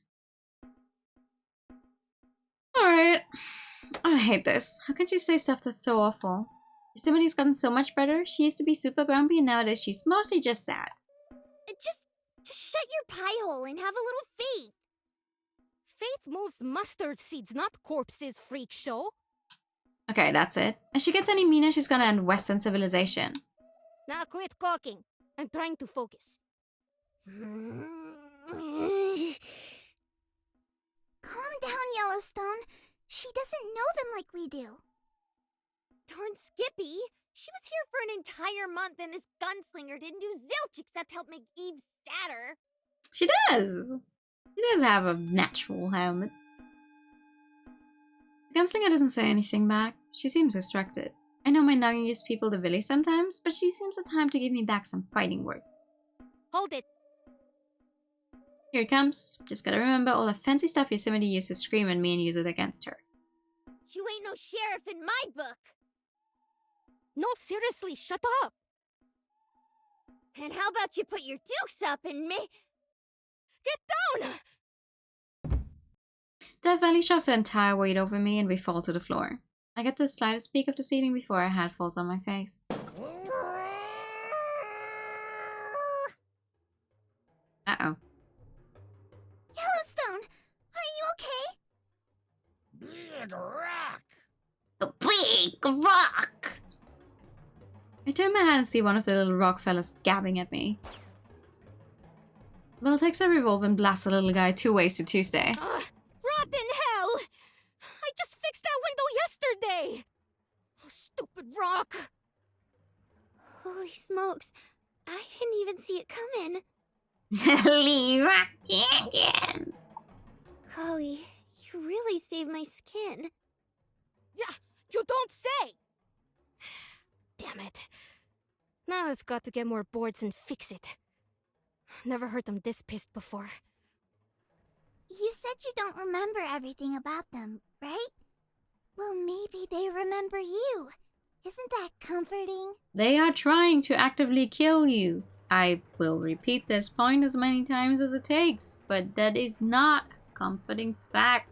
Alright. I hate this. How can she say stuff that's so awful? Yosemite's gotten so much better. She used to be super grumpy, and nowadays she's mostly just sad. Just shut your pie hole and have a little faith. Faith moves mustard seeds, not corpses, freak show. Okay, that's it. If she gets any meaner, she's gonna end Western civilization. Now quit talking. I'm trying to focus. Calm down, Yellowstone. She doesn't know them like we do. Darn Skippy. She was here for an entire month and this gunslinger didn't do zilch except help make Eve sadder. She does. She does have a natural helmet. The gunslinger doesn't say anything back. She seems distracted. I know my noggin gives people the willy sometimes, but she seems the time to give me back some fighting words. Hold it. Here it comes. Just gotta remember all the fancy stuff Yosemite used to scream at me and use it against her. You ain't no sheriff in my book. No, seriously, shut up. And how about you put your dukes up and Get down! Death Valley shoves her entire weight over me and we fall to the floor. I get the slightest peek of the ceiling before her hat falls on my face. Uh-oh. Yellowstone, are you okay? Big rock! A big rock! I turn my head and see one of the little rock fellas gabbing at me. Well, takes a revolver and blasts the little guy 2 ways to Tuesday. Rotten hell! I just fixed that window yesterday! Oh, stupid rock! Holy smokes. I didn't even see it coming. Leave rock jenkins! Golly, you really saved my skin. Yeah, you don't say! Damn it. Now I've got to get more boards and fix it. Never heard them this pissed before. You said you don't remember everything about them, right? Well, maybe they remember you. Isn't that comforting? They are trying to actively kill you. I will repeat this point as many times as it takes, but that is not a comforting fact.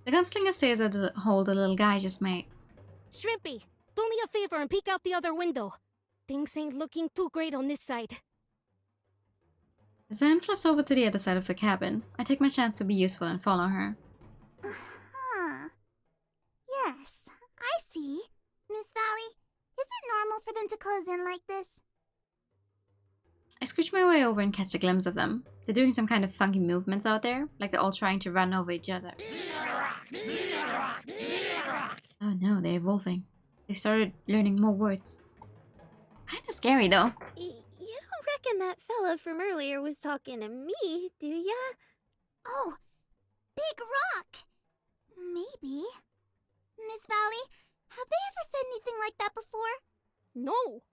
The gunslinger stares at the hole the little guy just made. Shrimpy, do me a favor and peek out the other window. Things ain't looking too great on this side. As Anne flips over to the other side of the cabin, I take my chance to be useful and follow her. Huh. Yes, I see. Miss Valley, is it normal for them to close in like this? I scooch my way over and catch a glimpse of them. They're doing some kind of funky movements out there, like they're all trying to run over each other. Oh no, they're evolving. They've started learning more words. Kinda scary though. You don't reckon that fella from earlier was talking to me, do ya? Oh, Big Rock! Maybe. Miss Valley, have they ever said anything like that before? No.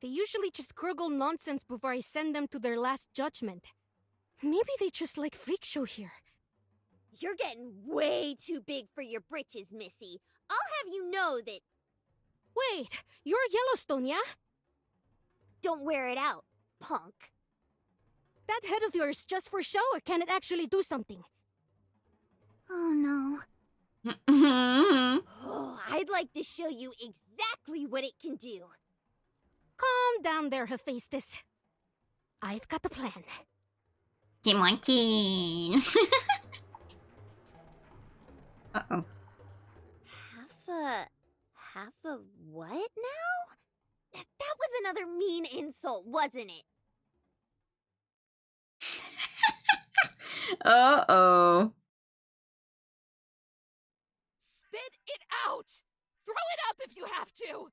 They usually just gurgle nonsense before I send them to their last judgment. Maybe they just like freak show here. You're getting way too big for your britches, Missy. I'll have you know that... Wait, you're Yellowstone, yeah? Don't wear it out, punk. That head of yours just for show, or can it actually do something? Oh no. Oh, I'd like to show you exactly what it can do. Calm down there, Hephaestus. I've got the plan. Timothy. Uh-oh. Half a what now? That was another mean insult, wasn't it? Uh-oh. Spit it out! Throw it up if you have to!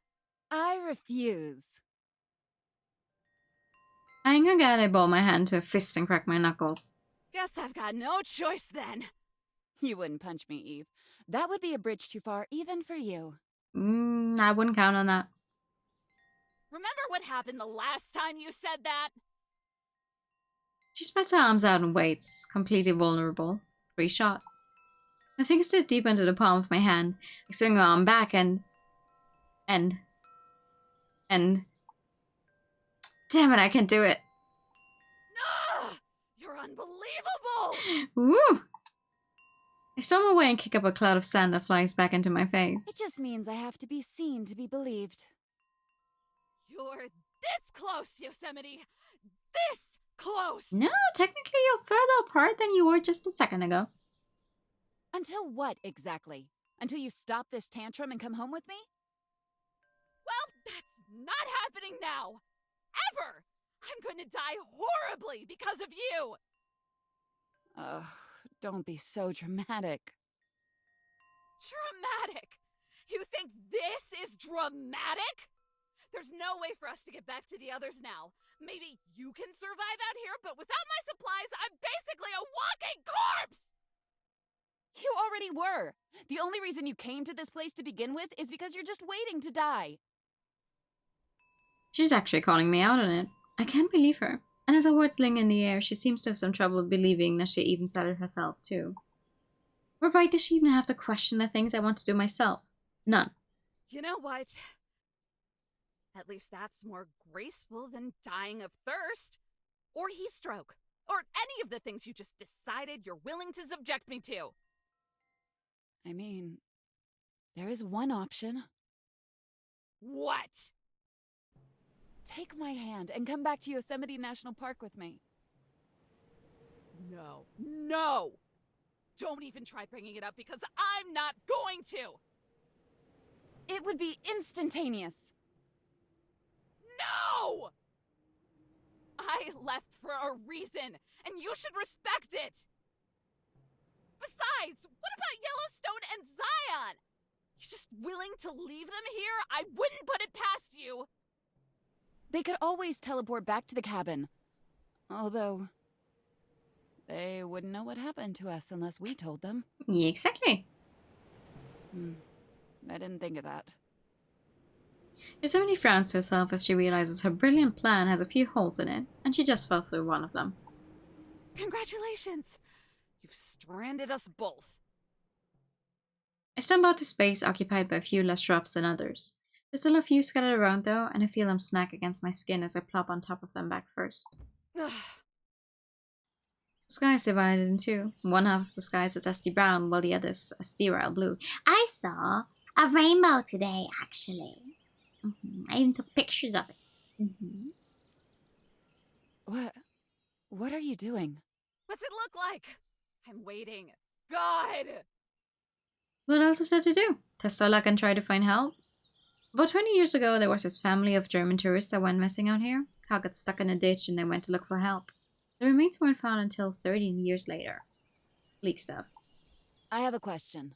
I refuse. I ain't gonna get I ball my hand to a fist and crack my knuckles. Guess I've got no choice then. You wouldn't punch me, Eve. That would be a bridge too far, even for you. I wouldn't count on that. Remember what happened the last time you said that? She spreads her arms out and waits, completely vulnerable. Free shot. My fingers dip deep into the palm of my hand. I swing my arm back and... Damn it, I can't do it. Ugh, you're unbelievable! Woo! I storm away and kick up a cloud of sand that flies back into my face. It just means I have to be seen to be believed. You're this close, Yosemite! This close! No, technically you're further apart than you were just a second ago. Until what, exactly? Until you stop this tantrum and come home with me? Well, that's not happening now! Ever! I'm going to die horribly because of you! Ugh, don't be so dramatic. Dramatic? You think this is dramatic? There's no way for us to get back to the others now. Maybe you can survive out here, but without my supplies, I'm basically a walking corpse! You already were. The only reason you came to this place to begin with is because you're just waiting to die. She's actually calling me out on it. I can't believe her. And as her words linger in the air, she seems to have some trouble believing that she even said it herself, too. Or why does she even have to question the things I want to do myself? None. You know what? At least that's more graceful than dying of thirst. Or heat stroke. Or any of the things you just decided you're willing to subject me to. I mean, there is one option. What? Take my hand and come back to Yosemite National Park with me. No. No! Don't even try bringing it up because I'm not going to! It would be instantaneous. No! I left for a reason, and you should respect it! Besides, what about Yellowstone and Zion? You're just willing to leave them here? I wouldn't put it past you! They could always teleport back to the cabin. Although, they wouldn't know what happened to us unless we told them. Yeah, exactly. I didn't think of that. Yosemite frowns to herself as she realizes her brilliant plan has a few holes in it, and she just fell through one of them. Congratulations! You've stranded us both. I stumble out to space occupied by a few less drops than others. There's still a few scattered around though, and I feel them snack against my skin as I plop on top of them back first. The sky is divided in two. One half of the sky is a dusty brown, while the other is a sterile blue. I saw a rainbow today, actually. I even took pictures of it. What are you doing? What's it look like? I'm waiting. God! What else is there to do? Test our luck and try to find help? About 20 years ago, there was this family of German tourists that went missing out here. Car got stuck in a ditch and they went to look for help. The remains weren't found until 13 years later. Bleak stuff. I have a question.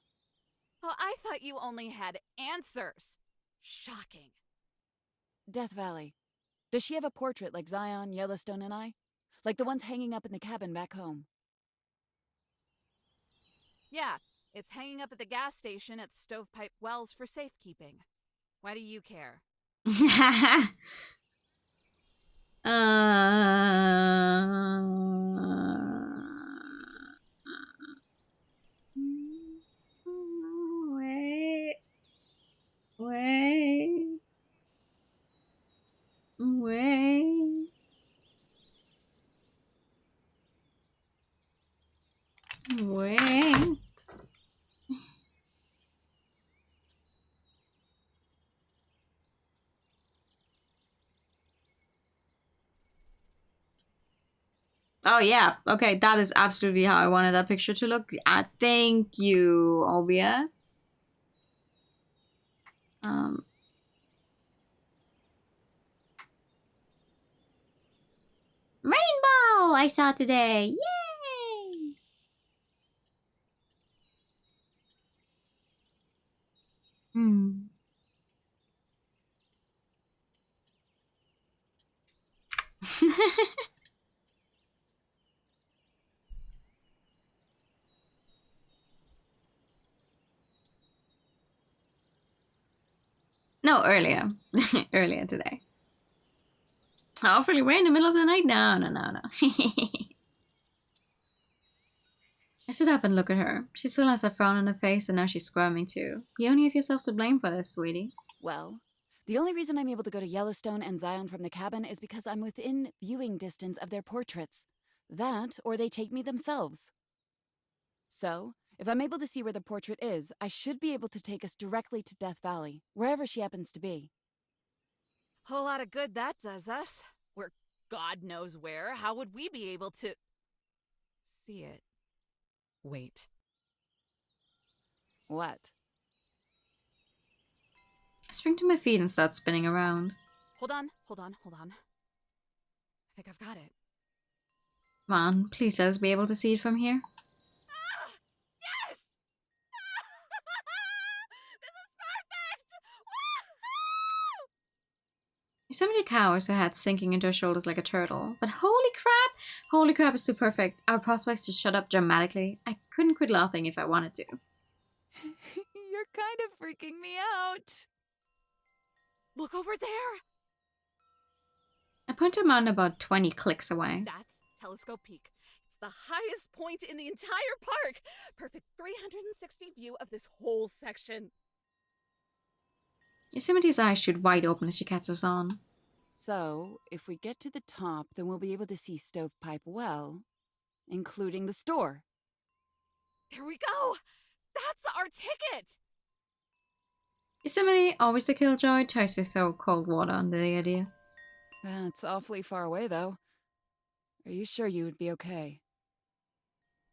Oh, I thought you only had answers. Shocking. Death Valley. Does she have a portrait like Zion, Yellowstone, and I? Like the ones hanging up in the cabin back home? Yeah, it's hanging up at the gas station at Stovepipe Wells for safekeeping. Why do you care? Wait. Wait. Wait. Wait. Oh yeah, okay, that is absolutely how I wanted that picture to look. Thank you, OBS. Rainbow I saw today. Yay! Hmm. No, earlier. Earlier today. Hopefully we're in the middle of the night. No. I sit up and look at her. She still has a frown on her face and now she's squirming too. You only have yourself to blame for this, sweetie. Well, the only reason I'm able to go to Yellowstone and Zion from the cabin is because I'm within viewing distance of their portraits. That, or they take me themselves. So, if I'm able to see where the portrait is, I should be able to take us directly to Death Valley, wherever she happens to be. Whole lot of good that does us. We're God knows where. How would we be able to see it? Wait. What? I spring to my feet and start spinning around. Hold on. I think I've got it. Come on, please let us be able to see it from here. Yes! This is perfect! Woo-hoo! Yosemite cowers, her head sinking into her shoulders like a turtle. But holy crap is too perfect. Our prospects just shut up dramatically. I couldn't quit laughing if I wanted to. You're kind of freaking me out. Look over there! I point to a mountain about 20 clicks away. That's Telescope Peak. It's the highest point in the entire park. Perfect 360 view of this whole section. Yosemite's eyes shoot wide open as she catches on. So, if we get to the top, then we'll be able to see Stovepipe Well, including the store. There we go! That's our ticket! Yosemite, always a killjoy, tries to throw cold water on the idea. That's awfully far away, though. Are you sure you would be okay?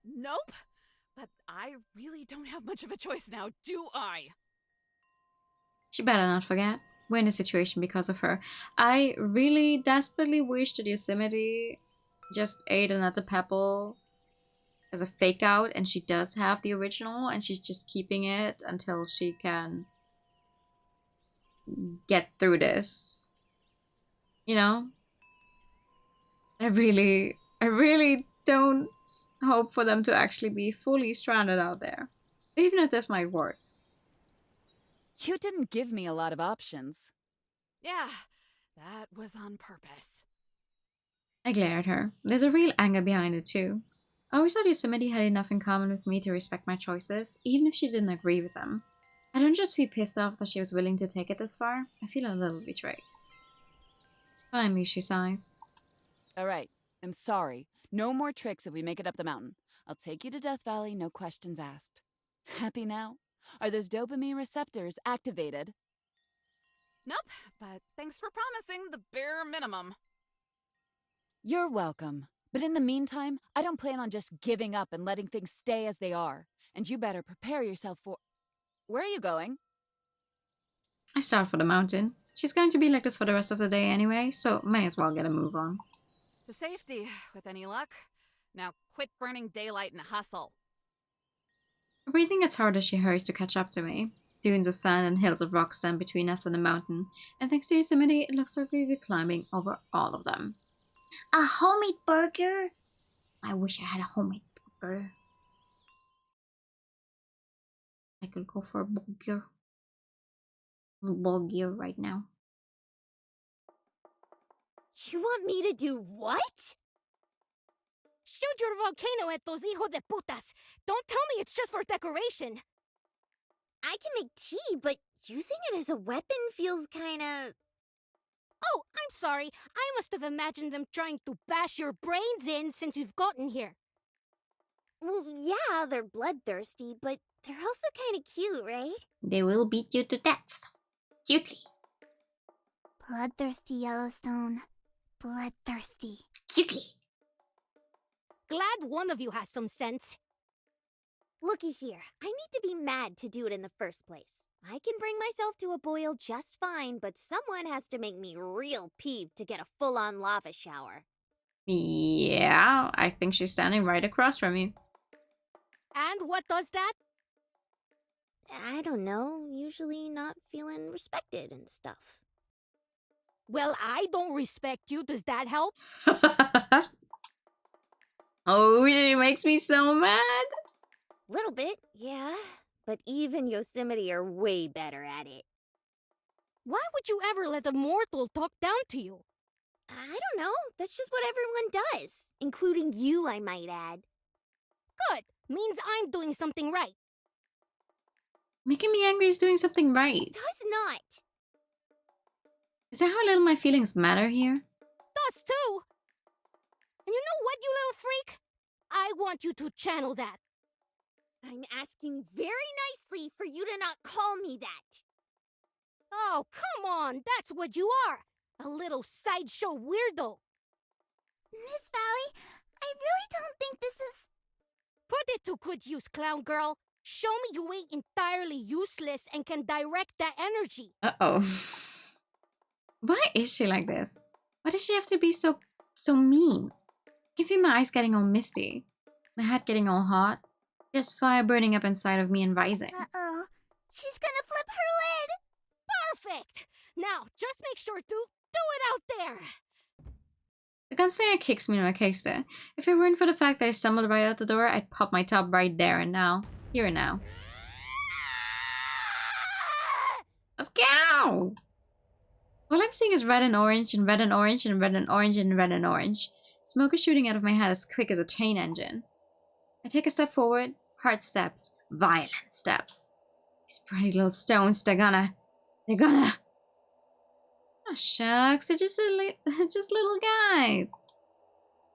Nope. But I really don't have much of a choice now, do I? She better not forget. We're in a situation because of her. I really desperately wish that Yosemite just ate another pebble as a fake out and she does have the original and she's just keeping it until she can get through this. You know? I really don't hope for them to actually be fully stranded out there. Even if this might work. You didn't give me a lot of options. Yeah, that was on purpose. I glare at her. There's a real anger behind it too. I always thought Yosemite had enough in common with me to respect my choices, even if she didn't agree with them. I don't just feel pissed off that she was willing to take it this far, I feel a little betrayed. Finally, she sighs. Alright, I'm sorry. No more tricks if we make it up the mountain. I'll take you to Death Valley, no questions asked. Happy now? Are those dopamine receptors activated? Nope, but thanks for promising the bare minimum. You're welcome. But in the meantime, I don't plan on just giving up and letting things stay as they are. And you better prepare yourself for... Where are you going? I start for the mountain. She's going to be like this for the rest of the day anyway, so may as well get a move on. To safety, with any luck. Now quit burning daylight and hustle. Her breathing gets hard as she hurries to catch up to me. Dunes of sand and hills of rock stand between us and the mountain, and thanks to Yosemite, it looks like we'll be climbing over all of them. A homemade burger? I wish I had a homemade burger. I could go for a burger. Burger right now. You want me to do what? Shoot your volcano at those hijo de putas! Don't tell me it's just for decoration! I can make tea, but using it as a weapon feels kinda... Oh, I'm sorry. I must have imagined them trying to bash your brains in since you've gotten here. Well, yeah, they're bloodthirsty, but they're also kinda cute, right? They will beat you to death. Cutely. Bloodthirsty Yellowstone. Bloodthirsty. Cutely. Glad one of you has some sense. Looky here, I need to be mad to do it in the first place. I can bring myself to a boil just fine, but someone has to make me real peeved to get a full-on lava shower. Yeah, I think she's standing right across from you. And what does that? I don't know, usually not feeling respected and stuff. Well, I don't respect you. Does that help? Oh, she makes me so mad. Little bit, yeah. But even Yosemite are way better at it. Why would you ever let a mortal talk down to you? I don't know, that's just what everyone does. Including you, I might add. Good. Means I'm doing something right. Making me angry is doing something right. Does not. Is that how little my feelings matter here? Does too. And you know what, you little freak? I want you to channel that. I'm asking very nicely for you to not call me that. Oh, come on. That's what you are. A little sideshow weirdo. Miss Valley, I really don't think this is... Put it to good use, clown girl. Show me you ain't entirely useless and can direct that energy. Uh-oh. Why is she like this? Why does she have to be so mean? I can feel my eyes getting all misty. My head getting all hot. There's fire burning up inside of me and rising. Uh-oh. She's gonna flip her lid! Perfect! Now, just make sure to do it out there! The gunslinger kicks me in my keister. If it weren't for the fact that I stumbled right out the door, I'd pop my top right there and now. Here and now. Let's go! All I'm seeing is red and orange and red and orange and red and orange and red and orange. Smoke is shooting out of my head as quick as a train engine. I take a step forward, hard steps, violent steps. These pretty little stones, they're gonna... Oh shucks, they're just little guys.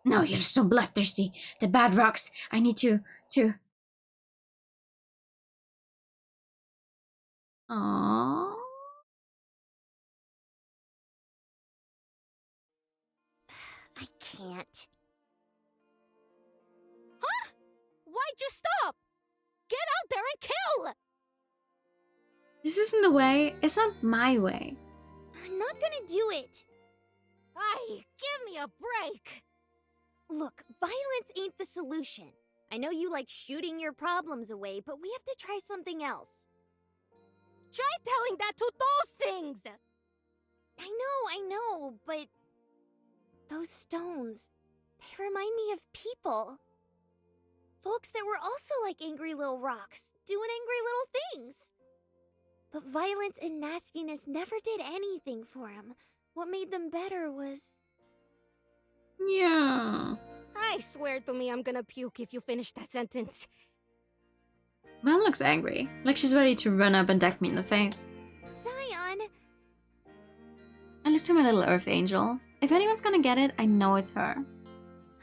No, you're so bloodthirsty. The bad rocks. I need to... Aww. I can't. Huh? Why'd you stop? Get out there and kill! This isn't the way. It's not my way. I'm not gonna do it. Aye, give me a break. Look, violence ain't the solution. I know you like shooting your problems away, but we have to try something else. Try telling that to those things! I know, but... Those stones, they remind me of people. Folks that were also like angry little rocks, doing angry little things. But violence and nastiness never did anything for them. What made them better was... Yeah. I swear to me I'm gonna puke if you finish that sentence. Val looks angry, like she's ready to run up and deck me in the face. Zion! I look to my little earth angel. If anyone's gonna get it, I know it's her.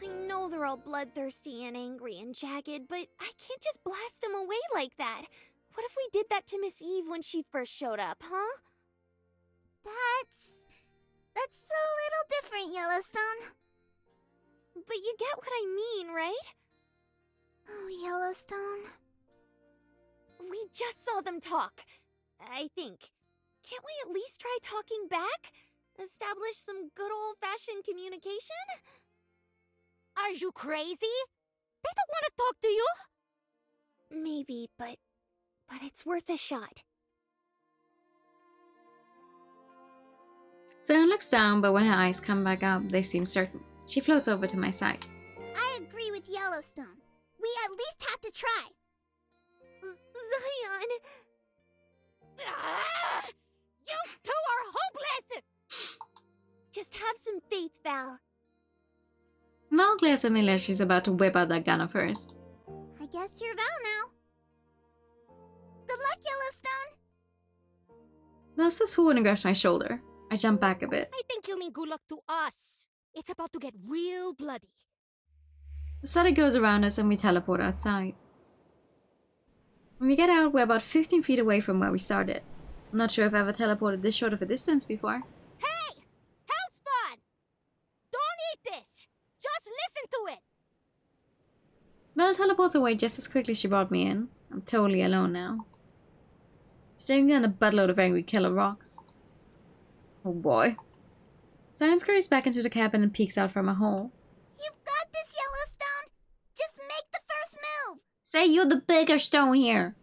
I know they're all bloodthirsty and angry and jagged, but I can't just blast them away like that. What if we did that to Miss Eve when she first showed up, huh? That's a little different, Yellowstone. But you get what I mean, right? Oh, Yellowstone. We just saw them talk, I think. Can't we at least try talking back? Establish some good old-fashioned communication? Are you crazy? They don't want to talk to you. Maybe, but it's worth a shot. Sarah looks down, but when her eyes come back up, they seem certain. She floats over to my side. I agree with Yellowstone. We at least have to try. Zion! Ah! You two are hopeless! Just have some faith, Val. Val glares at me like she's about to whip out that gun of hers. I guess you're Val now. Good luck, Yellowstone. Val steps forward and grabs my shoulder. I jump back a bit. I think you mean good luck to us. It's about to get real bloody. The static goes around us and we teleport outside. When we get out, we're about 15 feet away from where we started. I'm not sure if I've ever teleported this short of a distance before. Hey! Hellspawn! Don't eat this! Just listen to it! Val teleports away just as quickly as she brought me in. I'm totally alone now. Staring down a buttload of angry killer rocks. Oh boy. Zion scurries back into the cabin and peeks out from a hole. You've got this, Yellowstone. Just make the first move. Say you're the bigger stone here.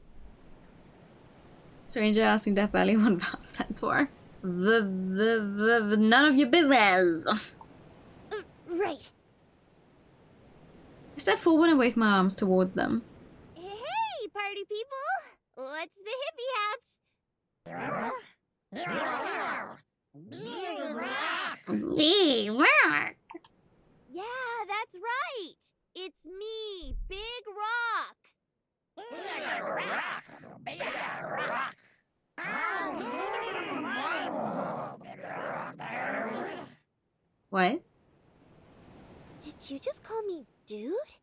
Stranger asking Death Valley what Val stands for. None of your business. Right. I step forward and wave my arms towards them. Hey, party people! What's the hippie haps? Yeah, that's right! It's me, Big Rock! What? Did you just call me dude?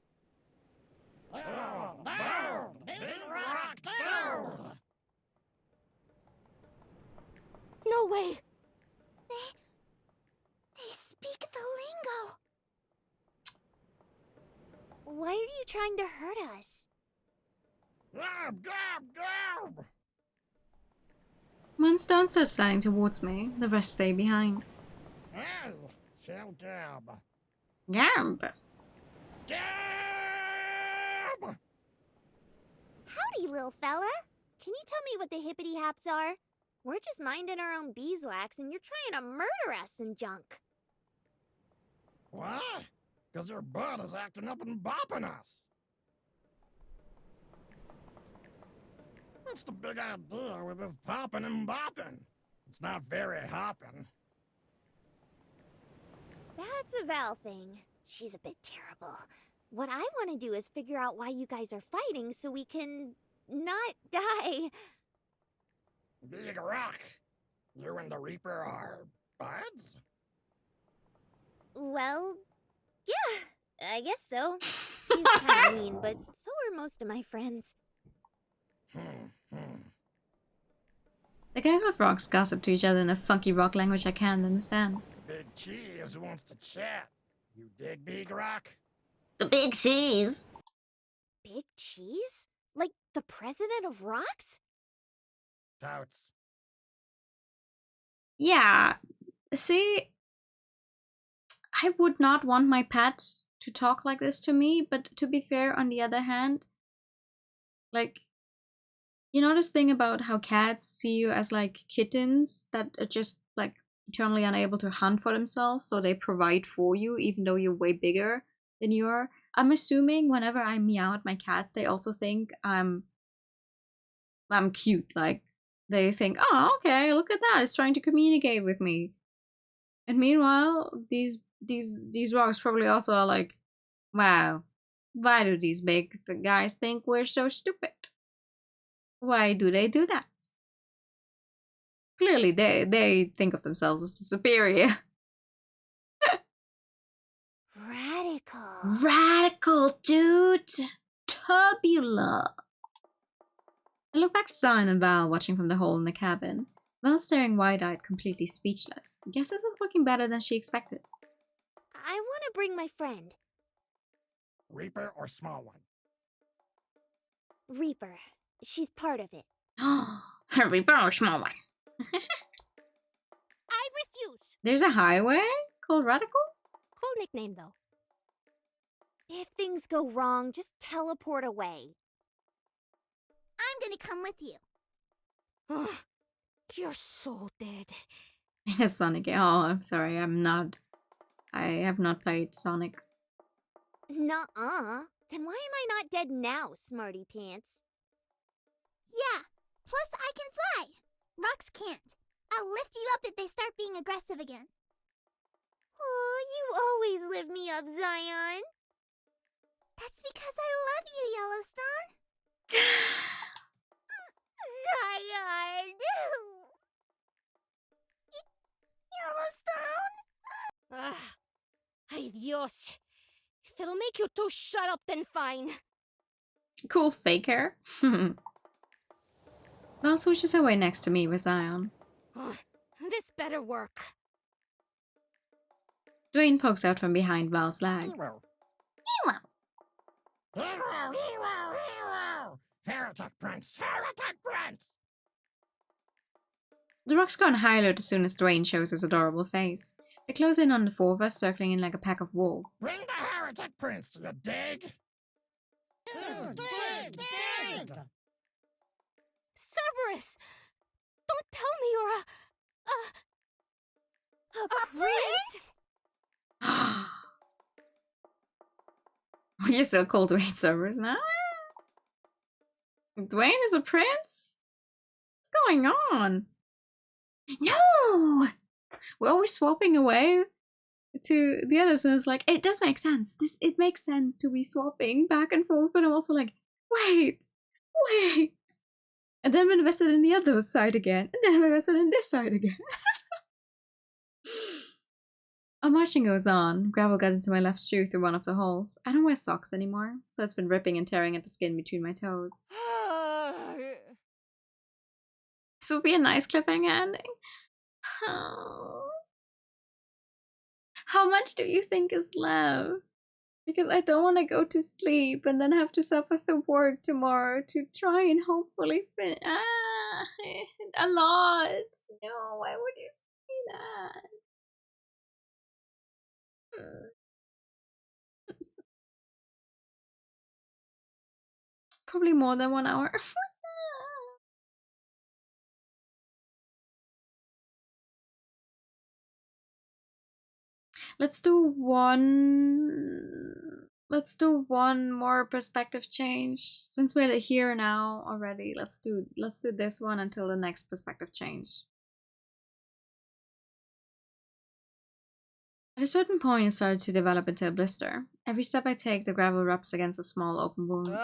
No way! They speak the lingo. Why are you trying to hurt us? One stone starts sliding towards me. The rest stay behind. Gab. Howdy, little fella. Can you tell me what the hippity haps are? We're just minding our own beeswax and you're trying to murder us and junk. What? Because your bud is acting up and bopping us. What's the big idea with this popping and bopping? It's not very hopping. That's a Val thing. She's a bit terrible. What I want to do is figure out why you guys are fighting so we can not die. Big Rock, you and the Reaper are buds? Well, yeah, I guess so. She's kind of mean, but so are most of my friends. The gang of rocks gossip to each other in a funky rock language I can't understand. Big Cheese wants to chat. You dig Big Rock? The big cheese! Big Cheese? Like the president of rocks? Touts. Yeah. See, I would not want my pet to talk like this to me, but to be fair, on the other hand, like, you know this thing about how cats see you as like kittens that are just like eternally unable to hunt for themselves, so they provide for you even though you're way bigger than you are? I'm assuming whenever I meow at my cats, they also think I'm cute. Like, they think, oh, okay, look at that, it's trying to communicate with me. And meanwhile, these rocks probably also are like, wow, why do these big guys think we're so stupid? Why do they do that? Clearly, they think of themselves as the superior. Radical. Radical, dude! Tubular! I look back to Zion and Val watching from the hole in the cabin. Val staring wide-eyed, completely speechless. Guess this is looking better than she expected. I want to bring my friend. Reaper or small one? Reaper. She's part of it. Reaper or small one? I refuse. There's a highway called Radical? Cool nickname, though. If things go wrong, just teleport away. I'm gonna come with you. Ugh, you're so dead. In a Sonic game. Oh, I'm sorry, I have not played Sonic. Nuh-uh. Then why am I not dead now, smarty pants? Yeah, plus I can fly. Rocks can't. I'll lift you up if they start being aggressive again. Aw, you always lift me up, Zion. That's because I love you, Yellowstone. Zion! Yellowstone? Ay Dios. If it'll make you two shut up, then fine. Cool fake hair. Val switches her way next to me with Zion. This better work. Dwayne pokes out from behind Val's leg. Hero. Heretic Prince! Heretic Prince! The rocks go on high alert as soon as Dwayne shows his adorable face. They close in on the four of us, circling in like a pack of wolves. Bring the Heretic Prince, you dig? Dig! Cerberus! Don't tell me you're A prince? You're so cool, Dwayne Cerberus now. Dwayne is a prince? What's going on? No! We're always swapping away to the others, and it's like, it does make sense. It makes sense to be swapping back and forth, but I'm also like, wait. And then I'm invested in the other side again, and then I'm invested in this side again. Our marching goes on. Gravel gets into my left shoe through one of the holes. I don't wear socks anymore, so it's been ripping and tearing at the skin between my toes. This would be a nice cliffhanger ending. Oh. How much do you think is left? Because I don't want to go to sleep and then have to suffer through work tomorrow to try and hopefully finish. A lot. No, why would you say that? Probably more than 1 hour. Let's do one more perspective change. Since we're here now already, let's do this one until the next perspective change. At a certain point, it started to develop into a blister. Every step I take, the gravel rubs against a small open wound.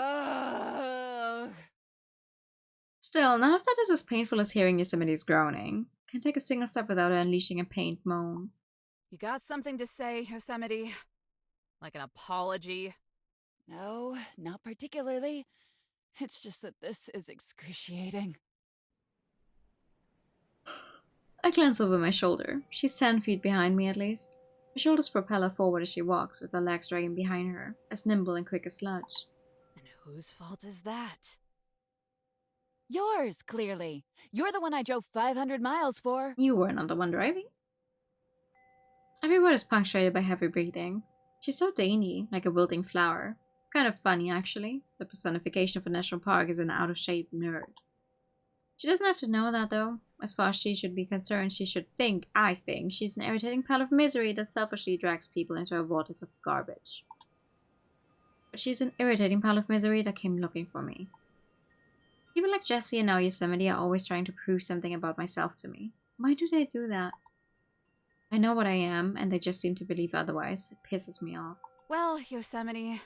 Still, none of that is as painful as hearing Yosemite's groaning. Can't take a single step without her unleashing a pained moan. You got something to say, Yosemite? Like an apology? No, not particularly. It's just that this is excruciating. I glance over my shoulder. She's 10 feet behind me at least. Her shoulders propel her forward as she walks, with her legs dragging behind her, as nimble and quick as sludge. And whose fault is that? Yours, clearly. You're the one I drove 500 miles for. You were not the one driving. Every word is punctuated by heavy breathing. She's so dainty, like a wilting flower. It's kind of funny, actually. The personification of a national park is an out-of-shape nerd. She doesn't have to know that, though. As far as she should be concerned, she should think, I think, she's an irritating pile of misery that selfishly drags people into a vortex of garbage. But she's an irritating pile of misery that came looking for me. People like Jessie and now Yosemite are always trying to prove something about myself to me. Why do they do that? I know what I am, and they just seem to believe otherwise. It pisses me off. Well, Yosemite,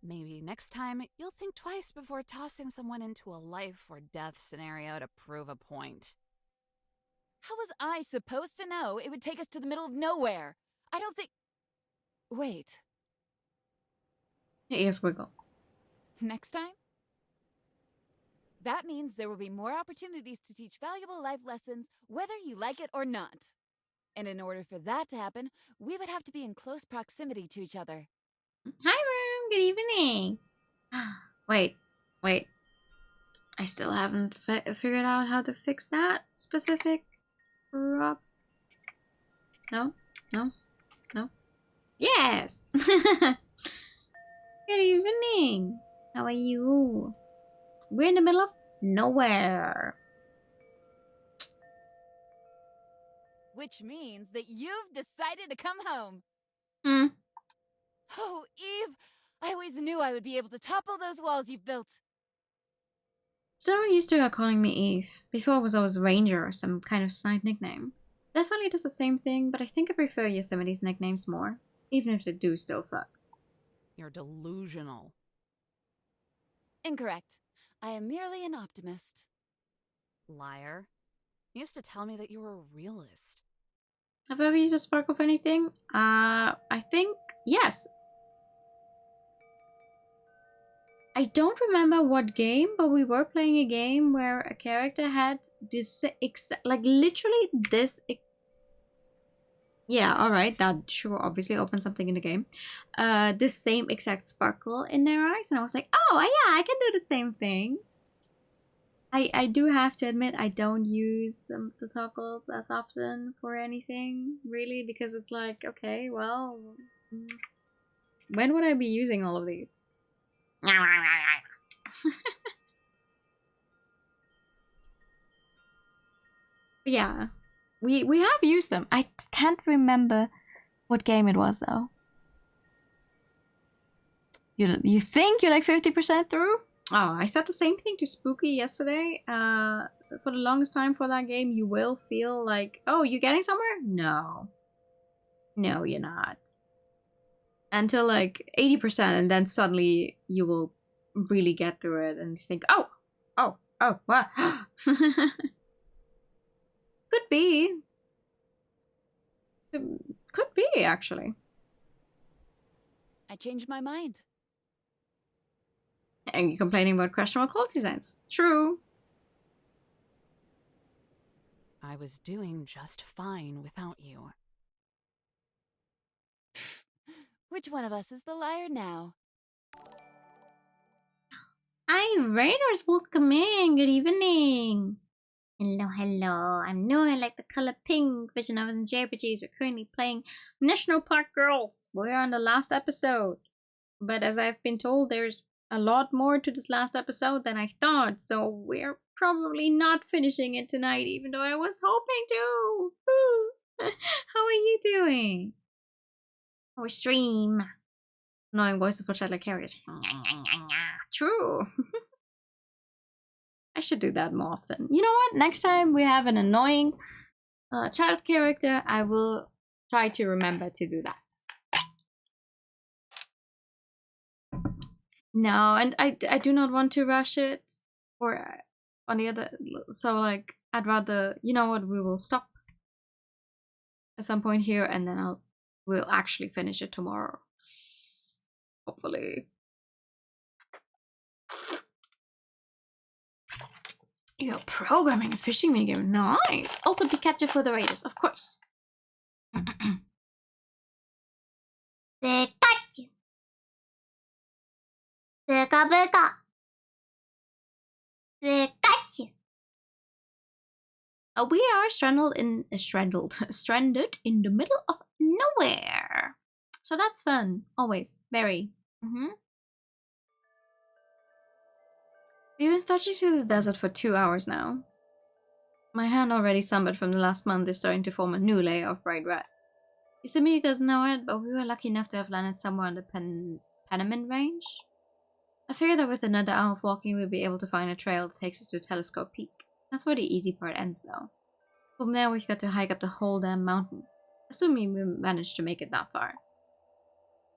maybe next time you'll think twice before tossing someone into a life or death scenario to prove a point. How was I supposed to know it would take us to the middle of nowhere? I don't think... Wait. Your ears wiggle. Next time? That means there will be more opportunities to teach valuable life lessons, whether you like it or not. And in order for that to happen, we would have to be in close proximity to each other. Hi, room. Good evening. Wait. I still haven't figured out how to fix that specific prop. No. Yes. Good evening. How are you? We're in the middle of nowhere. Which means that you've decided to come home. Hmm. Oh, Eve, I always knew I would be able to topple those walls you've built. So used to her calling me Eve. Before it was always Ranger or some kind of snide nickname. Definitely does the same thing, but I think I prefer Yosemite's nicknames more, even if they do still suck. You're delusional. Incorrect. I am merely an optimist. Liar. You used to tell me that you were a realist. Have I ever used a sparkle for anything? I think yes. I don't remember what game, but we were playing a game where a character had this like literally this. Yeah, alright, that sure obviously opens something in the game. This same exact sparkle in their eyes, and I was like, oh yeah, I can do the same thing. I do have to admit I don't use the toggles as often for anything, really, because it's like, okay, well, when would I be using all of these? Yeah, we have used them. I can't remember what game it was though. You think you're like 50% through? Oh, I said the same thing to Spooky yesterday. For the longest time for that game, you will feel like, oh, you're getting somewhere? No. No, you're not. Until like 80%, and then suddenly you will really get through it and think, oh, what? Could be. Could be, actually. I changed my mind. And you're complaining about questionable quality designs. True. I was doing just fine without you. Which one of us is the liar now? Hi, Raiders, welcome in. Good evening. Hello. I'm new. I like the color pink. Vision of the JRPGs. We're currently playing National Park Girls. We're on the last episode. But as I've been told, there's a lot more to this last episode than I thought. So we're probably not finishing it tonight, even though I was hoping to. How are you doing? Our stream. Annoying voices for child like carriers. True. I should do that more often. You know what? Next time we have an annoying child character, I will try to remember to do that. No, and I do not want to rush it. Or on the other... So, like, I'd rather... You know what? We will stop at some point here, and then we'll actually finish it tomorrow. Hopefully. You're programming a fishing minigame. Nice. Also Pikachu for the Raiders, of course. Pikachu. Pika. Pikachu. We are stranded in the middle of nowhere. So that's fun. Always. Very. We've been trudging through the desert for 2 hours now. My hand, already sunburned from the last month, is starting to form a new layer of bright red. Yosemite doesn't know it, but we were lucky enough to have landed somewhere on the Panamint Range. I figured that with another hour of walking, we'd be able to find a trail that takes us to Telescope Peak. That's where the easy part ends, though. From there, we've got to hike up the whole damn mountain. Assuming we managed to make it that far.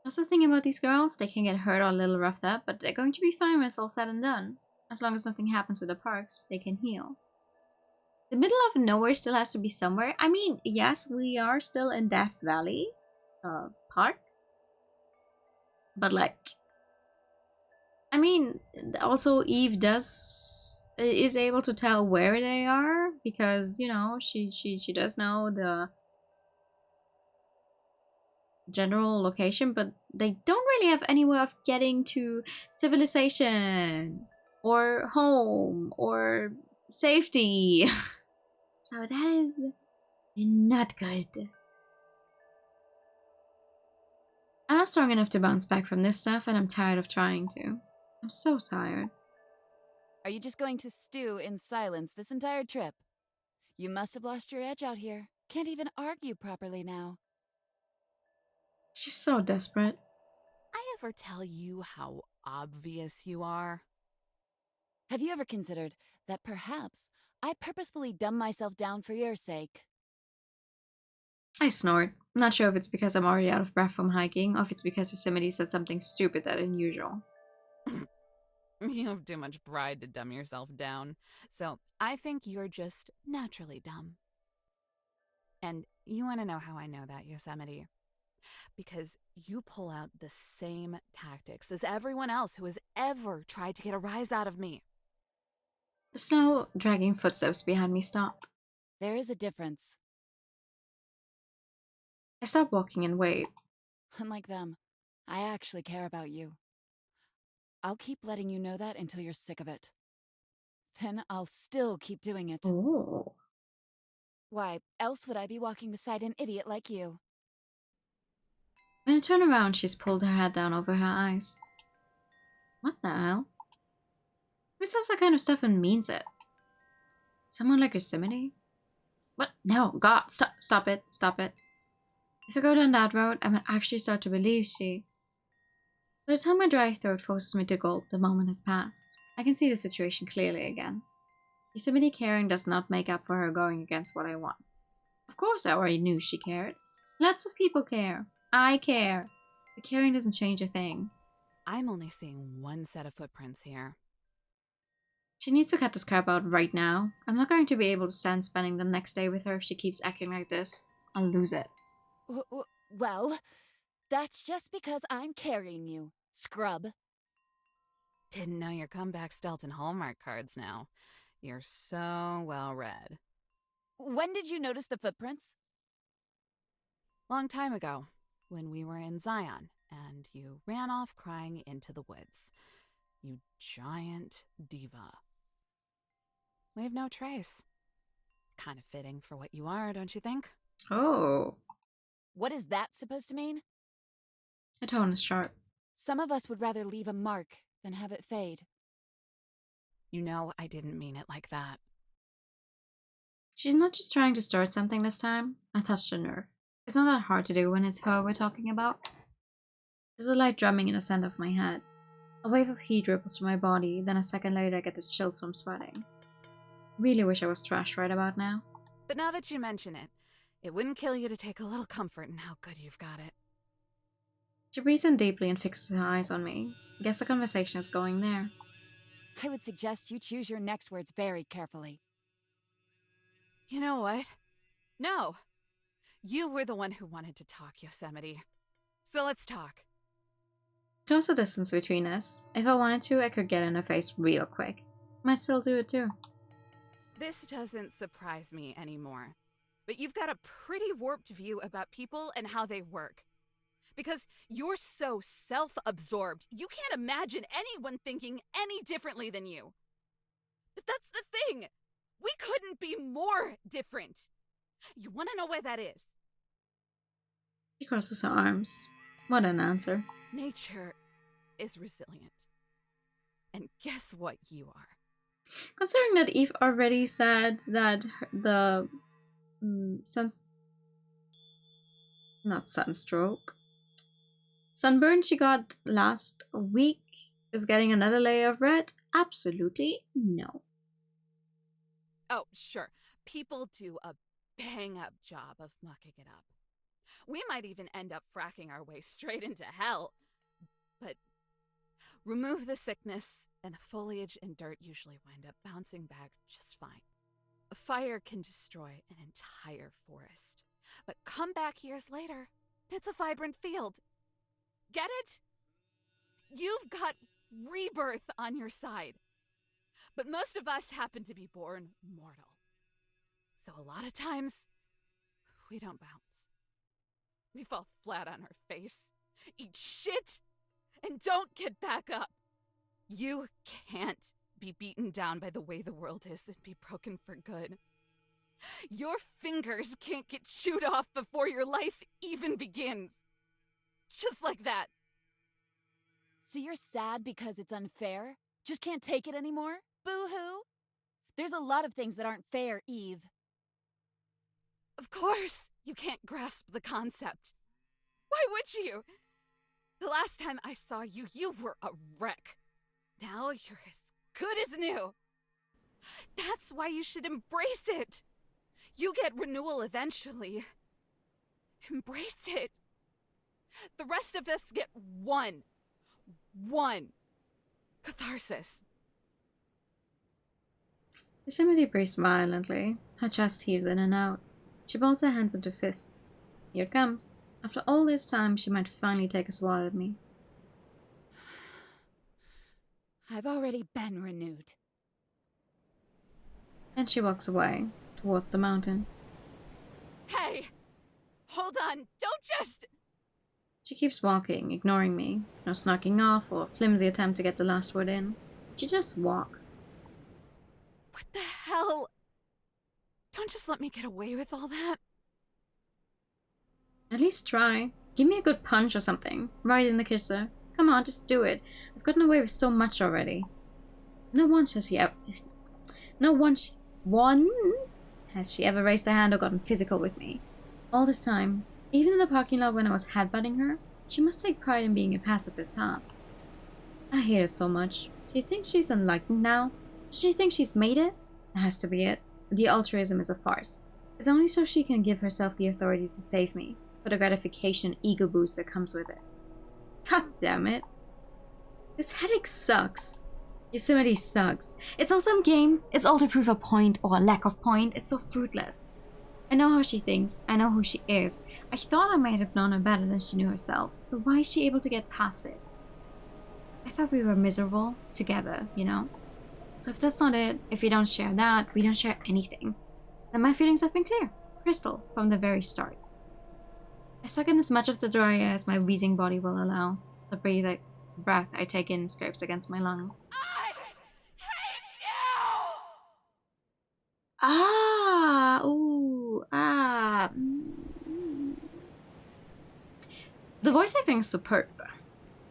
That's the thing about these girls, they can get hurt or a little roughed up, but they're going to be fine when it's all said and done. As long as nothing happens to the parks, they can heal. The middle of nowhere still has to be somewhere. I mean, yes, we are still in Death Valley Park. But like... I mean, also Eve is able to tell where they are. Because, you know, she does know the general location. But they don't really have any way of getting to civilization. Or home, or safety. So that is not good. I'm not strong enough to bounce back from this stuff, and I'm tired of trying to. I'm so tired. Are you just going to stew in silence this entire trip? You must have lost your edge out here. Can't even argue properly now. She's so desperate. I ever tell you how obvious you are? Have you ever considered that perhaps I purposefully dumb myself down for your sake? I snort. I'm not sure if it's because I'm already out of breath from hiking, or if it's because Yosemite said something stupid that unusual. You have too much pride to dumb yourself down. So I think you're just naturally dumb. And you want to know how I know that, Yosemite? Because you pull out the same tactics as everyone else who has ever tried to get a rise out of me. The snow dragging footsteps behind me stop. There is a difference. I stop walking and wait. Unlike them, I actually care about you. I'll keep letting you know that until you're sick of it. Then I'll still keep doing it. Ooh. Why else would I be walking beside an idiot like you? When I turn around, she's pulled her head down over her eyes. What the hell? Who says that kind of stuff and means it? Someone like Yosemite? What? No, God, stop it, stop it. If I go down that road, I might actually start to believe she... By the time my dry throat forces me to gulp, the moment has passed. I can see the situation clearly again. Yosemite caring does not make up for her going against what I want. Of course I already knew she cared. Lots of people care. I care. But caring doesn't change a thing. I'm only seeing one set of footprints here. She needs to cut this crap out right now. I'm not going to be able to stand spending the next day with her if she keeps acting like this. I'll lose it. Well, that's just because I'm carrying you, scrub. Didn't know your comeback dealt in Hallmark cards now. You're so well read. When did you notice the footprints? Long time ago, when we were in Zion, and you ran off crying into the woods. You giant diva. Leave no trace. Kind of fitting for what you are, don't you think? Oh. What is that supposed to mean? Her tone is sharp. Some of us would rather leave a mark than have it fade. You know I didn't mean it like that. She's not just trying to start something this time. I touched a nerve. It's not that hard to do when it's her we're talking about. There's a light drumming in the center of my head. A wave of heat ripples through my body, then a second later I get the chills from sweating. Really wish I was trashed right about now. But now that you mention it, it wouldn't kill you to take a little comfort in how good you've got it. She breathes in deeply and fixes her eyes on me. I guess the conversation is going there. I would suggest you choose your next words very carefully. You know what? No. You were the one who wanted to talk, Yosemite. So let's talk. Close the distance between us. If I wanted to, I could get in her face real quick. Might still do it too. This doesn't surprise me anymore. But you've got a pretty warped view about people and how they work. Because you're so self-absorbed, you can't imagine anyone thinking any differently than you. But that's the thing. We couldn't be more different. You want to know why that is? She crosses her arms. What an answer. Nature is resilient. And guess what you are? Considering that Eve already said that the sunburn she got last week is getting another layer of red? Absolutely no. Oh, sure. People do a bang-up job of mucking it up. We might even end up fracking our way straight into hell. But remove the sickness, and the foliage and dirt usually wind up bouncing back just fine. A fire can destroy an entire forest. But come back years later, it's a vibrant field. Get it? You've got rebirth on your side. But most of us happen to be born mortal. So a lot of times, we don't bounce. We fall flat on our face, eat shit, and don't get back up. You can't be beaten down by the way the world is and be broken for good. Your fingers can't get chewed off before your life even begins. Just like that. So you're sad because it's unfair? Just can't take it anymore? Boo-hoo? There's a lot of things that aren't fair, Eve. Of course, you can't grasp the concept. Why would you? The last time I saw you, you were a wreck. Now you're as good as new. That's why you should embrace it. You get renewal eventually. Embrace it. The rest of us get one catharsis. Yosemite breathes violently. Her chest heaves in and out. She balls her hands into fists. Here it comes. After all this time, she might finally take a swat at me. I've already been renewed. Then she walks away, towards the mountain. Hey! Hold on, don't just... She keeps walking, ignoring me. No snarking off or flimsy attempt to get the last word in. She just walks. What the hell? Don't just let me get away with all that. At least try. Give me a good punch or something. Right in the kisser. Come on, just do it. I've gotten away with so much already. No once has she ever raised a hand or gotten physical with me. All this time, even in the parking lot when I was headbutting her, she must take pride in being a pacifist, huh? I hate it so much. She thinks she's enlightened now? Does she think she's made it? That has to be it. The altruism is a farce. It's only so she can give herself the authority to save me, for the gratification ego boost that comes with it. God damn it. This headache sucks. Yosemite sucks. It's all some game. It's all to prove a point or a lack of point. It's so fruitless. I know how she thinks. I know who she is. I thought I might have known her better than she knew herself. So why is she able to get past it? I thought we were miserable together, you know? So if that's not it, if we don't share that, we don't share anything, then my feelings have been clear. Crystal, from the very start. I suck in as much of the dry air as my wheezing body will allow. The breath I take in scrapes against my lungs. I hate you! Ah! Ooh! Ah! Mm. The voice acting is superb.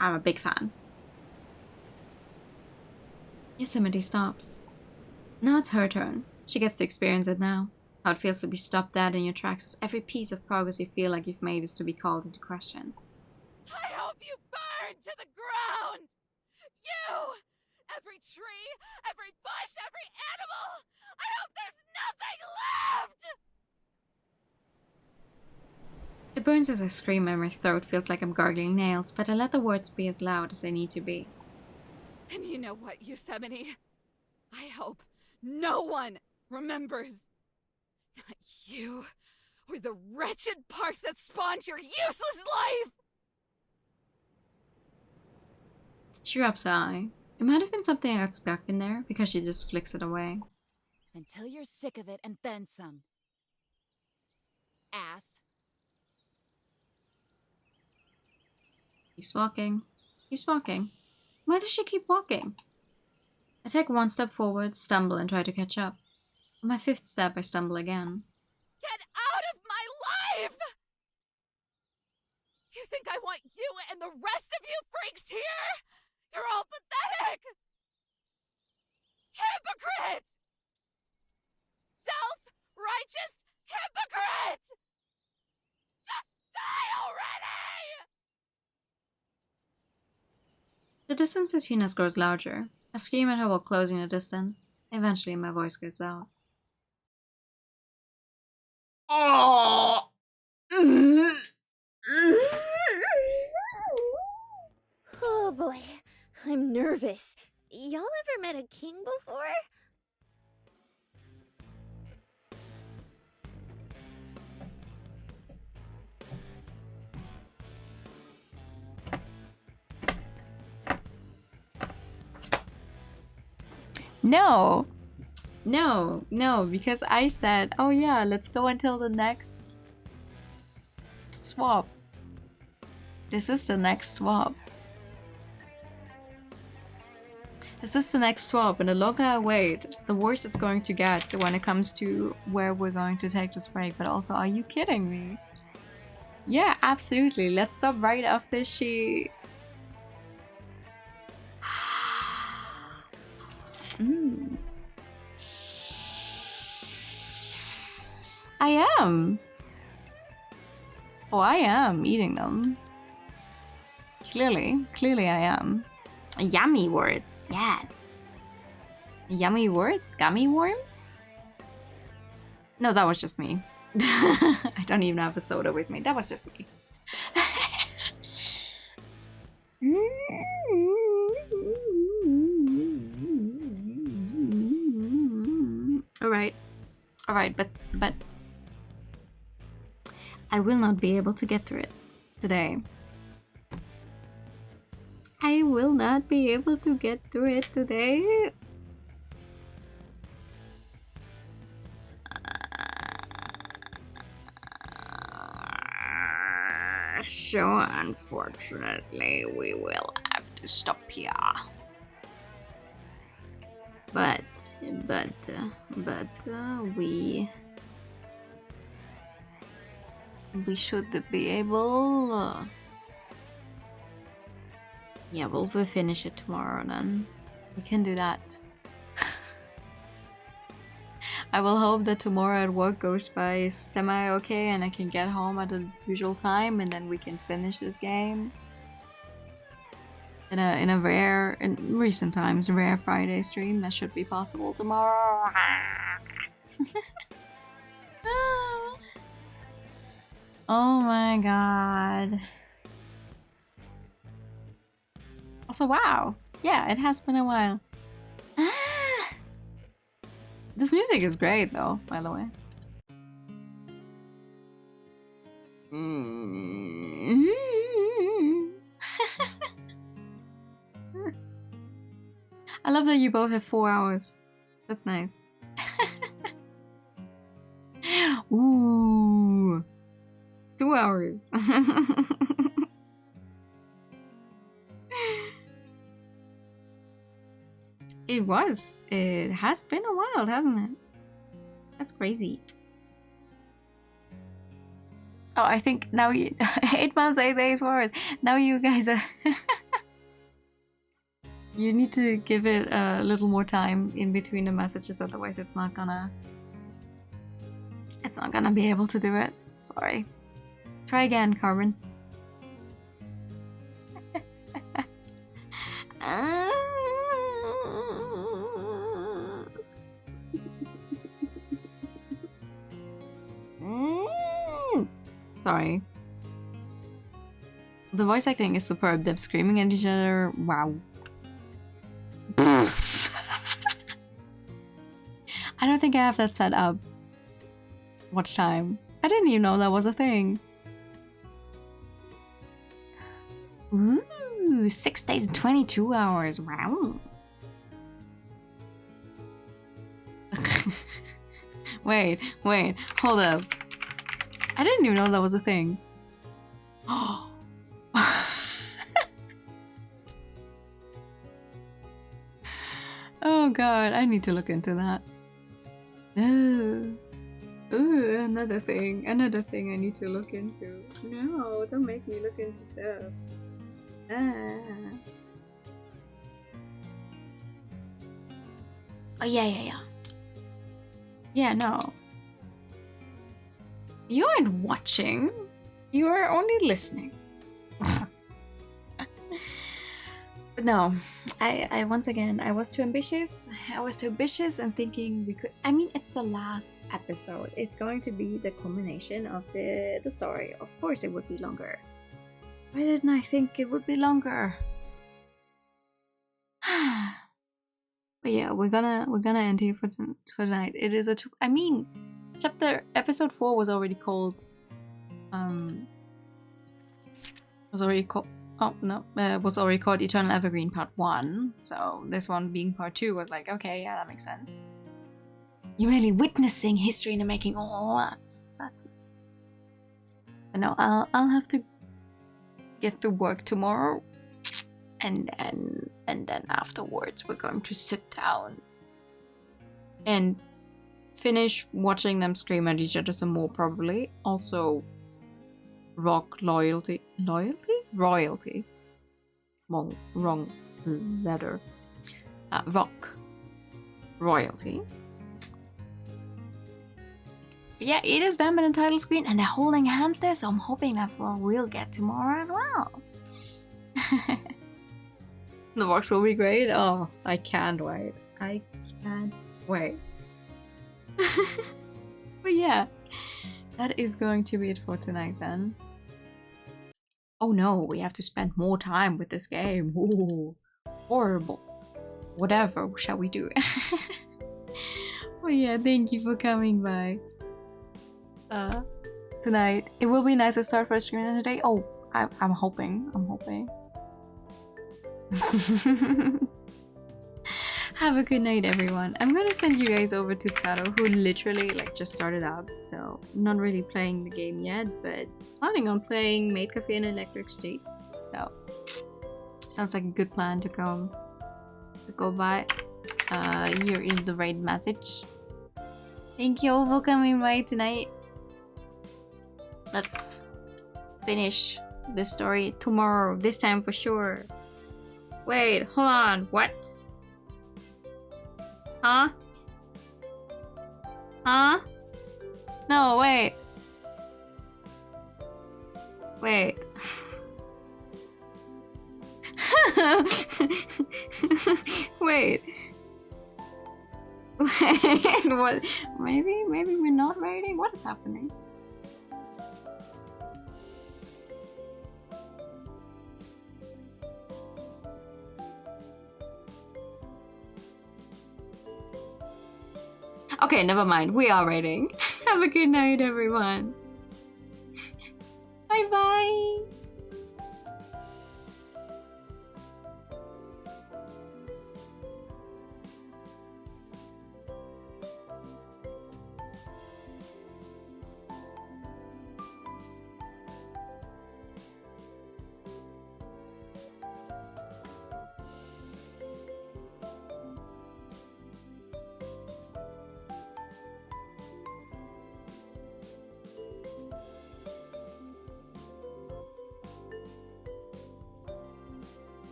I'm a big fan. Yosemite stops. Now it's her turn. She gets to experience it now. How it feels to be stopped dead in your tracks as every piece of progress you feel like you've made is to be called into question. I hope you burn to the ground! You! Every tree, every bush, every animal! I hope there's nothing left! It burns as I scream and my throat feels like I'm gargling nails, but I let the words be as loud as they need to be. And you know what, Yosemite? I hope no one remembers. Not you, or the wretched park that spawned your useless life! She rubs her eye. It might have been something I got stuck in there, because she just flicks it away. Until you're sick of it and then some. Ass. Keeps walking. Keeps walking. Why does she keep walking? I take one step forward, stumble, and try to catch up. On my fifth step, I stumble again. Get out of my life! You think I want you and the rest of you freaks here? You're all pathetic! Hypocrite! Self-righteous hypocrite! Just die already! The distance between us grows larger. I scream at her while closing the distance. Eventually, my voice gives out. Oh! Oh boy, I'm nervous. Y'all ever met a king before? No! No, because I said, oh yeah, let's go until the next swap. This is the next swap. This is the next swap, and the longer I wait, the worse it's going to get when it comes to where we're going to take this break. But also, are you kidding me? Yeah, absolutely. Let's stop right after she... I am. Oh, I am eating them. Clearly I am. Yummy words, yes. Yummy words? Gummy worms? No, that was just me. I don't even have a soda with me. That was just me. Alright, but I will not be able to get through it today. I will not be able to get through it today. So unfortunately, we will have to stop here. But we should be able. Yeah, we'll finish it tomorrow then. We can do that. I will hope that tomorrow at work goes by semi-okay and I can get home at the usual time and then we can finish this game. In recent times, rare Friday stream. That should be possible tomorrow. Oh my god. Also, wow. Yeah, it has been a while. This music is great though, by the way. I love that you both have 4 hours. That's nice. Ooh. 2 hours. It has been a while, hasn't it? That's crazy. Oh, I think now 8 months, 8 days, 4 hours. Now you guys are... You need to give it a little more time in between the messages, otherwise it's not gonna be able to do it. Sorry. Try again, Carmen. Sorry. The voice acting is superb. Them screaming at each other. Wow. I don't think I have that set up. Watch time. I didn't even know that was a thing. Ooh, 6 days and 22 hours. Wow. Wait, hold up. I didn't even know that was a thing. Oh. Oh god, I need to look into that. Ooh, another thing I need to look into. No, don't make me look into stuff. Oh yeah. Yeah, no. You aren't watching. You are only listening. But no, I once again, I was too ambitious. And thinking we could... I mean, it's the last episode. It's going to be the culmination of the story. Of course it would be longer. Why didn't I think it would be longer? But yeah, we're gonna end here for tonight. It is I mean, episode 4 was already called was already called Eternal Evergreen Part 1, so this one being Part 2 was like, okay, yeah, that makes sense. You're really witnessing history in the making. Oh, that's nice. But no, I'll have to get to work tomorrow, and then afterwards we're going to sit down and finish watching them scream at each other some more, probably. Also, rock royalty. Wrong letter. Rock royalty. yeah, it is them in the title screen, and they're holding hands there, so I'm hoping that's what we'll get tomorrow as well. The box will be great. Oh, I can't wait. I can't wait. But yeah, that is going to be it for tonight then. Oh no, we have to spend more time with this game. Ooh, horrible. Whatever shall we do? Oh yeah, thank you for coming by tonight. It will be nice to start for a stream today. Oh, I'm hoping. Have a good night, everyone. I'm gonna send you guys over to Taro, who literally like just started out, so not really playing the game yet, but planning on playing Maid Cafe in Electric State. So sounds like a good plan to go by. Here is the raid message. Thank you all for coming by tonight. Let's finish this story tomorrow, this time for sure. Wait, hold on, what? Huh? Huh? No, wait. Wait. Wait. Wait, what? Maybe we're not raiding? What is happening? Okay, never mind. We are raiding. Have a good night, everyone. Bye bye.